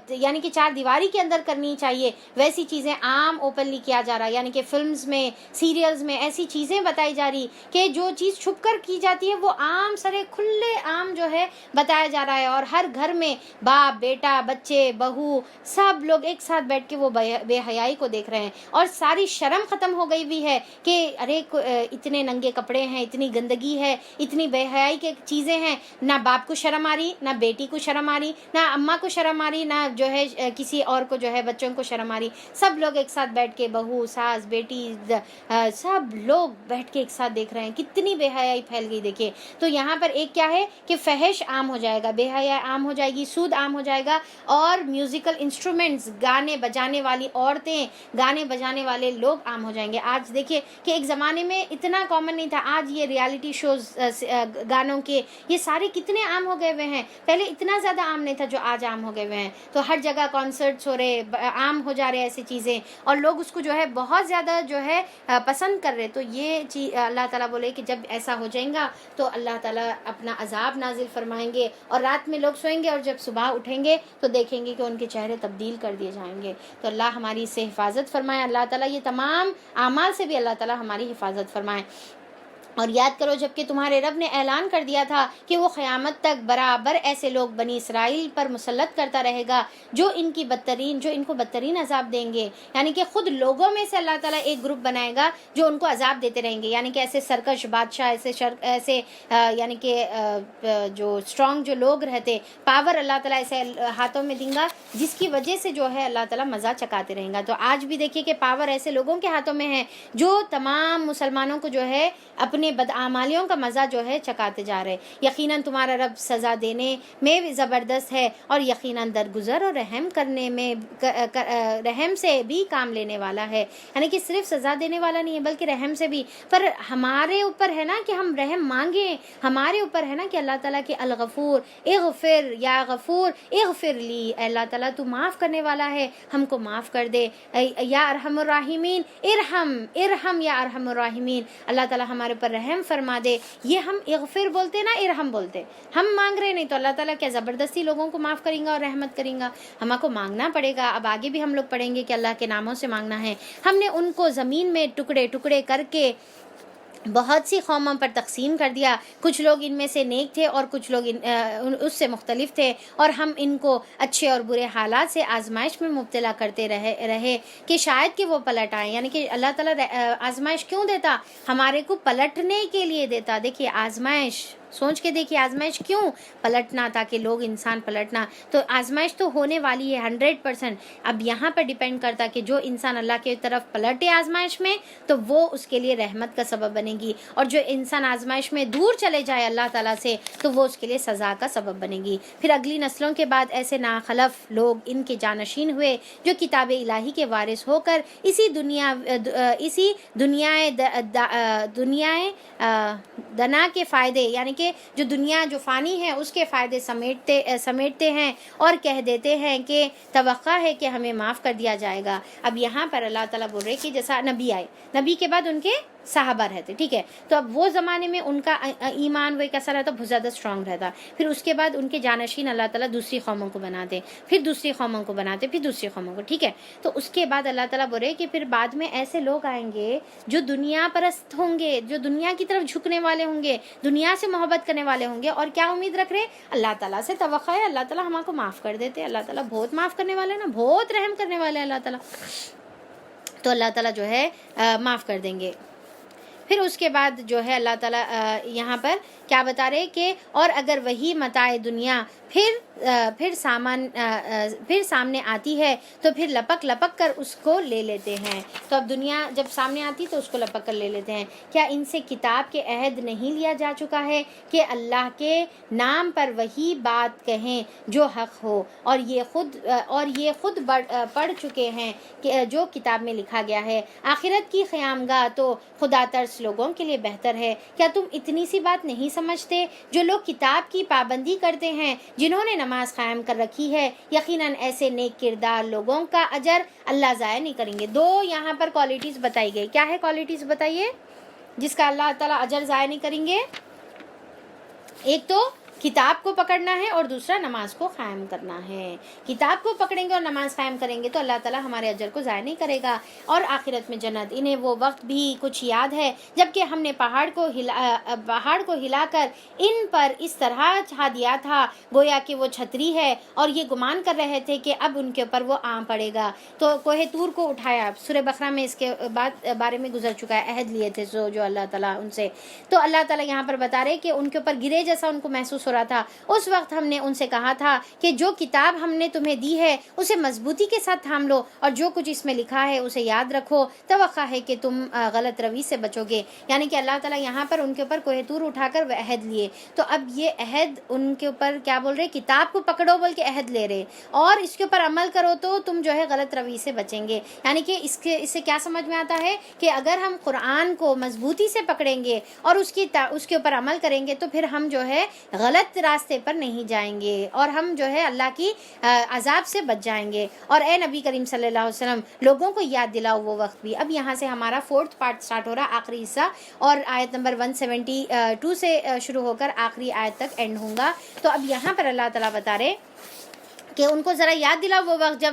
یعنی کہ چار دیواری کے اندر کرنی چاہیے, ویسی چیزیں عام اوپنلی کیا جا رہا ہے. یعنی کہ فلمز میں, سیریلز میں ایسی چیزیں بتائی جا رہی کہ جو چیز چھپ کر کی جاتی ہے وہ عام سرے کھلے عام جو ہے بتایا جا رہا ہے. اور ہر گھر میں باپ, بیٹا, بچے, بہو, سب لوگ ایک ساتھ بیٹھ کے وہ بے حیائی کو دیکھ رہے ہیں, اور ساری شرم ختم ہو گئی ہوئی ہے. ہے کہ ارے اتنے ننگے کپڑے ہیں، اتنی گندگی ہے، اتنی بے حیائی کے چیزیں ہیں، نہ باپ کو شرم آ رہی، نہ بیٹی کو شرم آ رہی، نہ اماں کو شرم آ رہی، نہ جو ہے کسی اور کو جو ہے بچوں کو شرم آ رہی، سب لوگ ایک ساتھ بیٹھ کے، بہو ساس بیٹی سب لوگ بیٹھ کے ایک ساتھ دیکھ رہے ہیں، کتنی بے حیائی پھیل گئی دیکھیے۔ تو یہاں پر ایک کیا ہے کہ فحش عام ہو جائے گا، بے حیا عام ہو جائے گی، سود عام ہو جائے گا، اور میوزیکل انسٹرومنٹس، گانے بجانے والی عورتیں، گانے بجانے والے لوگ عام ہو جائیں گے۔ آج دیکھیے کہ ایک زمانے میں اتنا کامن نہیں تھا، آج یہ ریالٹی شوز گانوں کے یہ سارے کتنے عام ہو گئے ہوئے ہیں، پہلے اتنا زیادہ عام نہیں تھا جو آج عام ہو گئے ہوئے ہیں۔ تو ہر جگہ کانسرٹس ہو رہے، عام ہو جا رہے ایسی چیزیں، اور لوگ اس کو جو ہے بہت زیادہ جو ہے پسند کر رہے۔ تو یہ چیز اللہ تعالیٰ بولے کہ جب ایسا ہو جائے گا تو اللہ تعالیٰ اپنا عذاب نازل فرمائیں گے، اور رات میں لوگ سوئیں گے اور جب صبح اٹھیں گے تو دیکھیں گے کہ ان کے چہرے تبدیل کر دیے جائیں گے۔ تو اللہ ہماری اس سے حفاظت فرمائے، اللہ تعالیٰ یہ تمام اعمال سے بھی اللہ تعالیٰ ہماری حفاظت فرمائے۔ اور یاد کرو جب کہ تمہارے رب نے اعلان کر دیا تھا کہ وہ قیامت تک برابر ایسے لوگ بنی اسرائیل پر مسلط کرتا رہے گا جو ان کو بدترین عذاب دیں گے، یعنی کہ خود لوگوں میں سے اللہ تعالیٰ ایک گروپ بنائے گا جو ان کو عذاب دیتے رہیں گے، یعنی کہ ایسے سرکش بادشاہ، ایسے یعنی کہ جو اسٹرانگ جو لوگ رہتے، پاور اللہ تعالیٰ ایسے ہاتھوں میں دیں گا جس کی وجہ سے جو ہے اللہ تعالیٰ مزہ چکاتے رہیں گا۔ تو آج بھی دیکھیے کہ پاور ایسے لوگوں کے ہاتھوں میں ہے جو تمام مسلمانوں کو جو ہے اپنے بدعمالیوں کا مزہ جو ہے چکاتے جا رہے۔ یقیناً تمہارا رب سزا دینے میں بھی زبردست ہے، اور یقیناً درگزر اور رحم کرنے میں رحم سے بھی کام لینے والا ہے، یعنی کہ صرف سزا دینے والا نہیں ہے بلکہ رحم سے بھی۔ پر ہمارے اوپر ہے نا کہ ہم رحم مانگیں، ہمارے اوپر ہے نا کہ اللہ تعالیٰ کے الغفور، اغفر یا غفور اغفر لی، اللہ تعالیٰ تو معاف کرنے والا ہے، ہم کو معاف کر دے، یا ارحم الراحمین ارحم یا ارحم الراحمین، اللہ تعالیٰ ہمارے پر رحم فرما دے۔ یہ ہم اغفر بولتے نا، ارحم بولتے، ہم مانگ رہے نہیں، تو اللہ تعالیٰ کیا زبردستی لوگوں کو معاف کریں گا اور رحمت کریں گا؟ ہم کو مانگنا پڑے گا۔ اب آگے بھی ہم لوگ پڑھیں گے کہ اللہ کے ناموں سے مانگنا ہے۔ ہم نے ان کو زمین میں ٹکڑے ٹکڑے کر کے بہت سی قوموں پر تقسیم کر دیا، کچھ لوگ ان میں سے نیک تھے اور کچھ لوگ اس سے مختلف تھے، اور ہم ان کو اچھے اور برے حالات سے آزمائش میں مبتلا کرتے رہے کہ شاید کہ وہ پلٹ آئیں، یعنی کہ اللہ تعالیٰ آزمائش کیوں دیتا؟ ہمارے کو پلٹنے کے لیے دیتا۔ دیکھیے آزمائش، سوچ کے دیکھیے آزمائش کیوں؟ پلٹنا، تاکہ لوگ انسان پلٹنا۔ تو آزمائش تو ہونے والی ہے 100%۔ اب یہاں پر ڈیپینڈ کرتا کہ جو انسان اللہ کی طرف پلٹے آزمائش میں تو وہ اس کے لیے رحمت کا سبب بنے گی، اور جو انسان آزمائش میں دور چلے جائے اللہ تعالیٰ سے تو وہ اس کے لیے سزا کا سبب بنے گی۔ پھر اگلی نسلوں کے بعد ایسے ناخلف لوگ ان کے جانشین ہوئے جو کتاب الہی کے وارث ہو کر اسی دنیا دنا کے فائدے، یعنی کہ جو دنیا جو فانی ہے اس کے فائدے سمیٹتے ہیں اور کہہ دیتے ہیں کہ توقع ہے کہ ہمیں معاف کر دیا جائے گا۔ اب یہاں پر اللہ تعالیٰ بول رہے کہ جیسا نبی آئے، نبی کے بعد ان کے صحابہ رہتے، ٹھیک ہے، تو اب وہ زمانے میں ان کا ایمان وہ کیسا رہتا؟ بہت زیادہ اسٹرانگ رہتا۔ پھر اس کے بعد ان کے جانشین اللہ تعالیٰ دوسری قوموں کو بناتے، پھر دوسری قوموں کو بناتے، پھر دوسری قوموں کو، ٹھیک ہے۔ تو اس کے بعد اللہ تعالیٰ بول رہے کہ پھر بعد میں ایسے لوگ آئیں گے جو دنیا پرست ہوں گے، جو دنیا کی طرف جھکنے والے ہوں گے، دنیا سے محبت کرنے والے ہوں گے، اور کیا امید رکھ رہے؟ اللہ تعالیٰ سے توقع ہے اللہ تعالیٰ ہم کو معاف کر دیتے، اللہ تعالیٰ بہت معاف کرنے والے نا، بہت رحم کرنے والے اللہ تعالیٰ، تو اللہ تعالیٰ جو ہے معاف کر دیں گے۔ پھر اس کے بعد جو ہے اللہ تعالیٰ یہاں پر کیا بتا رہے کہ اور اگر وہی متاع دنیا پھر سامنے آتی ہے تو پھر لپک لپک کر اس کو لے لیتے ہیں۔ تو اب دنیا جب سامنے آتی تو اس کو لپک کر لے لیتے ہیں۔ کیا ان سے کتاب کے عہد نہیں لیا جا چکا ہے کہ اللہ کے نام پر وہی بات کہیں جو حق ہو، اور یہ خود پڑھ چکے ہیں کہ جو کتاب میں لکھا گیا ہے۔ آخرت کی قیامگاہ تو خدا ترس لوگوں کے لیے بہتر ہے۔ کیا تم اتنی سی بات نہیں سمجھتے؟ جو لوگ کتاب کی پابندی کرتے ہیں، جنہوں نے نماز قائم کر رکھی ہے، یقیناً ایسے نیک کردار لوگوں کا اجر اللہ ضائع نہیں کریں گے۔ دو یہاں پر کوالٹیز بتائی گئی، کیا ہے کوالٹیز بتائیے جس کا اللہ تعالیٰ اجر ضائع نہیں کریں گے؟ ایک تو کتاب کو پکڑنا ہے اور دوسرا نماز کو قائم کرنا ہے. کتاب کو پکڑیں گے اور نماز قائم کریں گے تو اللہ تعالیٰ ہمارے اجر کو ضائع نہیں کرے گا اور آخرت میں جنت. انہیں وہ وقت بھی کچھ یاد ہے جب کہ ہم نے پہاڑ کو ہلا کر ان پر اس طرح چھا دیا تھا گویا کہ وہ چھتری ہے اور یہ گمان کر رہے تھے کہ اب ان کے اوپر وہ آ پڑے گا. تو کوہ طور کو اٹھایا. سورہ بقرہ میں اس کے بارے میں گزر چکا ہے. عہد لیے تھے جو اللہ تعالیٰ ان سے. تو اللہ تعالیٰ یہاں پر بتا رہے کہ ان کے اوپر گرے جیسا ان کو محسوس ہو رہا تھا. اس وقت ہم نے ان سے کہا تھا کہ جو کتاب ہم نے تمہیں دی ہے اسے مضبوطی کے ساتھ تھام لو اور جو کچھ اس میں لکھا ہے اسے یاد رکھو. توقع ہے کہ تم غلط روی سے بچو گے. یعنی کہ اللہ تعالیٰ یہاں پر ان کے اوپر کوہ طور اٹھا کر وہ عہد لیے. تو اب یہ عہد ان کے اوپر کیا بول رہے؟ کتاب کو پکڑو بول کے عہد لے رہے اور اس کے اوپر عمل کرو تو تم جو ہے غلط روی سے بچیں گے. یعنی کہ اس سے کیا سمجھ میں آتا ہے کہ اگر ہم قرآن کو مضبوطی سے پکڑیں گے اور اس کے اوپر عمل کریں گے تو پھر ہم جو ہے غلط راستے پر نہیں جائیں گے اور ہم جو ہے اللہ کی عذاب سے بچ جائیں گے. اور اے نبی کریم صلی اللہ علیہ وسلم لوگوں کو یاد دلاؤ وہ وقت بھی. اب یہاں سے ہمارا 4th پارٹ سٹارٹ ہو رہا ہے, آخری حصہ, اور آیت نمبر 172 سے شروع ہو کر آخری آیت تک اینڈ ہوں گا. تو اب یہاں پر اللہ تعالیٰ بتا رہے کہ ان کو ذرا یاد دلاؤ وہ وقت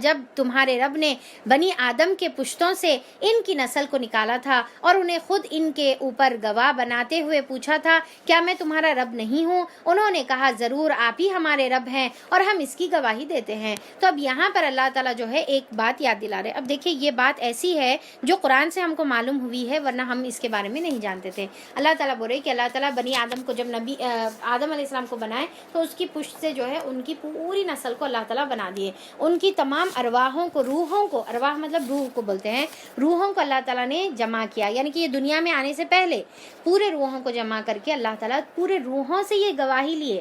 جب تمہارے رب نے بنی آدم کے پشتوں سے ان کی نسل کو نکالا تھا اور انہیں خود ان کے اوپر گواہ بناتے ہوئے پوچھا تھا کیا میں تمہارا رب نہیں ہوں؟ انہوں نے کہا ضرور آپ ہی ہمارے رب ہیں اور ہم اس کی گواہی دیتے ہیں. تو اب یہاں پر اللہ تعالیٰ جو ہے ایک بات یاد دلا رہے. اب دیکھیں یہ بات ایسی ہے جو قرآن سے ہم کو معلوم ہوئی ہے ورنہ ہم اس کے بارے میں نہیں جانتے تھے. اللہ تعالیٰ بول رہے کہ اللہ تعالیٰ بنی آدم کو جب نبی آدم علیہ السلام کو بنائے تو اس کی پشت سے جو ہے ان کی پوری نسل کو اللہ تعالیٰ بنا دیے. ان کی تمام ارواحوں کو, روحوں کو, ارواح مطلب روح کو بولتے ہیں, روحوں کو اللہ تعالیٰ نے جمع کیا. یعنی کہ یہ دنیا میں آنے سے پہلے پورے روحوں کو جمع کر کے اللہ تعالیٰ پورے روحوں سے یہ گواہی لیے,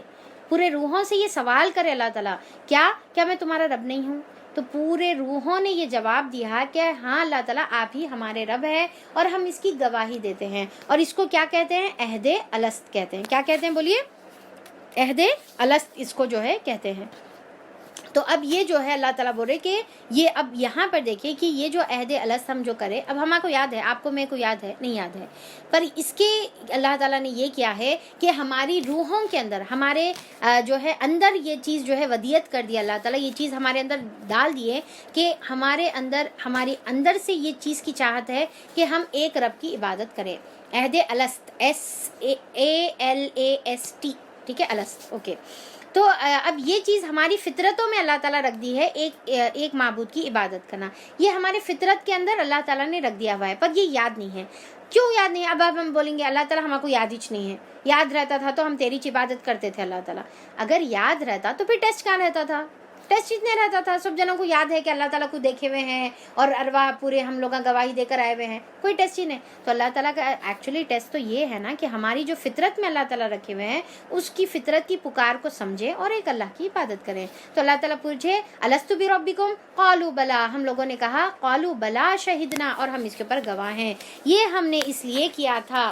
پورے روحوں سے یہ سوال کرے اللہ تعالیٰ کیا میں تمہارا رب نہیں ہوں؟ تو پورے روحوں نے یہ جواب دیا کہ ہاں اللہ تعالیٰ آپ ہی ہمارے رب ہے اور ہم اس کی گواہی دیتے ہیں. اور اس کو کیا کہتے ہیں؟ عہد الست کہتے ہیں. کیا کہتے ہیں بولیے؟ عہد الست اس کو جو ہے کہتے ہیں. تو اب یہ جو ہے اللہ تعالیٰ بول رہے کہ یہ اب یہاں پر دیکھیں کہ یہ جو عہد الست ہم جو کرے, اب ہمارے کو یاد ہے, آپ کو میرے کو یاد ہے, نہیں یاد ہے, پر اس کے اللہ تعالیٰ نے یہ کیا ہے کہ ہماری روحوں کے اندر, ہمارے جو ہے اندر یہ چیز جو ہے ودیت کر دی. اللہ تعالیٰ یہ چیز ہمارے اندر ڈال دیے کہ ہمارے اندر سے یہ چیز کی چاہت ہے کہ ہم ایک رب کی عبادت کریں. عہد الست, SALAST, ٹھیک ہے, الست, اوکے. تو اب یہ چیز ہماری فطرتوں میں اللہ تعالیٰ رکھ دی ہے, ایک معبود کی عبادت کرنا. یہ ہمارے فطرت کے اندر اللہ تعالیٰ نے رکھ دیا ہوا ہے, پر یہ یاد نہیں ہے. کیوں یاد نہیں ہے؟ اب ہم بولیں گے اللہ تعالیٰ ہمارے کو یاد ہی نہیں ہے. یاد رہتا تھا تو ہم تیری عبادت کرتے تھے. اللہ تعالیٰ اگر یاد رہتا تو پھر ٹیسٹ کہاں رہتا تھا؟ ٹیسٹ اتنے رہتا تھا. سب جنوں کو یاد ہے کہ اللہ تعالیٰ کو دیکھے ہوئے ہیں اور ارواح پورے ہم لوگ گواہی دے کر آئے ہوئے ہیں, کوئی ٹیسٹ ہی نہیں. تو اللہ تعالیٰ کا ایکچولی ٹیسٹ تو یہ ہے نا کہ ہماری جو فطرت میں اللہ تعالیٰ رکھے ہوئے ہیں اس کی فطرت کی پکار کو سمجھے اور ایک اللہ کی عبادت کریں. تو اللہ تعالیٰ پوچھے الستو بربکم قالوا بلا, ہم لوگوں نے کہا قالوا بلا شہدنا, اور ہم اس کے اوپر گواہ ہیں. یہ ہم نے اس لیے کیا تھا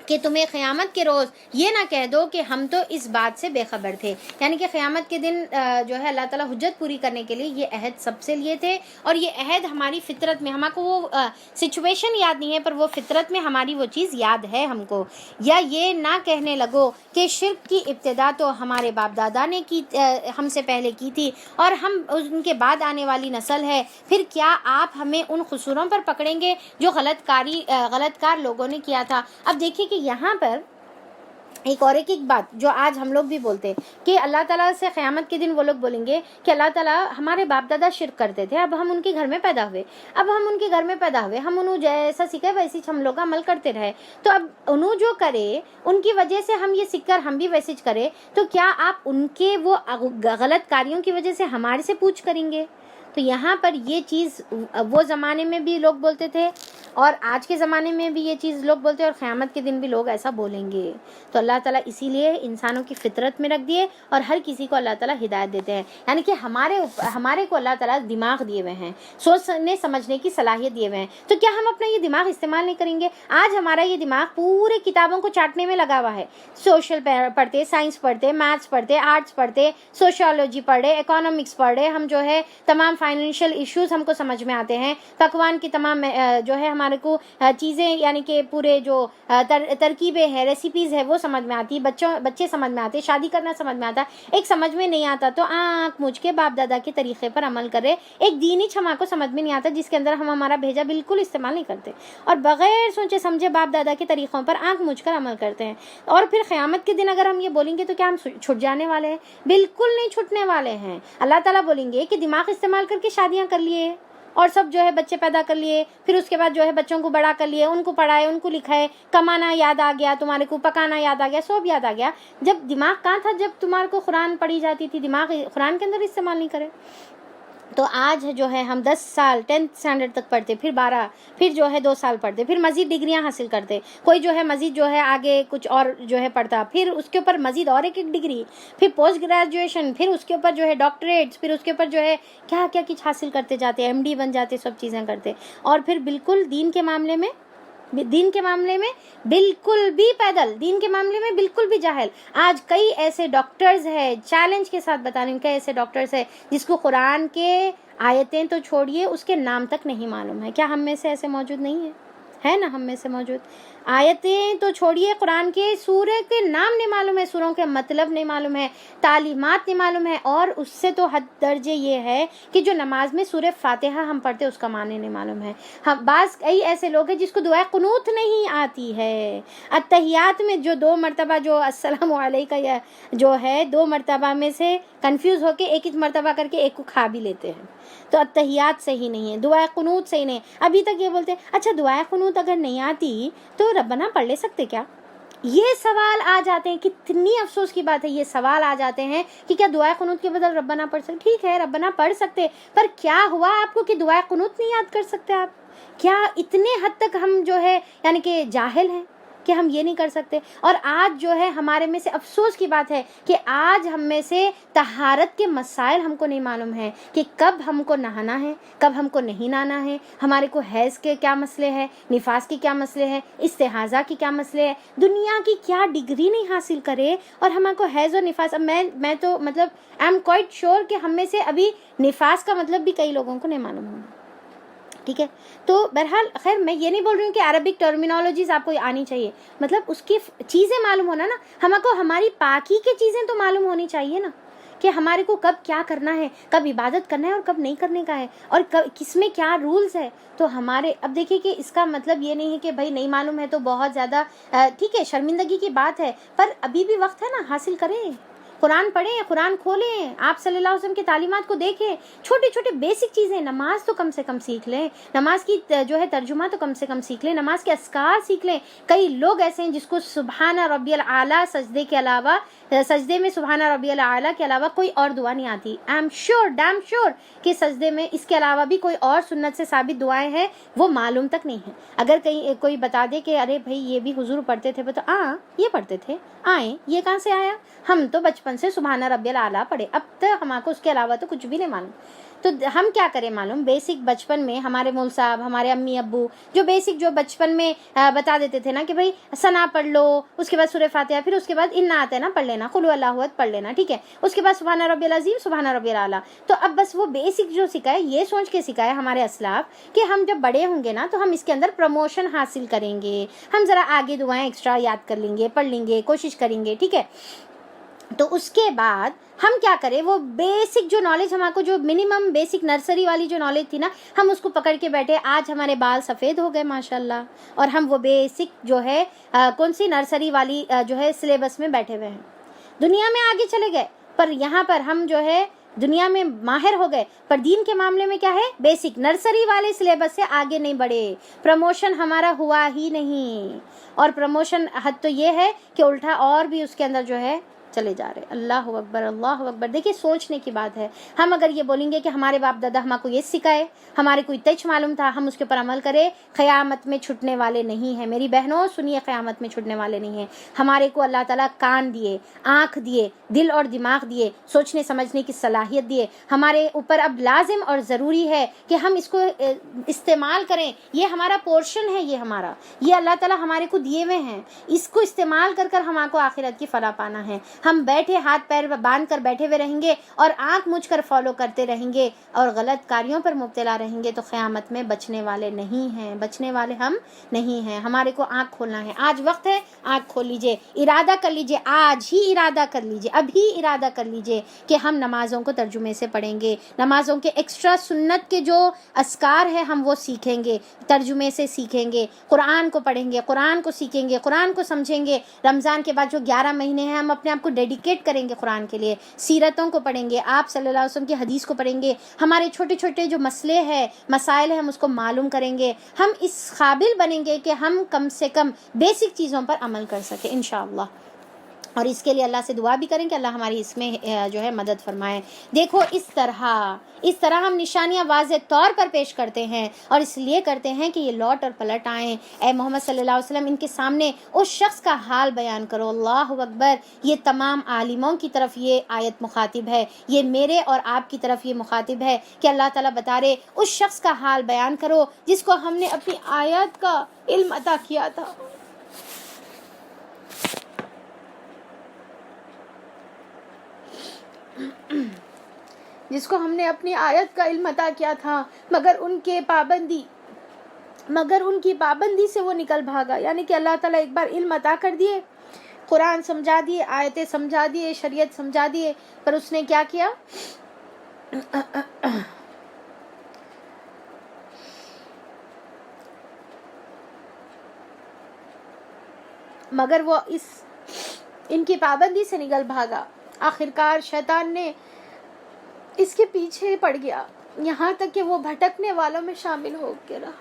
کہ تمہیں قیامت کے روز یہ نہ کہہ دو کہ ہم تو اس بات سے بے خبر تھے. یعنی کہ قیامت کے دن جو ہے اللہ تعالیٰ حجت پوری کرنے کے لیے یہ عہد سب سے لیے تھے, اور یہ عہد ہماری فطرت میں, ہمارے کو وہ سچویشن یاد نہیں ہے پر وہ فطرت میں ہماری وہ چیز یاد ہے ہم کو. یا یہ نہ کہنے لگو کہ شرک کی ابتدا تو ہمارے باپ دادا نے کی, ہم سے پہلے کی تھی اور ہم ان کے بعد آنے والی نسل ہے, پھر کیا آپ ہمیں ان قصوروں پر پکڑیں گے جو غلط کار لوگوں نے کیا تھا. اب دیکھیے کہ یہاں پر ایک بات جو آج ہم لوگ بھی بولتے ہیں کہ اللہ تعالیٰ سے قیامت کے دن وہ لوگ بولیں گے کہ اللہ تعالیٰ ہمارے باپ دادا شرک کرتے تھے, اب ہم ان کے گھر میں پیدا ہوئے, ہم انہوں جیسا سیکھے ویسی ہم لوگ عمل کرتے رہے, تو اب انہوں جو کرے ان کی وجہ سے ہم یہ سیکھ کر ہم بھی ویسے کرے, تو کیا آپ ان کے وہ غلط کاریوں کی وجہ سے ہمارے سے پوچھ کریں گے؟ تو یہاں پر یہ چیز وہ زمانے میں بھی لوگ بولتے تھے اور آج کے زمانے میں بھی یہ چیز لوگ بولتے ہیں, اور قیامت کے دن بھی لوگ ایسا بولیں گے. تو اللہ تعالیٰ اسی لیے انسانوں کی فطرت میں رکھ دیے اور ہر کسی کو اللہ تعالیٰ ہدایت دیتے ہیں. یعنی کہ ہمارے کو اللہ تعالیٰ دماغ دیے ہوئے ہیں, سوچنے سمجھنے کی صلاحیت دیے ہوئے ہیں. تو کیا ہم اپنا یہ دماغ استعمال نہیں کریں گے؟ آج ہمارا یہ دماغ پورے کتابوں کو چاٹنے میں لگا ہوا ہے. سوشل پڑھتے, سائنس پڑھتے, میتھس پڑھتے, آرٹس پڑھتے, سوشیولوجی پڑھے, اکانومکس پڑھے, ہم جو ہے تمام فائنینشیل ایشوز ہم کو سمجھ میں آتے ہیں, پکوان کی تمام جو ہے ہمارے ہمارے کو چیزیں یعنی کہ پورے جو ترکیبیں ہیں ریسیپیز ہے وہ سمجھ میں آتی، بچے سمجھ میں آتے، شادی کرنا سمجھ میں آتا، ایک سمجھ میں نہیں آتا تو آنکھ مجھ کے باپ دادا کے طریقے پر عمل کرے، ایک دینی چھما کو سمجھ میں نہیں آتا جس کے اندر ہم ہمارا بھیجا بالکل استعمال نہیں کرتے اور بغیر سوچے سمجھے باپ دادا کے طریقوں پر آنکھ مجھ کر عمل کرتے ہیں، اور پھر قیامت کے دن اگر ہم یہ بولیں گے تو کیا ہم چھٹ جانے والے ہیں؟ بالکل نہیں چھٹنے والے ہیں۔ اللہ تعالیٰ بولیں گے کہ دماغ استعمال کر کے شادیاں کر لیے اور سب جو ہے بچے پیدا کر لیے، پھر اس کے بعد جو ہے بچوں کو بڑا کر لیے، ان کو پڑھائے، ان کو لکھائے، کمانا یاد آ گیا تمہارے کو، پکانا یاد آ گیا، سب یاد آ گیا، جب دماغ کہاں تھا جب تمہارے کو قرآن پڑھی جاتی تھی؟ دماغ قرآن کے اندر استعمال نہیں کرے۔ تو آج جو ہے ہم 10 سال 10th اسٹینڈرڈ تک پڑھتے، پھر 12، پھر جو ہے 2 سال پڑھتے، پھر مزید ڈگریاں حاصل کرتے، کوئی جو ہے مزید جو ہے آگے کچھ اور جو ہے پڑھتا، پھر اس کے اوپر مزید اور ایک ڈگری، پھر پوسٹ گریجویشن، پھر اس کے اوپر جو ہے ڈاکٹریٹس، پھر اس کے اوپر جو ہے کیا کیا کچھ حاصل کرتے جاتے، ایم ڈی بن جاتے، سب چیزیں کرتے، اور پھر بالکل دین کے معاملے میں بالکل بھی پیدل، دین کے معاملے میں بالکل بھی جاہل۔ آج کئی ایسے ڈاکٹرز ہیں، چیلنج کے ساتھ بتا رہی ہوں، کئی ایسے ڈاکٹرز ہیں جس کو قرآن کے آیتیں تو چھوڑیے اس کے نام تک نہیں معلوم ہے۔ کیا ہم میں سے ایسے موجود نہیں ہیں؟ ہے نا ہم میں سے موجود؟ آیتیں تو چھوڑیے، قرآن کے سورہ کے نام نہیں معلوم ہے، سوروں کے مطلب نہیں معلوم ہے، تعلیمات نہیں معلوم ہے، اور اس سے تو حد درجے یہ ہے کہ جو نماز میں سورہ فاتحہ ہم پڑھتے اس کا معنی نہیں معلوم ہے۔ ہم بعض کئی ایسے لوگ ہیں جس کو دعائے قنوت نہیں آتی ہے، اتحیات میں جو 2 مرتبہ جو السلام علیکہ یا جو ہے 2 مرتبہ میں سے کنفیوز ہو کے ایک مرتبہ کر کے ایک کو کھا بھی لیتے ہیں، تو اتحیات صحیح نہیں ہے، دعائے قنوت صحیح نہیں ہے۔ ابھی تک یہ بولتے ہیں اچھا دعائے قنوت اگر نہیں آتی تو ربنا پڑھ لے سکتے کیا؟ یہ سوال آ جاتے ہیں، کتنی افسوس کی بات ہے، یہ سوال آ جاتے ہیں کہ کیا دعائے قنوت کے بدل ربنا پڑھ سکتے؟ ٹھیک ہے ربنا پڑھ سکتے، پر کیا ہوا آپ کو کہ دعائے قنوت نہیں یاد کر سکتے آپ؟ کیا اتنے حد تک ہم جو ہے یعنی کہ جاہل ہیں کہ ہم یہ نہیں کر سکتے؟ اور آج جو ہے ہمارے میں سے افسوس کی بات ہے کہ آج ہم میں سے طہارت کے مسائل ہم کو نہیں معلوم ہے کہ کب ہم کو نہانا ہے، کب ہم کو نہیں نہانا ہے، ہمارے کو حیض کے کیا مسئلے ہیں، نفاس کے کیا مسئلے ہیں، استحاضہ کے کیا مسئلے ہیں، دنیا کی کیا ڈگری نہیں حاصل کرے اور ہمارے کو حیض اور نفاس۔ اب میں تو مطلب آئی ایم کوائٹ شیور کہ ہم میں سے ابھی نفاس کا مطلب بھی کئی لوگوں کو نہیں معلوم ہوگا، ٹھیک ہے؟ تو بہرحال خیر میں یہ نہیں بول رہی ہوں کہ عربک ٹرمینالوجیز آپ کو آنی چاہیے، مطلب اس کی چیزیں معلوم ہونا نا، ہم کو ہماری پاکی کی چیزیں تو معلوم ہونی چاہیے نا، کہ ہمارے کو کب کیا کرنا ہے، کب عبادت کرنا ہے اور کب نہیں کرنے کا ہے، اور کس میں کیا رولز ہے۔ تو ہمارے اب دیکھیے کہ اس کا مطلب یہ نہیں ہے کہ بھائی نہیں معلوم ہے تو بہت زیادہ ٹھیک ہے شرمندگی کی بات ہے، پر ابھی بھی وقت ہے نا، حاصل کریں، قرآن پڑھیں، قرآن کھولیں، آپ صلی اللہ علیہ وسلم کی تعلیمات کو دیکھیں، چھوٹے چھوٹے بیسک چیزیں، نماز تو کم سے کم سیکھ لیں، نماز کی جو ہے ترجمہ تو کم سے کم سیکھ لیں، نماز کے اذکار سیکھ لیں۔ کئی لوگ ایسے ہیں جس کو سبحان ربی الاعلیٰ سجدے کے علاوہ، سجدے میں سبحان ربی الاعلیٰ کے علاوہ کوئی اور دعا نہیں آتی۔ I am sure damn sure کہ سجدے میں اس کے علاوہ بھی کوئی اور سنت سے ثابت دعائیں ہیں وہ معلوم تک نہیں ہیں۔ اگر کہیں کوئی بتا دے کہ ارے بھائی یہ بھی حضور پڑھتے تھے، تو یہ پڑھتے تھے، یہ کہاں سے آیا؟ ہم تو بچپن سے سبحان ربی الاعلیٰ پڑھے، اب تک ہمارے کو اس کے علاوہ تو کچھ بھی نہیں معلوم۔ تو ہم کیا کریں معلوم، بیسک بچپن میں ہمارے مول صاحب، ہمارے امی ابو جو بیسک جو بچپن میں بتا دیتے تھے نا کہ بھائی ثنا پڑھ لو، اس کے بعد سورہ فاتحہ، پھر اس کے بعد انا آتے نا پڑھ لینا، قل اللہ احد پڑھ لینا، ٹھیک ہے، اس کے بعد سبحان ربی العظیم، سبحان ربی الاعلیٰ۔ تو اب بس وہ بیسک جو سکھائے، یہ سوچ کے سکھائے ہمارے اسلاف کہ ہم جب بڑے ہوں گے نا تو ہم اس کے اندر پروموشن حاصل کریں گے، ہم ذرا آگے دعائیں ایکسٹرا یاد کر لیں گے، پڑھ لیں گے، کوشش کریں گے، ٹھیک ہے۔ تو اس کے بعد ہم کیا کریں، وہ بیسک جو نالج ہمارے کو جو منیمم بیسک نرسری والی جو نالج تھی نا، ہم اس کو پکڑ کے بیٹھے، آج ہمارے بال سفید ہو گئے ماشاءاللہ، اور ہم وہ بیسک جو ہے کون سی نرسری والی جو ہے سلیبس میں بیٹھے ہوئے ہیں، دنیا میں آگے چلے گئے، پر یہاں پر ہم جو ہے دنیا میں ماہر ہو گئے، پر دین کے معاملے میں کیا ہے، بیسک نرسری والے سلیبس سے آگے نہیں بڑھے، پروموشن ہمارا ہوا ہی نہیں، اور پروموشن حد تو یہ ہے کہ الٹا اور بھی اس کے اندر جو ہے چلے جا رہے۔ اللہ اکبر، اللہ اکبر۔ دیکھیے سوچنے کی بات ہے، ہم اگر یہ بولیں گے کہ ہمارے باپ دادا ہمارے کو یہ سکھائے، ہمارے کو اتنا معلوم تھا، ہم اس کے اوپر عمل کرے، قیامت میں چھٹنے والے نہیں ہیں۔ میری بہنوں سنیے، قیامت میں چھٹنے والے نہیں ہیں۔ ہمارے کو اللہ تعالیٰ کان دیے، آنکھ دیے، دل اور دماغ دیے، سوچنے سمجھنے کی صلاحیت دیے، ہمارے اوپر اب لازم اور ضروری ہے کہ ہم اس کو استعمال کریں۔ یہ ہمارا پورشن ہے، یہ اللہ تعالیٰ ہمارے کو دیے ہوئے ہیں، اس کو استعمال کر ہمارے کو آخرت کی فلاح پانا ہے۔ ہم بیٹھے ہاتھ پیر باندھ کر بیٹھے ہوئے رہیں گے اور آنکھ موچ کر فالو کرتے رہیں گے اور غلط کاریوں پر مبتلا رہیں گے تو قیامت میں بچنے والے نہیں ہیں، بچنے والے ہم نہیں ہیں۔ ہمارے کو آنکھ کھولنا ہے، آج وقت ہے، آنکھ کھول لیجئے، ارادہ کر لیجئے، آج ہی ارادہ کر لیجئے، ابھی ارادہ کر لیجئے کہ ہم نمازوں کو ترجمے سے پڑھیں گے، نمازوں کے ایکسٹرا سنت کے جو اذکار ہیں ہم وہ سیکھیں گے، ترجمے سے سیکھیں گے، قرآن کو پڑھیں گے، قرآن کو سیکھیں گے، قرآن کو سمجھیں گے۔ رمضان کے بعد جو 11 مہینے ہیں ہم اپنے آپ کو ڈیڈیکیٹ کریں گے قرآن کے لیے، سیرتوں کو پڑھیں گے، آپ صلی اللہ علیہ وسلم کی حدیث کو پڑھیں گے، ہمارے چھوٹے چھوٹے جو مسئلے ہیں، مسائل ہیں، ہم اس کو معلوم کریں گے، ہم اس قابل بنیں گے کہ ہم کم سے کم بیسک چیزوں پر عمل کر سکیں انشاءاللہ۔ اور اس کے لیے اللہ سے دعا بھی کریں کہ اللہ ہماری اس میں جو ہے مدد فرمائے۔ دیکھو اس طرح ہم نشانیاں واضح طور پر پیش کرتے ہیں، اور اس لیے کرتے ہیں کہ یہ لوٹ اور پلٹ آئیں۔ اے محمد صلی اللہ علیہ وسلم ان کے سامنے اس شخص کا حال بیان کرو۔ اللہ اکبر، یہ تمام عالموں کی طرف یہ آیت مخاطب ہے، یہ میرے اور آپ کی طرف یہ مخاطب ہے کہ اللہ تعالیٰ بتا رہے اس شخص کا حال بیان کرو جس کو ہم نے اپنی آیات کا علم عطا کیا تھا، جس کو ہم نے اپنی آیت کا علم عطا کیا تھا، مگر ان کی پابندی سے وہ نکل بھاگا۔ یعنی کہ اللہ تعالیٰ ایک بار علم عطا کر دیے، قرآن سمجھا دیے، آیتیں سمجھا دیے، شریعت سمجھا دیے، پر اس نے کیا کیا؟ مگر وہ ان کی پابندی سے نکل بھاگا۔ آخرکار شیطان نے اس کے پیچھے پڑ گیا، یہاں تک کہ وہ بھٹکنے والوں میں شامل ہو کے رہا۔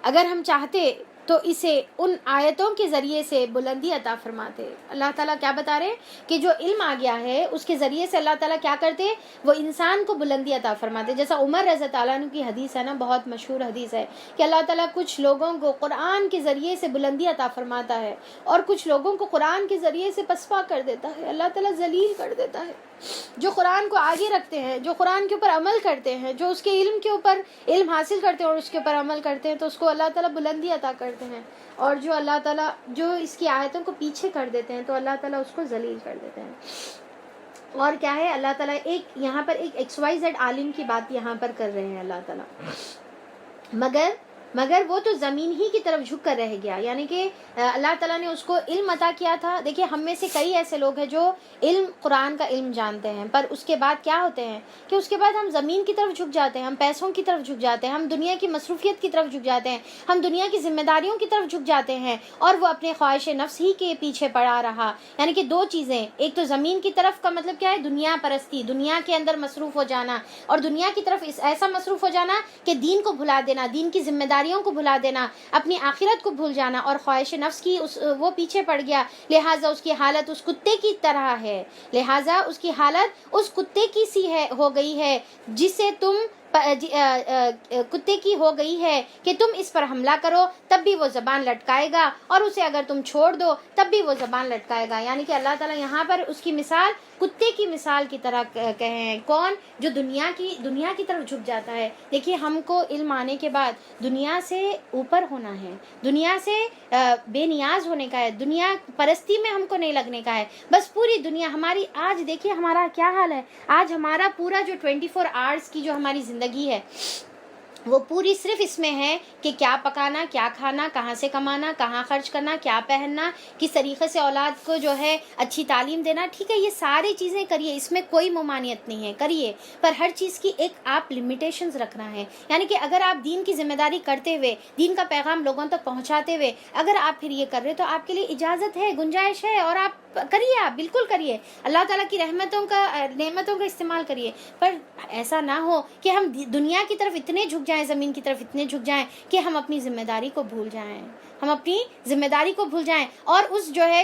اگر ہم چاہتے تو اسے ان آیتوں کے ذریعے سے بلندی عطا فرماتے۔ اللہ تعالیٰ کیا بتا رہے کہ جو علم آ گیا ہے اس کے ذریعے سے اللہ تعالیٰ کیا کرتے، وہ انسان کو بلندی عطا فرماتے۔ جیسا عمر رضی اللہ عنہ کی حدیث ہے نا، بہت مشہور حدیث ہے کہ اللہ تعالیٰ کچھ لوگوں کو قرآن کے ذریعے سے بلندی عطا فرماتا ہے اور کچھ لوگوں کو قرآن کے ذریعے سے پسپا کر دیتا ہے، اللہ تعالیٰ ذلیل کر دیتا ہے۔ جو قرآن کو آگے رکھتے ہیں، جو قرآن کے اوپر عمل کرتے ہیں، جو اس کے علم کے اوپر علم حاصل کرتے ہیں اور اس کے اوپر عمل کرتے ہیں، تو اس کو اللہ تعالیٰ بلندی عطا کرتے ہیں، اور جو اللہ تعالیٰ جو اس کی آیتوں کو پیچھے کر دیتے ہیں تو اللہ تعالیٰ اس کو ذلیل کر دیتے ہیں۔ اور کیا ہے، اللہ تعالیٰ یہاں پر ایک XYZ عالم کی بات یہاں پر کر رہے ہیں اللہ تعالیٰ، مگر وہ تو زمین ہی کی طرف جھک کر رہ گیا۔ یعنی کہ اللہ تعالیٰ نے اس کو علم عطا کیا تھا۔ دیکھیے ہم میں سے کئی ایسے لوگ ہیں جو قرآن کا علم جانتے ہیں، پر اس کے بعد کیا ہوتے ہیں کہ اس کے بعد ہم زمین کی طرف جھک جاتے ہیں، ہم پیسوں کی طرف جھک جاتے ہیں، ہم دنیا کی مصروفیت کی طرف جھک جاتے ہیں، ہم دنیا کی ذمہ داریوں کی طرف جھک جاتے ہیں، اور وہ اپنے خواہش نفس ہی کے پیچھے پڑا رہا۔ یعنی کہ دو چیزیں، ایک تو زمین کی طرف کا مطلب کیا ہے، دنیا پرستی، دنیا کے اندر مصروف ہو جانا، اور دنیا کی طرف ایسا مصروف ہو جانا کہ دین کو بھلا دینا، دین کی ذمہ داریوں کو بھلا دینا، اپنی آخرت کو بھول جانا، اور خواہش نفس کی وہ پیچھے پڑ گیا، لہٰذا اس کی حالت اس کتے کی طرح ہے، لہٰذا اس کی حالت اس کتے کی سی ہو گئی ہے، جسے تم کتے کی ہو گئی ہے کہ تم اس پر حملہ کرو تب بھی وہ زبان لٹکائے گا، اور اسے اگر تم چھوڑ دو تب بھی وہ زبان لٹکائے گا۔ یعنی کہ اللہ تعالیٰ یہاں پر اس کی مثال کتے کی مثال کی طرح کہے ہیں، کون؟ جو دنیا کی طرف جھک جاتا ہے۔ دیکھیے ہم کو علم آنے کے بعد دنیا سے اوپر ہونا ہے، دنیا سے بے نیاز ہونے کا ہے، دنیا پرستی میں ہم کو نہیں لگنے کا ہے، بس پوری دنیا ہماری۔ آج دیکھیے ہمارا کیا حال ہے، آج ہمارا پورا جو 24 آورس کی جو ہماری زندگی ہے وہ پوری صرف اس میں ہے کہ کیا پکانا، کیا کھانا، کہاں سے کمانا، کہاں خرچ کرنا، کیا پہننا، کس طریقے سے اولاد کو جو ہے اچھی تعلیم دینا۔ ٹھیک ہے، یہ ساری چیزیں کریے، اس میں کوئی ممانعت نہیں ہے، کریے، پر ہر چیز کی ایک آپ لمیٹیشنز رکھنا ہے۔ یعنی کہ اگر آپ دین کی ذمہ داری کرتے ہوئے، دین کا پیغام لوگوں تک پہنچاتے ہوئے اگر آپ پھر یہ کر رہے تو آپ کے لیے اجازت ہے، گنجائش ہے، اور آپ کریے، آپ بالکل کریے، اللہ تعالیٰ کی نعمتوں کا استعمال کریے، پر ایسا نہ ہو کہ ہم دنیا کی طرف اتنے جھک جائیں، زمین کی طرف اتنے جھک جائیں کہ ہم اپنی ذمہ داری کو بھول جائیں، اور اس جو ہے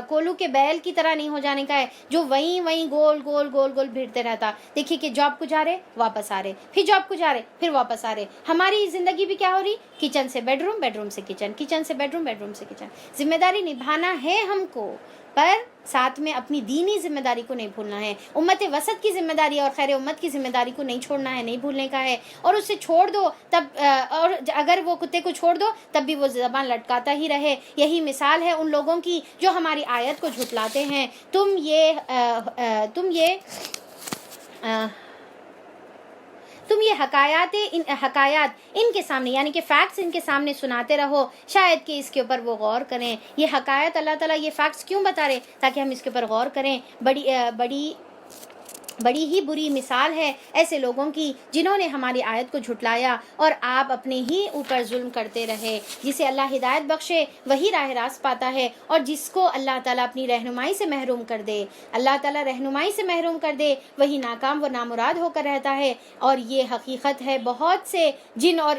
کولو کے بیل کی طرح نہیں ہو جانے کا ہے جو وہیں گول گول بھیڑتے رہتا۔ دیکھیے کہ جاب کو جا رہے واپس آ رہے، پھر جاب کو جا رہے پھر واپس آ رہے، ہماری زندگی بھی کیا ہو رہی، کچن سے بیڈ روم، بیڈ روم سے کچن، کچن سے بیڈ روم، بیڈ روم سے کچن۔ ذمہ داری نبھانا ہے ہم کو، پر ساتھ میں اپنی دینی ذمہ داری کو نہیں بھولنا ہے. امت وسط کی ذمہ داری اور خیر امت کی ذمہ داری کو نہیں چھوڑنا ہے, نہیں بھولنے کا ہے. اور اسے چھوڑ دو تب اور اگر وہ کتے کو چھوڑ دو تب بھی وہ زبان لٹکاتا ہی رہے. یہی مثال ہے ان لوگوں کی جو ہماری آیت کو جھٹلاتے ہیں. تم یہ حکایات ان کے سامنے یعنی کہ فیکٹس ان کے سامنے سناتے رہو, شاید کہ اس کے اوپر وہ غور کریں. یہ حکایت اللہ تعالیٰ یہ فیکٹس کیوں بتا رہے؟ تاکہ ہم اس کے اوپر غور کریں. بڑی ہی بری مثال ہے ایسے لوگوں کی جنہوں نے ہماری آیت کو جھٹلایا اور آپ اپنے ہی اوپر ظلم کرتے رہے. جسے اللہ ہدایت بخشے وہی راہ راست پاتا ہے, اور جس کو اللہ تعالیٰ اپنی رہنمائی سے محروم کر دے, اللہ تعالیٰ رہنمائی سے محروم کر دے, وہی ناکام و نامراد ہو کر رہتا ہے. اور یہ حقیقت ہے بہت سے جن اور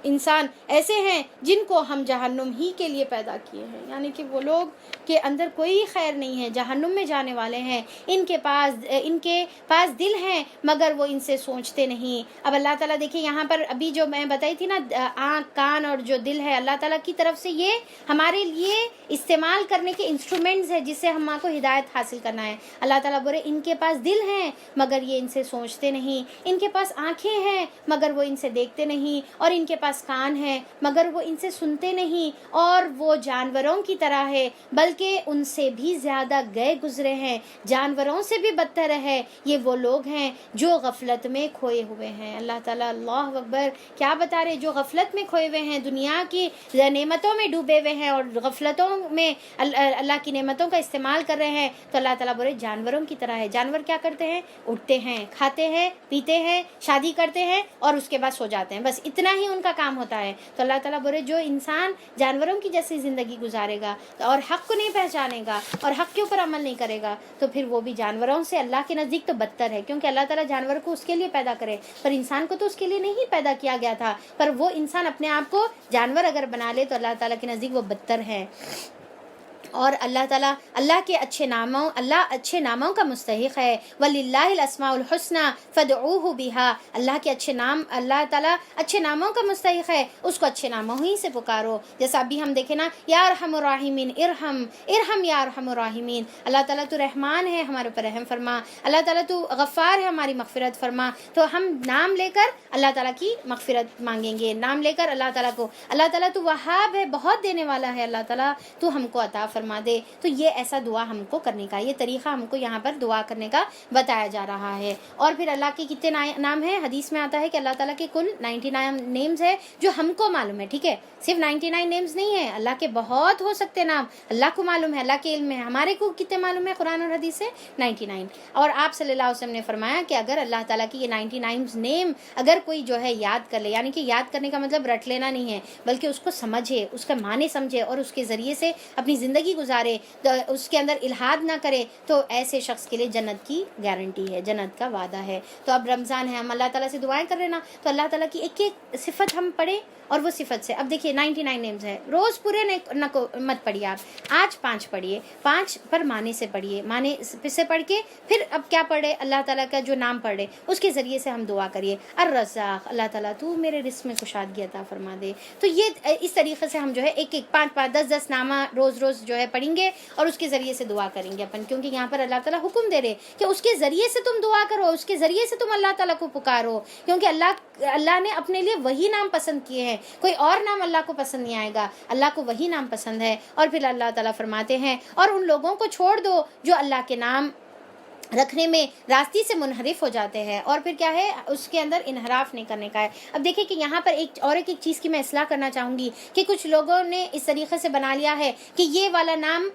انسان ایسے ہیں جن کو ہم جہنم ہی کے لیے پیدا کیے ہیں, یعنی کہ وہ لوگ کے اندر کوئی خیر نہیں ہے, جہنم میں جانے والے ہیں. ان کے پاس دل ہیں مگر وہ ان سے سوچتے نہیں. اب اللہ تعالیٰ دیکھیں یہاں پر ابھی جو میں بتائی تھی نا, آنکھ کان اور جو دل ہے اللہ تعالیٰ کی طرف سے یہ ہمارے لیے استعمال کرنے کے انسٹرومنٹس ہے جس سے ہم کو ہدایت حاصل کرنا ہے. اللہ تعالیٰ بولے ان کے پاس دل ہیں مگر یہ ان سے سوچتے نہیں, ان کے پاس آنکھیں ہیں مگر وہ ان سے دیکھتے نہیں, اور ان کے پاس کان ہیں مگر وہ ان سے سنتے نہیں, اور وہ جانوروں کی طرح ہے بلکہ ان سے بھی زیادہ گئے گزرے ہیں, جانوروں سے بھی بدتر ہے. یہ وہ لوگ ہیں جو غفلت میں کھوئے ہوئے ہیں. اللہ تعالیٰ اللہ اکبر کیا بتا رہے, جو غفلت میں کھوئے ہوئے ہیں, دنیا کی نعمتوں میں ڈوبے ہوئے ہیں اور غفلتوں میں اللہ کی نعمتوں کا استعمال کر رہے ہیں. تو اللہ تعالیٰ بولے جانوروں کی طرح ہے. جانور کیا کرتے ہیں؟ اٹھتے ہیں, کھاتے ہیں, پیتے ہیں, شادی کرتے ہیں اور اس کے بعد سو جاتے ہیں, بس اتنا ہی ان کا کام ہوتا ہے. تو اللہ تعالیٰ بولے جو انسان جانوروں کی جیسی زندگی گزارے گا اور حق کو نہیں پہچانے گا اور حق کے اوپر عمل نہیں کرے گا تو پھر وہ بھی جانوروں سے اللہ کے نزدیک تو بدتر ہے. کیونکہ اللہ تعالیٰ جانور کو اس کے لیے پیدا کرے, پر انسان کو تو اس کے لیے نہیں پیدا کیا گیا تھا. پر وہ انسان اپنے آپ کو جانور اگر بنا لے تو اللہ تعالیٰ کے نزدیک وہ بدتر ہے. اور اللہ تعالیٰ اللہ اچھے ناموں کا مستحق ہے. وَلِلَّهِ الْأَسْمَاءُ الْحُسْنَى فَادْعُوهُ بِهَا, اللہ کے اچھے نام, اللہ تعالیٰ اچھے ناموں کا مستحق ہے, اس کو اچھے ناموں ہی سے پکارو. جیسا ابھی ہم دیکھیں نا, یا ارحم الراحمین, ارحم یا ارحم الراحمین. اللہ تعالیٰ تو رحمان ہے, ہمارے اوپر رحم فرما. اللہ تعالیٰ تو غفار ہے, ہماری مغفرت فرما. تو ہم نام لے کر اللہ تعالیٰ کی مغفرت مانگیں گے, نام لے کر اللہ تعالیٰ تو وہاب ہے, بہت دینے والا ہے. اللہ تعالیٰ تو ہم کو عطا فرما دے. تو یہ ایسا دعا ہم کو کرنے کا, یہ طریقہ ہم کو یہاں پر دعا کرنے کا بتایا جا رہا ہے. اور پھر اللہ کے کتنے نام ہیں؟ حدیث میں آتا ہے کہ اللہ تعالیٰ کے کل 99 نیمز ہے جو ہم کو معلوم ہے. ٹھیک ہے, صرف 99 نیمز نہیں ہے, اللہ کے بہت ہو سکتے نام, اللہ کو معلوم ہے, اللہ کے علم میں. ہمارے کو کتنے معلوم ہے قرآن اور حدیث سے؟ 99. اور آپ صلی اللہ علیہ وسلم نے فرمایا کہ اگر اللہ تعالیٰ کی یہ 99 نیم اگر کوئی جو ہے یاد کر لے, یعنی کہ یاد کرنے کا مطلب رٹ لینا نہیں ہے بلکہ اس کو سمجھے, اس کا معنی سمجھے اور اس کے ذریعے سے اپنی زندگی گزارے, اس کے اندر الحاد نہ کرے, تو ایسے شخص کے لیے جنت کی گارنٹی ہے, جنت کا وعدہ ہے. تو اب رمضان ہے, ہم اللہ تعالیٰ سے دعائیں کر رہے نا, تو اللہ تعالیٰ کی ایک ایک صفت ہم پڑھیں اور وہ صفت سے. اب دیکھیے 99 نیمز ہیں, روز پورے مت پڑھیے آپ, آج 5 پڑھیے, 5 پر معنی سے پڑھیے, معنی سے پڑھ کے پھر اب کیا پڑھے, اللہ تعالیٰ کا جو نام پڑھے اس کے ذریعے سے ہم دعا کریے. الرزاق, اللہ تعالیٰ تو میرے رزق میں کشادگی عطا فرما دے. تو یہ اس طریقے سے ہم جو ہے ایک 5 10 نامہ روز جو ہے پڑھیں گے اور اس کے ذریعے سے دعا کریں گے اپن. کیونکہ یہاں پر اللہ تعالیٰ حکم دے رہے کہ اس کے ذریعے سے تم دعا کرو, اس کے ذریعے سے تم اللہ تعالیٰ کو پکارو. کیونکہ اللہ نے اپنے لیے وہی نام پسند کیے ہیں, کوئی اور نام اللہ کو پسند نہیں آئے گا, اللہ کو وہی نام پسند ہے. اور پھر اللہ تعالیٰ فرماتے ہیں اور ان لوگوں کو چھوڑ دو جو اللہ کے نام رکھنے میں راستے سے منحرف ہو جاتے ہیں. اور پھر کیا ہے, اس کے اندر انحراف نہیں کرنے کا ہے. اب دیکھیں کہ یہاں پر ایک چیز کی میں اصلاح کرنا چاہوں گی کہ کچھ لوگوں نے اس طریقے سے بنا لیا ہے کہ یہ والا نام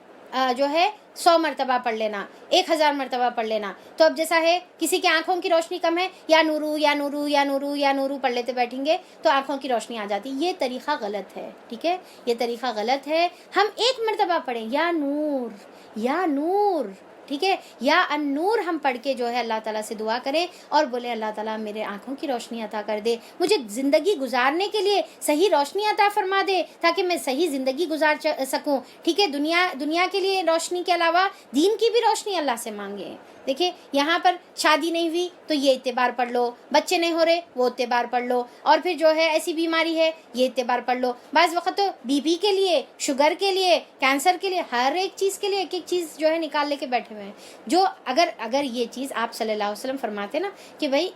جو ہے 100 مرتبہ پڑھ لینا, 1000 مرتبہ پڑھ لینا. تو اب جیسا ہے کسی کی آنکھوں کی روشنی کم ہے, یا نورو یا نورو یا نورو یا نورو پڑھ لیتے بیٹھیں گے تو آنکھوں کی روشنی آ جاتی. یہ طریقہ غلط ہے. ٹھیک ہے, یہ طریقہ غلط ہے. ہم 1 مرتبہ پڑھیں یا نور یا نور. ٹھیک ہے. یا النور ہم پڑھ کے جو ہے اللہ تعالیٰ سے دعا کریں اور بولے اللہ تعالیٰ میرے آنکھوں کی روشنی عطا کر دے, مجھے زندگی گزارنے کے لیے صحیح روشنی عطا فرما دے تاکہ میں صحیح زندگی گزار سکوں. ٹھیک ہے, دنیا کے لیے روشنی کے علاوہ دین کی بھی روشنی اللہ سے مانگے. دیکھیں یہاں پر شادی نہیں ہوئی تو یہ اعتبار پڑھ لو, بچے نہیں ہو رہے وہ اعتبار پڑھ لو, اور پھر جو ہے ایسی بیماری ہے یہ اعتبار پڑھ لو. بعض وقت تو بی پی کے لیے, شوگر کے لیے, کینسر کے لیے, ہر ایک چیز کے لیے ایک ایک چیز جو ہے نکال لے کے بیٹھے ہوئے ہیں. جو اگر یہ چیز آپ صلی اللہ علیہ وسلم فرماتے نا کہ بھائی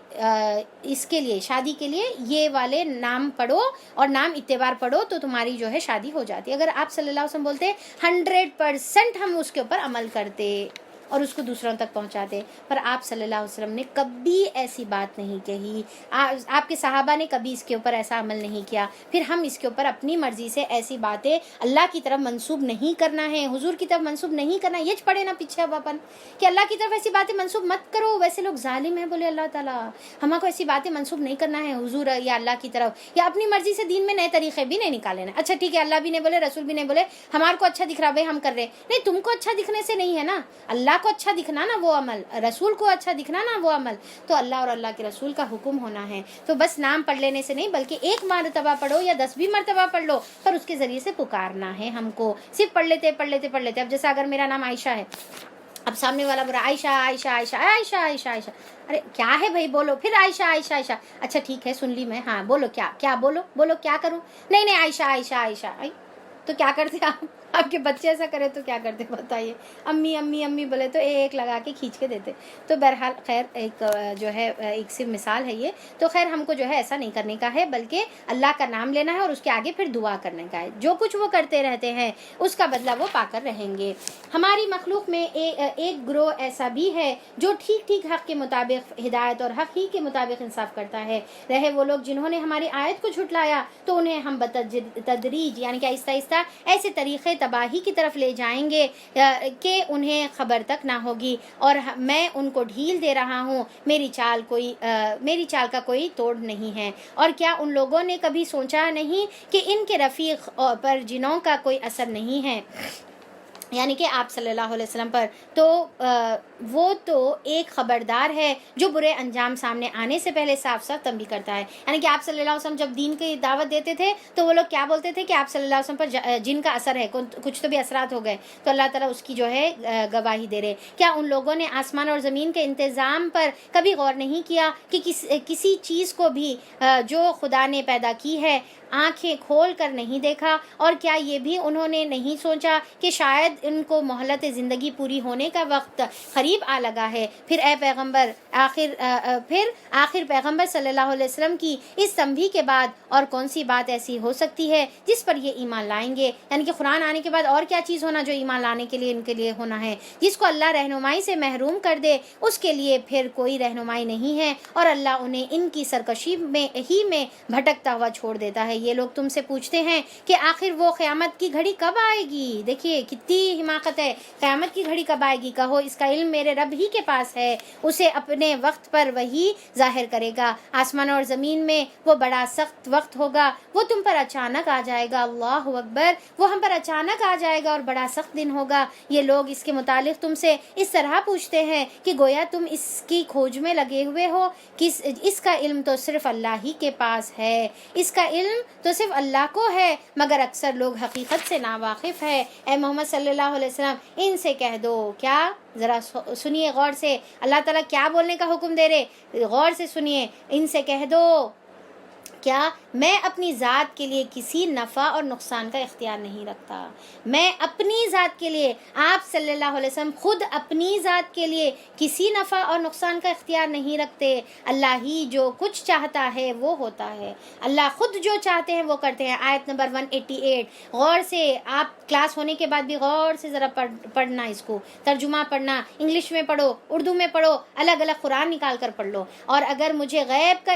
اس کے لیے شادی کے لیے یہ والے نام پڑھو اور نام اعتبار پڑھو تو تمہاری جو ہے شادی ہو جاتی. اگر آپ صلی اللہ علیہ وسلم بولتے 100% ہم اس کے اوپر عمل کرتے اور اس کو دوسروں تک پہنچاتے, پر آپ صلی اللہ علیہ وسلم نے کبھی ایسی بات نہیں کہی. آپ کے صحابہ نے کبھی اس کے اوپر ایسا عمل نہیں کیا. پھر ہم اس کے اوپر اپنی مرضی سے ایسی باتیں اللہ کی طرف منسوب نہیں کرنا ہے, حضور کی طرف منسوب نہیں کرنا. یہ پڑے نا پیچھے اب اپن کہ اللہ کی طرف ایسی باتیں منسوب مت کرو, ویسے لوگ ظالم ہیں. بولے اللہ تعالیٰ ہمیں کو ایسی باتیں منسوب نہیں کرنا ہے حضور یا اللہ کی طرف, یا اپنی مرضی سے دین میں نئے طریقے بھی نہیں نکالے نا. اچھا ٹھیک ہے, اللہ بھی نہیں بولے, رسول بھی نہیں بولے, ہمارے کو اچھا دکھ رہا بھائی ہم کر رہے. نہیں, تم کو اچھا دکھنے سے نہیں ہے نا, اللہ کو اچھا دکھنا نا وہ عمل, رسول کو اچھا دکھنا نا وہ عمل. تو اللہ اور اللہ کے رسول کا حکم ہونا ہے. تو بس نام پڑھ لینے سے نہیں بلکہ ایک مرتبہ پڑھو یا 10 بھی مرتبہ پڑھ لو, پر اس کے ذریعے سے پکارنا ہے ہم کو. صرف پڑھ لیتے. اب جیسا اگر میرا نام عائشہ ہے, اب سامنے والا برا عائشہ عائشہ عائشہ عائشہ عائشہ عائشہ, ارے کیا ہے بھائی بولو, پھر عائشہ عائشہ عائشہ, اچھا ٹھیک ہے سن لی میں, ہاں بولو کیا بولو کیا کروں, نہیں عائشہ عائشہ عائشہ. تو کیا کرتے آپ کے بچے ایسا کرے تو کیا کرتے بتائیے, امی امی امی بولے تو ایک لگا کے کھینچ کے دیتے. تو بہرحال خیر ایک جو ہے ایک صرف مثال ہے یہ. تو خیر ہم کو جو ہے ایسا نہیں کرنے کا ہے بلکہ اللہ کا نام لینا ہے اور اس کے آگے پھر دعا کرنے کا ہے. جو کچھ وہ کرتے رہتے ہیں اس کا بدلہ وہ پا کر رہیں گے. ہماری مخلوق میں ایک گروہ ایسا بھی ہے جو ٹھیک حق کے مطابق ہدایت اور حق ہی کے مطابق انصاف کرتا ہے. رہے وہ لوگ جنہوں نے ہماری آیت کو جھٹلایا تو انہیں ہم بتدریج یعنی کہ آہستہ آہستہ ایسے طریقے تباہی کی طرف لے جائیں گے کہ انہیں خبر تک نہ ہوگی, اور میں ان کو ڈھیل دے رہا ہوں. میری چال کا کوئی توڑ نہیں ہے. اور کیا ان لوگوں نے کبھی سوچا نہیں کہ ان کے رفیق پر جنوں کا کوئی اثر نہیں ہے, یعنی کہ آپ صلی اللہ علیہ وسلم پر, تو وہ تو ایک خبردار ہے جو برے انجام سامنے آنے سے پہلے صاف تنبیہ کرتا ہے. یعنی کہ آپ صلی اللہ علیہ وسلم جب دین کی دعوت دیتے تھے تو وہ لوگ کیا بولتے تھے کہ آپ صلی اللہ علیہ وسلم پر جن کا اثر ہے, کچھ تو بھی اثرات ہو گئے, تو اللہ تعالیٰ اس کی جو ہے گواہی دے رہے. کیا ان لوگوں نے آسمان اور زمین کے انتظام پر کبھی غور نہیں کیا کہ کسی چیز کو بھی جو خدا نے پیدا کی ہے آنکھیں کھول کر نہیں دیکھا, اور کیا یہ بھی انہوں نے نہیں سوچا کہ شاید ان کو مہلت زندگی پوری ہونے کا وقت قریب آ لگا ہے. پھر اے پیغمبر آخر پیغمبر صلی اللہ علیہ وسلم کی اس تنبیہ کے بعد اور کون سی بات ایسی ہو سکتی ہے جس پر یہ ایمان لائیں گے. یعنی کہ قرآن آنے کے بعد اور کیا چیز ہونا جو ایمان لانے کے لیے ان کے لیے ہونا ہے. جس کو اللہ رہنمائی سے محروم کر دے اس کے لیے پھر کوئی رہنمائی نہیں ہے, اور اللہ انہیں ان کی سرکشی میں بھٹکتا ہوا چھوڑ دیتا ہے. یہ لوگ تم سے پوچھتے ہیں کہ آخر وہ قیامت کی گھڑی کب آئے گی. دیکھیے کتنی حماقت ہے, قیامت کی گھڑی کب آئے گی. کہو اس کا علم میرے رب ہی کے پاس ہے, اسے اپنے وقت پر وہی ظاہر کرے گا. آسمان اور زمین میں وہ بڑا سخت وقت ہوگا, وہ تم پر اچانک آ جائے گا. اللہ اکبر, وہ ہم پر اچانک آ جائے گا اور بڑا سخت دن ہوگا. یہ لوگ اس کے متعلق تم سے اس طرح پوچھتے ہیں کہ گویا تم اس کی کھوج میں لگے ہوئے ہو. اس کا علم تو صرف اللہ ہی کے پاس ہے, اس کا علم تو صرف اللہ کو ہے, مگر اکثر لوگ حقیقت سے ناواقف ہے. اے محمد صلی اللہ علیہ وسلم ان سے کہہ دو, کیا ذرا سنیے غور سے, اللہ تعالیٰ کیا بولنے کا حکم دے رہے, غور سے سنیے. ان سے کہہ دو کیا میں اپنی ذات کے لیے کسی نفع اور نقصان کا اختیار نہیں رکھتا. میں اپنی ذات کے لیے, آپ صلی اللہ علیہ وسلم خود اپنی ذات کے لیے کسی نفع اور نقصان کا اختیار نہیں رکھتے. اللہ ہی جو کچھ چاہتا ہے وہ ہوتا ہے, اللہ خود جو چاہتے ہیں وہ کرتے ہیں. آیت نمبر 188 غور سے, آپ کلاس ہونے کے بعد بھی غور سے ذرا پڑھنا, اس کو ترجمہ پڑھنا, انگلش میں پڑھو, اردو میں پڑھو, الگ الگ قرآن نکال کر پڑھ لو. اور اگر مجھے غیب کا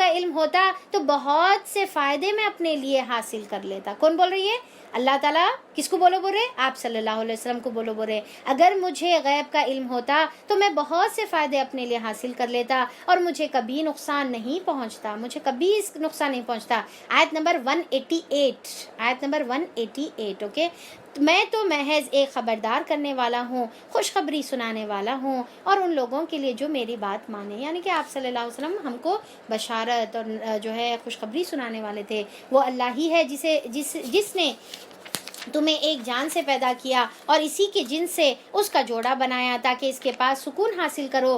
علم ہوتا تو بہت سے فائدے میں اپنے لیے حاصل کر لیتا. کون بول رہی ہے؟ اللہ تعالیٰ. کس کو بولو بول رہے؟ آپ صلی اللہ علیہ وسلم کو بولو بول رہے. اگر مجھے غیب کا علم ہوتا تو میں بہت سے فائدے اپنے لیے حاصل کر لیتا اور مجھے کبھی نقصان نہیں پہنچتا. آیت نمبر 188 اوکے. میں تو محض ایک خبردار کرنے والا ہوں، خوشخبری سنانے والا ہوں، اور ان لوگوں کے لیے جو میری بات مانے. یعنی کہ آپ صلی اللہ علیہ وسلم ہم کو بشارت اور جو ہے خوشخبری سنانے والے تھے. وہ اللہ ہی ہے جس نے تمہیں ایک جان سے پیدا کیا اور اسی کے جن سے اس کا جوڑا بنایا تاکہ اس کے پاس سکون حاصل کرو.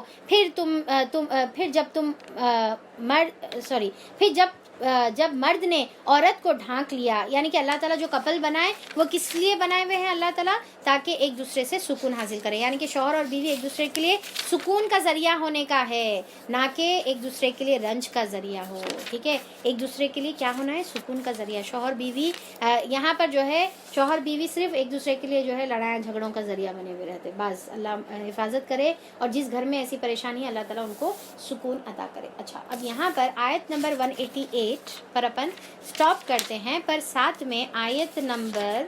جب مرد نے عورت کو ڈھانک لیا، یعنی کہ اللہ تعالیٰ جو کپل بنائے وہ کس لیے بنائے ہوئے ہیں اللہ تعالیٰ؟ تاکہ ایک دوسرے سے سکون حاصل کریں. یعنی کہ شوہر اور بیوی ایک دوسرے کے لیے سکون کا ذریعہ ہونے کا ہے، نہ کہ ایک دوسرے کے لیے رنج کا ذریعہ ہو. ٹھیک ہے، ایک دوسرے کے لیے کیا ہونا ہے؟ سکون کا ذریعہ. شوہر بیوی یہاں پر جو ہے شوہر بیوی صرف ایک دوسرے کے لیے جو ہے لڑائیاں جھگڑوں کا ذریعہ بنے ہوئے رہتے. بس اللہ حفاظت کرے، اور جس گھر میں ایسی پریشانی ہے اللہ تعالیٰ ان کو سکون عطا کرے. اچھا، اب یہاں پر آیت نمبر 188 پر اپن سٹاپ کرتے ہیں، پر ساتھ میں آیت نمبر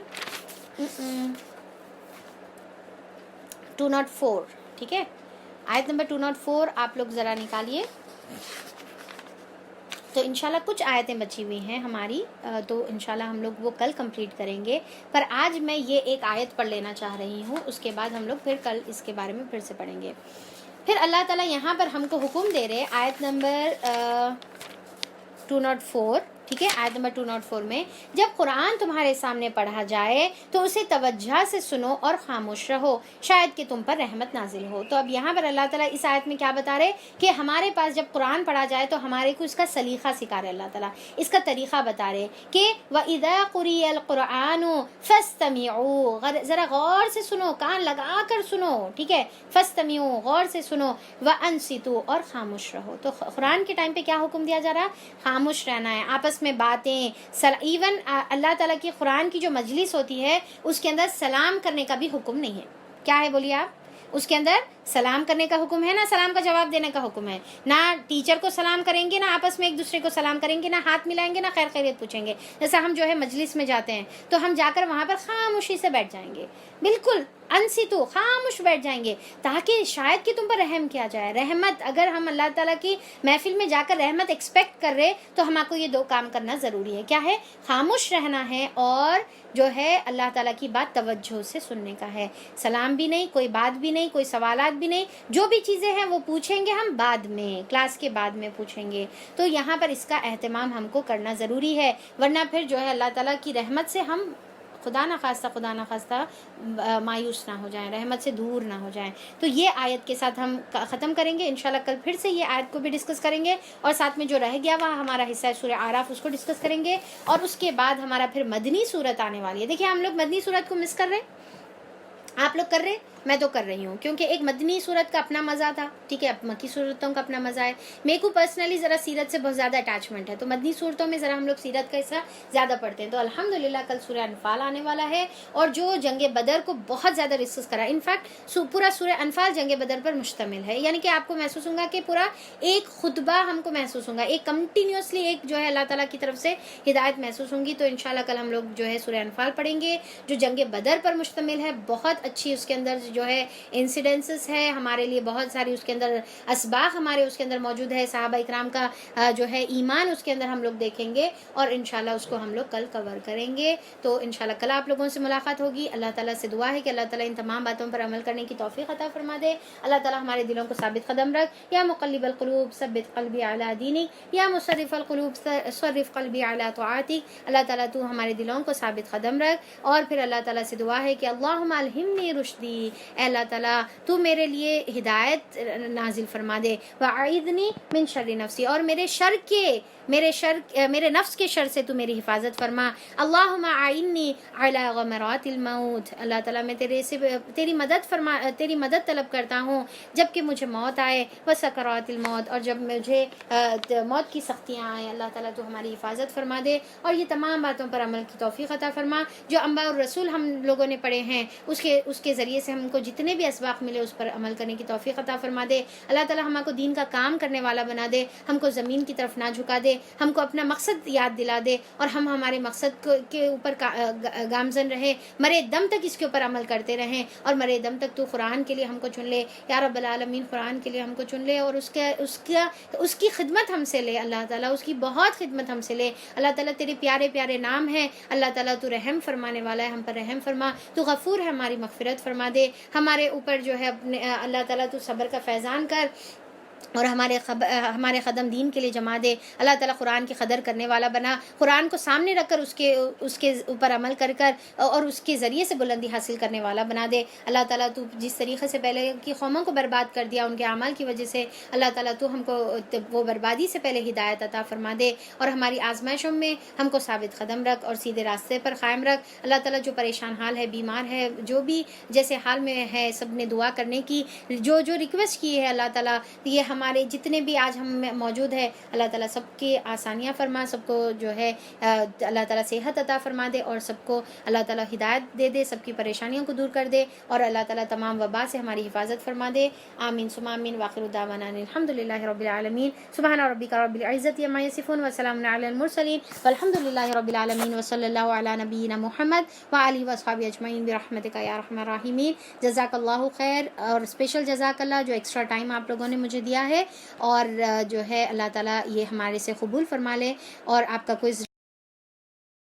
204. ٹھیک ہے، آیت نمبر 204 آپ لوگ ذرا نکالیے. تو انشاءاللہ کچھ آیتیں بچی ہوئی ہیں ہماری، تو انشاءاللہ ہم لوگ وہ کل کمپلیٹ کریں گے. پر آج میں یہ ایک آیت پڑھ لینا چاہ رہی ہوں، اس کے بعد ہم لوگ پھر کل اس کے بارے میں پھر سے پڑھیں گے. پھر اللہ تعالیٰ یہاں پر ہم کو حکم دے رہے آیت نمبر 204. ٹھیک ہے، آیت نمبر 204 میں جب قرآن تمہارے سامنے پڑھا جائے تو اسے توجہ سے سنو اور خاموش رہو، شاید کہ تم پر رحمت نازل ہو. تو اب یہاں پر اللہ تعالیٰ اس آیت میں کیا بتا رہے کہ ہمارے پاس جب قرآن پڑھا جائے تو ہمارے کو اس کا سلیقہ سکھا رہے اللہ تعالیٰ، اس کا طریقہ بتا رہے کہ وَإِذَا قُرِئَ الْقُرْآنُ فَاسْتَمِعُوا، ذرا غور سے سنو، کان لگا کر سنو. ٹھیک ہے، فَاسْتَمِعُوا، غور سے سنو، وَأَنصِتُوا، اور خاموش رہو. تو قرآن کے ٹائم پہ کیا حکم دیا جا رہا؟ خاموش رہنا ہے، آپس میں باتیں. ایون اللہ تعالیٰ کی قرآن کی جو مجلس ہوتی ہے اس کے اندر سلام کرنے کا بھی حکم نہیں ہے. کیا ہے بولیے آپ؟ اس کے اندر سلام کرنے کا حکم ہے، نہ سلام کا جواب دینے کا حکم ہے. نہ ٹیچر کو سلام کریں گے، نہ آپس میں ایک دوسرے کو سلام کریں گے، نہ ہاتھ ملائیں گے، نہ خیر خیریت پوچھیں گے. جیسا ہم جو ہے مجلس میں جاتے ہیں تو ہم جا کر وہاں پر خاموشی سے بیٹھ جائیں گے، بالکل انصتو، خاموش بیٹھ جائیں گے، تاکہ شاید کہ تم پر رحم کیا جائے. رحمت، اگر ہم اللہ تعالیٰ کی محفل میں جا کر رحمت ایکسپیکٹ کر رہے تو ہم کو یہ دو کام کرنا ضروری ہے. کیا ہے؟ خاموش رہنا ہے، اور جو ہے اللہ تعالیٰ کی بات توجہ سے سننے کا ہے. سلام بھی نہیں، کوئی بات بھی نہیں، کوئی سوالات بھی نہیں. جو بھی چیزیں ہیں وہ پوچھیں گے ہم بعد میں، کلاس کے بعد میں پوچھیں گے. تو یہاں پر اس کا اہتمام ہم کو کرنا ضروری ہے، ورنہ پھر جو ہے اللہ تعالیٰ کی رحمت سے ہم خدا نہ خواستہ مایوس نہ ہو جائیں، رحمت سے دور نہ ہو جائیں. تو یہ آیت کے ساتھ ہم ختم کریں گے. انشاءاللہ کل پھر سے یہ آیت کو بھی ڈسکس کریں گے، اور ساتھ میں جو رہ گیا وہاں ہمارا حصہ ہے سورہ اعراف، اس کو ڈسکس کریں گے. اور اس کے بعد ہمارا پھر مدنی صورت آنے والی ہے. دیکھیں ہم لوگ مدنی صورت کو مس کر رہے ہیں، آپ لوگ کر رہے، میں تو کر رہی ہوں، کیونکہ ایک مدنی صورت کا اپنا مزہ تھا. ٹھیک ہے، اب مکی صورتوں کا اپنا مزہ ہے. میرے کو پرسنلی ذرا سیرت سے بہت زیادہ اٹیچمنٹ ہے، تو مدنی صورتوں میں ذرا ہم لوگ سیرت کا حصہ زیادہ پڑھتے ہیں. تو الحمدللہ کل سورہ انفال آنے والا ہے، اور جو جنگ بدر کو بہت زیادہ ڈسکس کرا. انفیکٹ پورا سورہ انفال جنگ بدر پر مشتمل ہے. یعنی کہ آپ کو محسوس ہوگا کہ پورا ایک خطبہ ہم کو محسوس ہوگا، ایک کنٹینیوسلی ایک جو ہے اللہ تعالیٰ کی طرف سے ہدایت محسوس ہوں گی. تو انشاءاللہ کل ہم لوگ جو ہے سورہ انفال پڑھیں گے، جو جنگ بدر پر مشتمل ہے. بہت اچھی اس کے اندر جو ہے انسیڈنسز ہے ہمارے لیے، بہت ساری اس کے اندر اسباق ہمارے اس کے اندر موجود ہے. صحابہ اکرام کا جو ہے ایمان اس کے اندر ہم لوگ دیکھیں گے، اور انشاءاللہ اس کو ہم لوگ کل کور کریں گے. تو انشاءاللہ کل آپ لوگوں سے ملاقات ہوگی. اللہ تعالیٰ سے دعا ہے کہ اللہ تعالیٰ ان تمام باتوں پر عمل کرنے کی توفیق عطا فرما دے. اللہ تعالیٰ ہمارے دلوں کو ثابت قدم رکھ. یا مقلب القلوب ثبت قلبی علی دینک، یا مصرف القلوب صرف قلبی علی طاعتک. اللہ تعالیٰ تو ہمارے دلوں کو ثابت قدم رکھ. اور پھر اللہ تعالیٰ سے دعا ہے کہ اللہم الہمنی رشدی، اے اللہ تعالیٰ تو میرے لیے ہدایت نازل فرما دے. وَأَعِذْنِي مِن شَرِّ نَفْسِي، اور میرے نفس کے شر سے تو میری حفاظت فرما. اللہم اعنی علی غمرات الموت، اللہ تعالیٰ میں تیری مدد طلب کرتا ہوں جب کہ مجھے موت آئے. وسکرات الموت، اور جب مجھے موت کی سختیاں آئیں. اللہ تعالیٰ تو ہماری حفاظت فرما دے، اور یہ تمام باتوں پر عمل کی توفیق عطا فرما. جو انبیاء اور رسول ہم لوگوں نے پڑھے ہیں اس کے ذریعے سے ہم کو جتنے بھی اسباق ملے اس پر عمل کرنے کی توفیق عطا فرما دے. اللہ تعالیٰ ہم کو دین کا کام کرنے والا بنا دے, ہم کو زمین کی طرف نہ جھکا دے, ہم کو اپنا مقصد یاد دلا دے اور ہم ہمارے مقصد کے اوپر گامزن رہے, مرے دم تک اس کے اوپر عمل کرتے رہیں, اور مرے دم تک تو قرآن کے لیے ہم کو چن لے یا رب العالمین, قرآن کے لیے ہم کو چن لے, اور اس کی خدمت ہم سے لے اللہ تعالیٰ, اس کی بہت خدمت ہم سے لے اللہ تعالیٰ. تیرے پیارے پیارے نام ہیں اللہ تعالیٰ, تو رحم فرمانے والا ہے, ہم پر رحم فرما, تو غفور ہے, ہماری مغفرت فرما دے, ہمارے اوپر جو ہے اپنے اللہ تعالیٰ تو صبر کا فیضان کر, اور ہمارے قدم دین کے لیے جما دے اللہ تعالیٰ. قرآن کی قدر کرنے والا بنا, قرآن کو سامنے رکھ کر اس کے اوپر عمل کر اور اس کے ذریعے سے بلندی حاصل کرنے والا بنا دے اللہ تعالیٰ. تو جس طریقے سے پہلے کی قوموں کو برباد کر دیا ان کے اعمال کی وجہ سے اللہ تعالیٰ, تو ہم کو وہ بربادی سے پہلے ہدایت عطا فرما دے, اور ہماری آزمائشوں میں ہم کو ثابت قدم رکھ اور سیدھے راستے پر قائم رکھ اللہ تعالیٰ. جو پریشان حال ہے, بیمار ہے, جو بھی جیسے حال میں ہے, سب نے دعا کرنے کی جو ریکویسٹ کی ہے اللہ تعالیٰ, یہ ہمارے جتنے بھی آج ہم موجود ہے اللہ تعالیٰ سب کی آسانیاں فرما, سب کو جو ہے اللہ تعالیٰ صحت عطا فرما دے, اور سب کو اللہ تعالیٰ ہدایت دے دے, سب کی پریشانیوں کو دور کر دے, اور اللہ تعالیٰ تمام وبا سے ہماری حفاظت فرما دے. آمین ثم آمین. وآخر دعوانا الحمد للہ رب العالمین. سبحان ربک رب العزت عما یصفون وسلام علی المرسلین والحمد للہ رب العالمین, وصلی اللہ علی نبینا محمد وآلہ وصحبہ اجمعین برحمتک یا ارحم الراحمین. جزاک اللہ خیر, اور اسپیشل جزاک اللہ جو ایکسٹرا ٹائم آپ لوگوں نے مجھے دیا ہے, اور جو ہے اللہ تعالیٰ یہ ہمارے سے قبول فرما لے, اور آپ کا کوئی